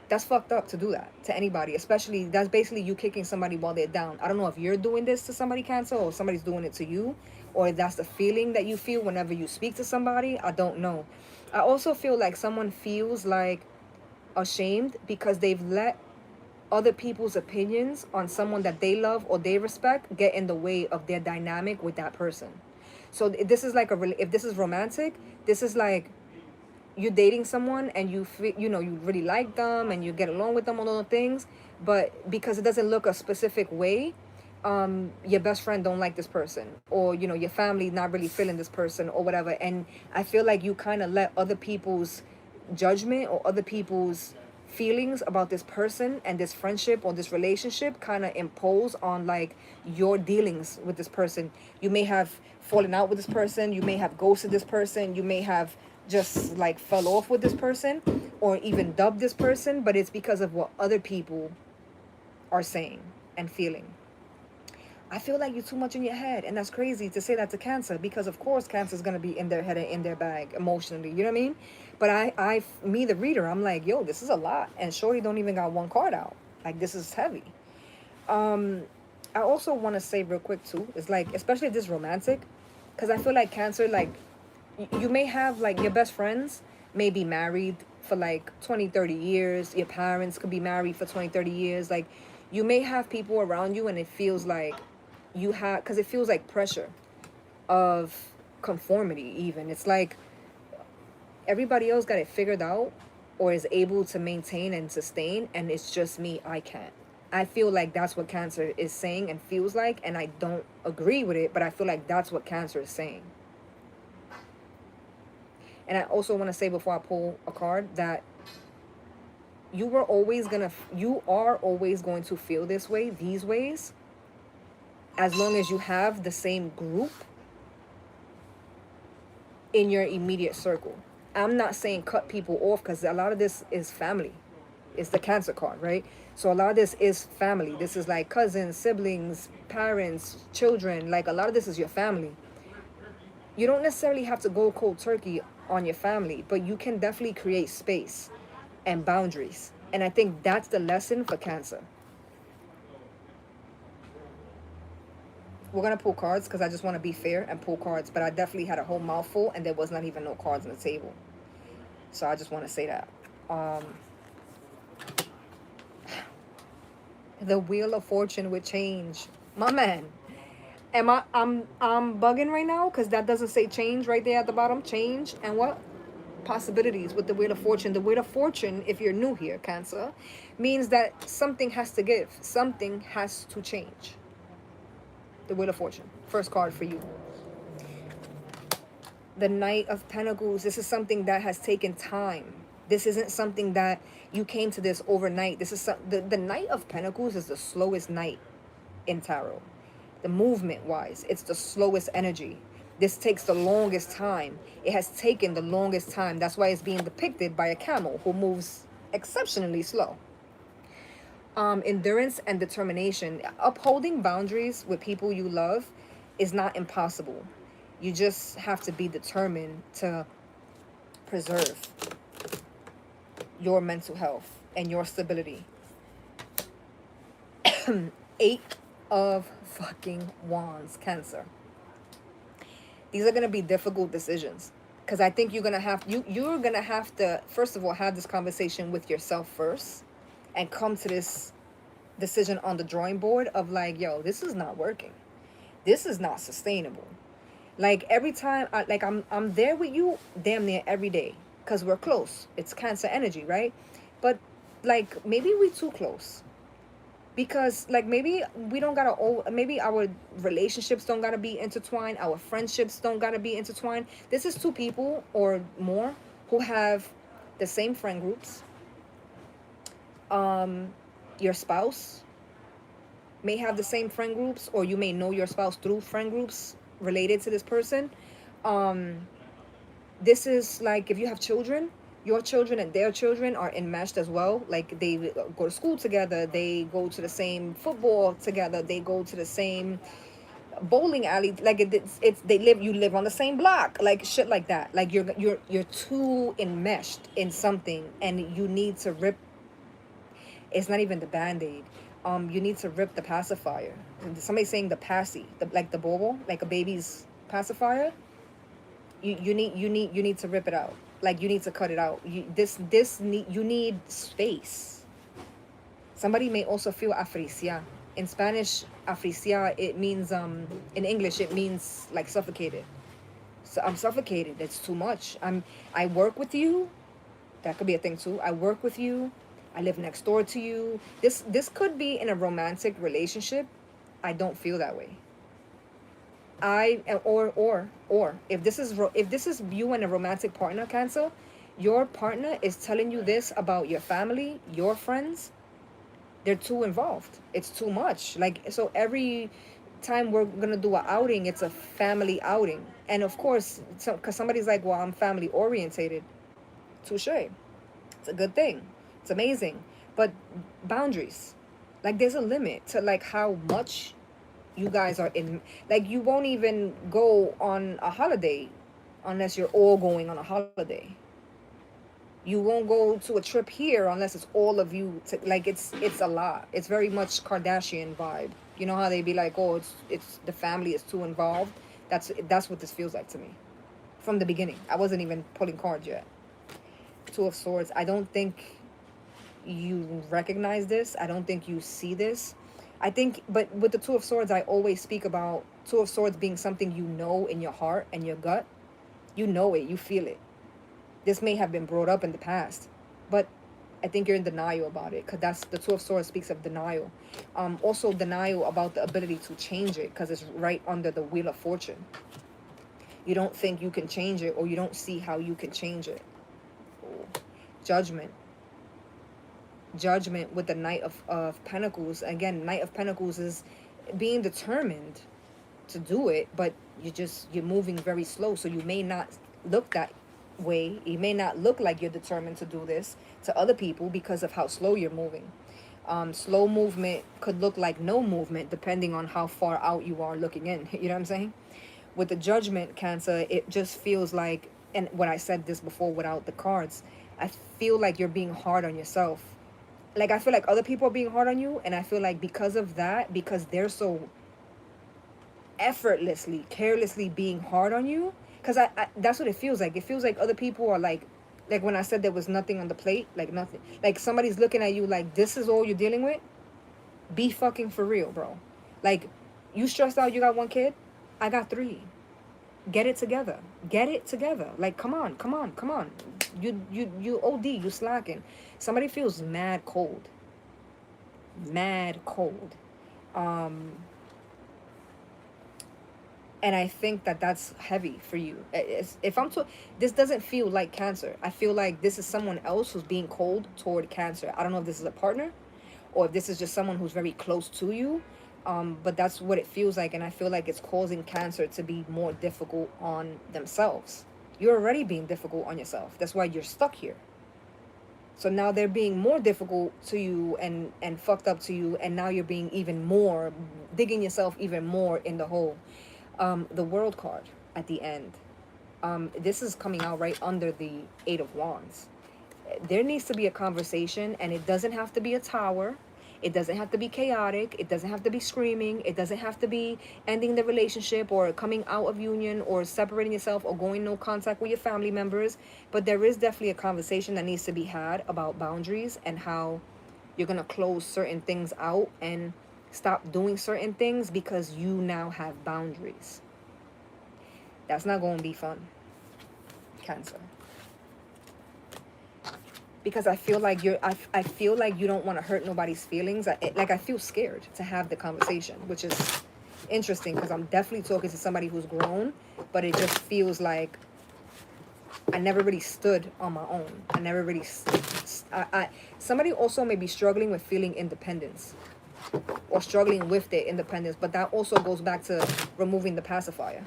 that's fucked up to do that to anybody. Especially, that's basically you kicking somebody while they're down. I don't know if you're doing this to somebody, Cancer, or somebody's doing it to you. Or that's the feeling that you feel whenever you speak to somebody. I don't know. I also feel like someone feels like ashamed because they've let other people's opinions on someone that they love or they respect get in the way of their dynamic with that person. So this is like if this is romantic, this is like you're dating someone and you feel, you really like them and you get along with them, all those things, but because it doesn't look a specific way, your best friend don't like this person, or your family not really feeling this person or whatever. And I feel like you kind of let other people's judgment or other people's feelings about this person and this friendship or this relationship kind of impose on like your dealings with this person. You may have fallen out with this person, you may have ghosted this person, you may have just like fell off with this person or even dubbed this person, but it's because of what other people are saying and feeling. I feel like you're too much in your head, and that's crazy to say that to Cancer, because of course Cancer is gonna be in their head and in their bag emotionally. You know what I mean? But me, the reader, I'm like, yo, this is a lot, and Shorty don't even got one card out. Like, this is heavy. I also want to say real quick too, it's like, especially if this romantic, because I feel like Cancer, like, you may have like your best friends may be married for like 20-30 years. Your parents could be married for 20-30 years. Like, you may have people around you and it feels like because it feels like pressure of conformity. Even it's like everybody else got it figured out or is able to maintain and sustain, and it's just me, I can't. I feel like that's what Cancer is saying and feels like, and I don't agree with it, but I feel like that's what Cancer is saying. And I also want to say before I pull a card that you are always going to feel this way, these ways, as long as you have the same group in your immediate circle. I'm not saying cut people off, because a lot of this is family. It's the Cancer card, right? So a lot of this is family. This is like cousins, siblings, parents, children. Like a lot of this is your family. You don't necessarily have to go cold turkey on your family, but you can definitely create space and boundaries. And I think that's the lesson for Cancer. We're going to pull cards because I just want to be fair and pull cards, but I definitely had a whole mouthful and there was not even no cards on the table. So I just want to say that. The Wheel of Fortune with change. My man. I'm bugging right now because that doesn't say change right there at the bottom. Change and what? Possibilities with the Wheel of Fortune. The Wheel of Fortune, if you're new here, Cancer, means that something has to give. Something has to change. The Wheel of Fortune. First card for you. The Knight of Pentacles. This is something that has taken time. This isn't something that you came to this overnight. This is the Knight of Pentacles is the slowest knight in tarot. The movement wise, it's the slowest energy. This takes the longest time. It has taken the longest time. That's why it's being depicted by a camel who moves exceptionally slow. Endurance and determination. Upholding boundaries with people you love is not impossible. You just have to be determined to preserve your mental health and your stability. 8 of fucking Wands, Cancer. These are going to be difficult decisions, because I think you're going to have to, first of all, have this conversation with yourself first and come to this decision on the drawing board of like, yo, this is not working. This is not sustainable. Like every time I'm there with you damn near every day, because we're close. It's Cancer energy, right? But like maybe we too close. Because like maybe we don't gotta, maybe our relationships don't gotta be intertwined, our friendships don't gotta be intertwined. This is two people or more who have the same friend groups. Your spouse may have the same friend groups, or you may know your spouse through friend groups related to this person. This is like if you have children, your children and their children are enmeshed as well. Like they go to school together, they go to the same football together, they go to the same bowling alley. Like you live on the same block, like shit like that. Like you're too enmeshed in something, and you need to rip. It's not even the band-aid. You need to rip the pacifier. Somebody's saying the passy, like the bobo, like a baby's pacifier. You need to rip it out. Like you need to cut it out. You need space. Somebody may also feel africia. In Spanish, africia, it means in English it means like suffocated. So I'm suffocated. It's too much. I work with you. That could be a thing too. I work with you. I live next door to you. This could be in a romantic relationship. I don't feel that way. Or if this is you and a romantic partner, Cancer, your partner is telling you this about your family, your friends. They're too involved. It's too much. Like, so every time we're gonna do an outing, it's a family outing. And of course, because somebody's like, well, I'm family orientated. Touche. It's a good thing. It's amazing. But boundaries. Like, there's a limit to like how much you guys are in. Like, you won't even go on a holiday unless you're all going on a holiday. You won't go to a trip here unless it's all of you. Like, it's a lot. It's very much Kardashian vibe. You know how they be like, oh, it's the family is too involved. That's what this feels like to me from the beginning. I wasn't even pulling cards yet. Two of Swords. I don't think you recognize this. I don't think you see this. I think, but with the Two of Swords, I always speak about Two of Swords being something you know in your heart and your gut. You know it. You feel it. This may have been brought up in the past, but I think you're in denial about it, because that's the Two of Swords speaks of denial. Also denial about the ability to change it, because it's right under the Wheel of Fortune. You don't think you can change it, or you don't see how you can change it. Judgment. Judgment with the Knight of Pentacles. Again, Knight of Pentacles is being determined to do it, but you're moving very slow, so you may not look that way. You may not look like you're determined to do this to other people because of how slow you're moving. Slow movement could look like no movement depending on how far out you are looking in. You know what I'm saying? With the Judgment, Cancer, it just feels like, and when I said this before without the cards, I feel like you're being hard on yourself. Like, I feel like other people are being hard on you, and I feel like because of that, because they're so effortlessly, carelessly being hard on you, because I that's what it feels like. It feels like other people are like when I said there was nothing on the plate, like nothing. Like somebody's looking at you like this is all you're dealing with. Be fucking for real, bro. Like, you stressed out, you got one kid, I got three. Get it together. Get it together. Like, come on, come on, come on. You OD, you slacking. Somebody feels mad cold. Mad cold. And I think that that's heavy for you. If I'm to, this doesn't feel like Cancer. I feel like this is someone else who's being cold toward Cancer. I don't know if this is a partner or if this is just someone who's very close to you. But that's what it feels like. And I feel like it's causing Cancer to be more difficult on themselves. You're already being difficult on yourself. That's why you're stuck here. So now they're being more difficult to you and fucked up to you. And now you're being even more, digging yourself even more in the hole. The World card at the end. This is coming out right under the Eight of Wands. There needs to be a conversation, and it doesn't have to be a tower. It doesn't have to be chaotic. It doesn't have to be screaming. It doesn't have to be ending the relationship or coming out of union or separating yourself or going no contact with your family members. But there is definitely a conversation that needs to be had about boundaries and how you're going to close certain things out and stop doing certain things because you now have boundaries. That's not going to be fun, Cancer. Because I feel like I feel like you don't want to hurt nobody's feelings. I feel scared to have the conversation, which is interesting because I'm definitely talking to somebody who's grown, but it just feels like I never really stood on my own. I never really somebody also may be struggling with feeling independence or struggling with their independence, but that also goes back to removing the pacifier.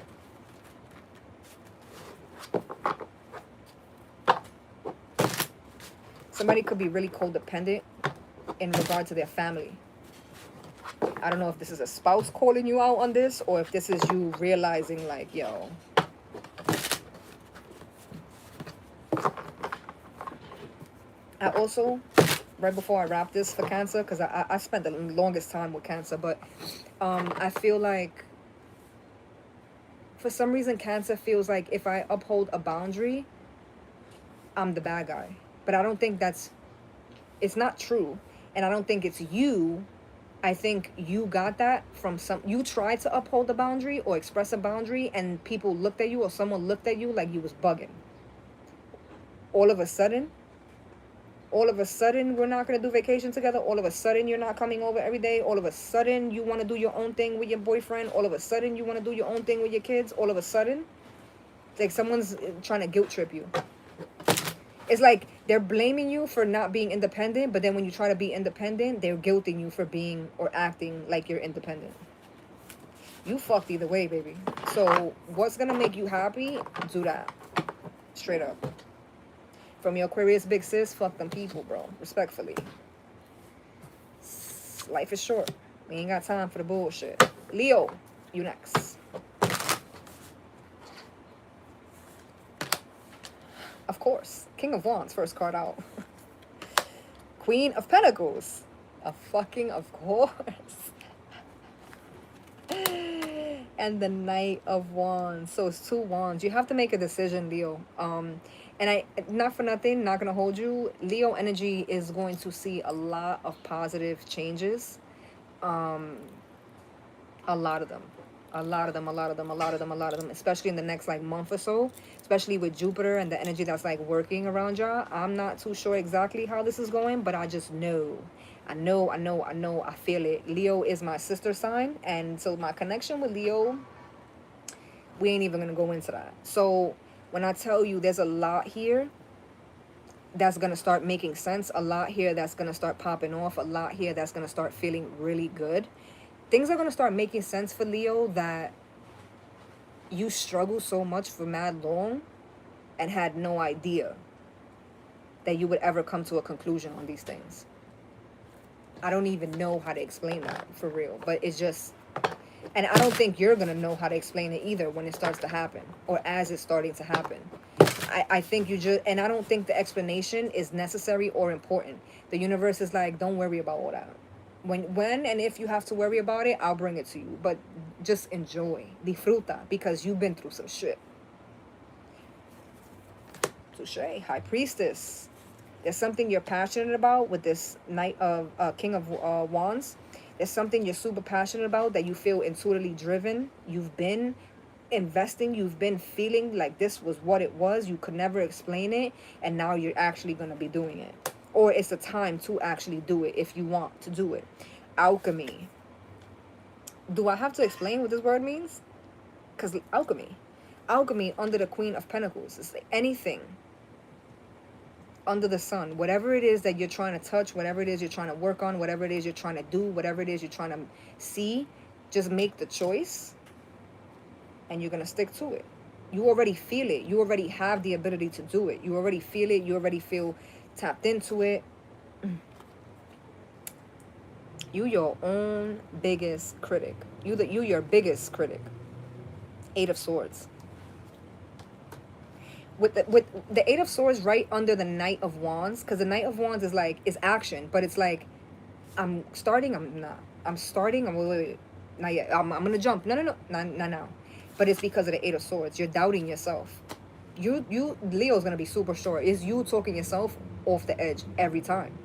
Somebody could be really codependent in regard to their family. I don't know if this is a spouse calling you out on this or if this is you realizing like, yo. I also, right before I wrap this for Cancer, because I spent the longest time with Cancer, but I feel like for some reason Cancer feels like if I uphold a boundary, I'm the bad guy. But I don't think it's not true. And I don't think it's you. I think you got that from you tried to uphold a boundary or express a boundary and people looked at you or someone looked at you like you was bugging. All of a sudden, we're not going to do vacation together. All of a sudden, you're not coming over every day. All of a sudden, you want to do your own thing with your boyfriend. All of a sudden, you want to do your own thing with your kids. All of a sudden, it's like someone's trying to guilt trip you. It's like they're blaming you for not being independent, but then when you try to be independent, they're guilting you for being or acting like you're independent. You fucked either way, baby. So what's going to make you happy? Do that. Straight up. From your Aquarius big sis, fuck them people, bro. Respectfully. Life is short. We ain't got time for the bullshit. Leo, you next. Of course. King of Wands, first card out. Queen of Pentacles. A fucking of course. And the Knight of Wands. So it's 2 wands. You have to make a decision, Leo. And I, not for nothing, not going to hold you. Leo energy is going to see a lot of positive changes. A lot of them. A lot of them, especially in the next like month or so, especially with Jupiter and the energy that's like working around y'all. I'm not too sure exactly how this is going, but I just know. I feel it. Leo is my sister sign, and so my connection with Leo, we ain't even gonna go into that. So when I tell you there's a lot here, that's going to start making sense, a lot here that's going to start popping off, a lot here that's going to start feeling really good. Things are going to start making sense for Leo that you struggle so much for mad long and had no idea that you would ever come to a conclusion on these things. I don't even know how to explain that for real, but it's just, and I don't think you're going to know how to explain it either when it starts to happen or as it's starting to happen. I think you just, and I don't think the explanation is necessary or important. The universe is like, don't worry about all that. When and if you have to worry about it, I'll bring it to you. But just enjoy, disfruta, because you've been through some shit. Touche, High Priestess. There's something you're passionate about with this Knight of King of Wands. There's something you're super passionate about that you feel intuitively driven. You've been investing, you've been feeling like this was what it was, you could never explain it, and now you're actually going to be doing it, or it's the time to actually do it if you want to do it. Alchemy. Do I have to explain what this word means? Because alchemy under the Queen of Pentacles is like anything under the sun, whatever it is that you're trying to touch, whatever it is you're trying to work on, whatever it is you're trying to do, whatever it is you're trying to see, just make the choice and you're going to stick to it. You already feel it. You already have the ability to do it. You already feel it. You already feel tapped into it. You your own biggest critic. You your biggest critic. 8 of Swords. With the 8 of Swords right under the Knight of Wands, because the Knight of Wands is like, is action, but it's like, I'm starting, I'm not. I'm starting, wait, not yet. I'm going to jump. No, not now. But it's because of the 8 of Swords. You're doubting yourself. Leo's going to be super sure. It's you talking yourself off the edge every time.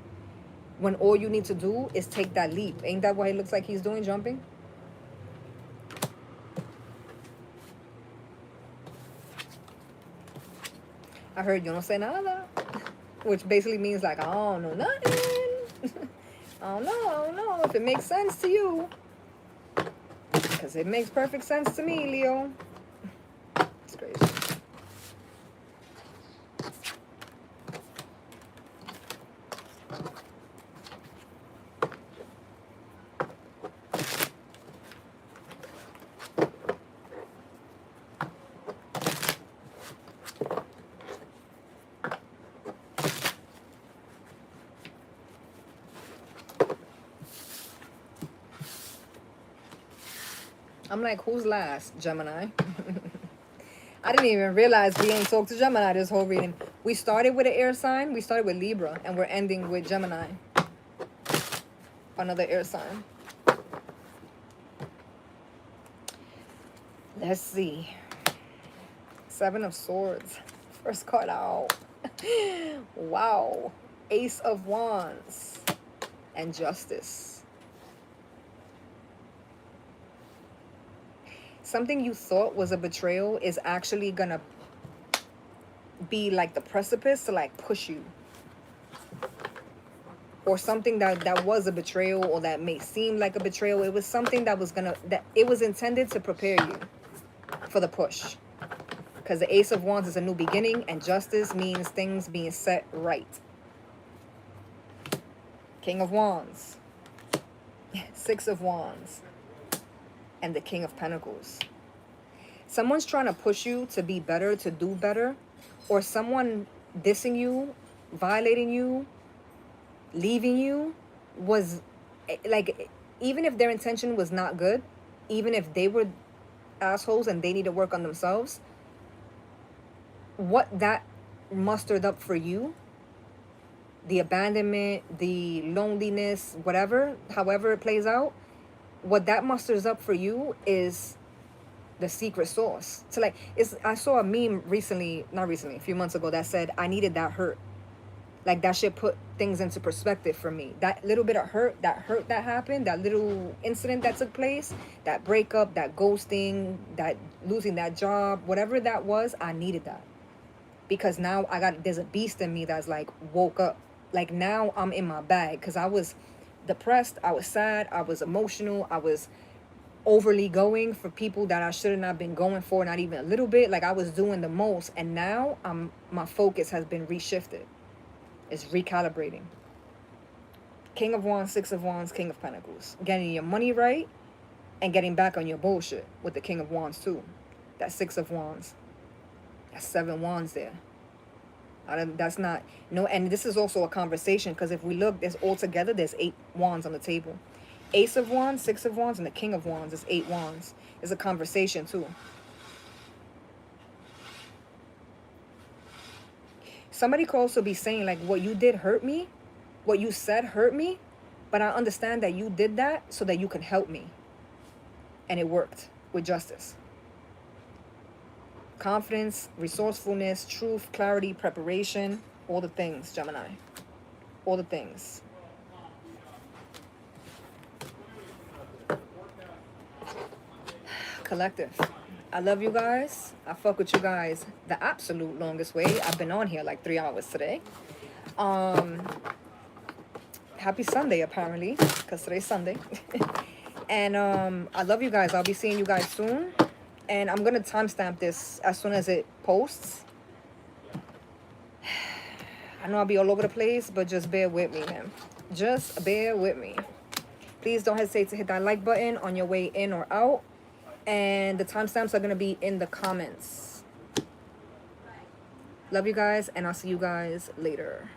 When all you need to do is take that leap. Ain't that what it looks like he's doing, jumping? I heard you don't say nada. Which basically means like, I don't know nothing. I don't know if it makes sense to you. Because it makes perfect sense to me, Leo. It's crazy. I'm like, who's last? Gemini. I didn't even realize we ain't talked to Gemini this whole reading. We started with an air sign. We started with Libra. And we're ending with Gemini. Another air sign. Let's see. 7 of Swords. First card out. Wow. Ace of Wands. And Justice. Something you thought was a betrayal is actually gonna be like the precipice to like push you. Or something that was a betrayal, or that may seem like a betrayal. It was something that was that it was intended to prepare you for the push. Because the Ace of Wands is a new beginning, and Justice means things being set right. King of Wands. 6 of Wands. And the King of Pentacles. Someone's trying to push you to be better, to do better, or someone dissing you, violating you, leaving you was like, even if their intention was not good, even if they were assholes and they need to work on themselves, what that mustered up for you, the abandonment, the loneliness, whatever, however it plays out, what that musters up for you is the secret sauce. So like, I saw a meme a few months ago that said, I needed that hurt. Like, that shit put things into perspective for me. That little bit of hurt that happened, that little incident that took place, that breakup, that ghosting, that losing that job, whatever that was, I needed that. Because now there's a beast in me that's like woke up. Like, now I'm in my bag, because I was depressed, I was sad, I was emotional, I was overly going for people that I should have not been going for, not even a little bit. Like, I was doing the most, and now my focus has been reshifted. It's recalibrating. King of Wands, Six of Wands, King of Pentacles. Getting your money right and getting back on your bullshit with the King of Wands too. That Six of Wands. That's 7 wands there. That's not, no, and this is also a conversation, because if we look, there's altogether, there's 8 wands on the table. Ace of Wands, Six of Wands, and the King of Wands is 8 wands. It's a conversation too. Somebody could also be saying, like, what you did hurt me, what you said hurt me, but I understand that you did that so that you can help me. And it worked with justice. Confidence, resourcefulness, truth, clarity, preparation, all the things, Gemini. All the things. Collective. I love you guys. I fuck with you guys the absolute longest way. I've been on here like 3 hours today. Happy Sunday, apparently, because today's Sunday. And I love you guys. I'll be seeing you guys soon. And I'm going to timestamp this as soon as it posts. I know I'll be all over the place, but just bear with me, man. Just bear with me. Please don't hesitate to hit that like button on your way in or out. And the timestamps are going to be in the comments. Love you guys, and I'll see you guys later.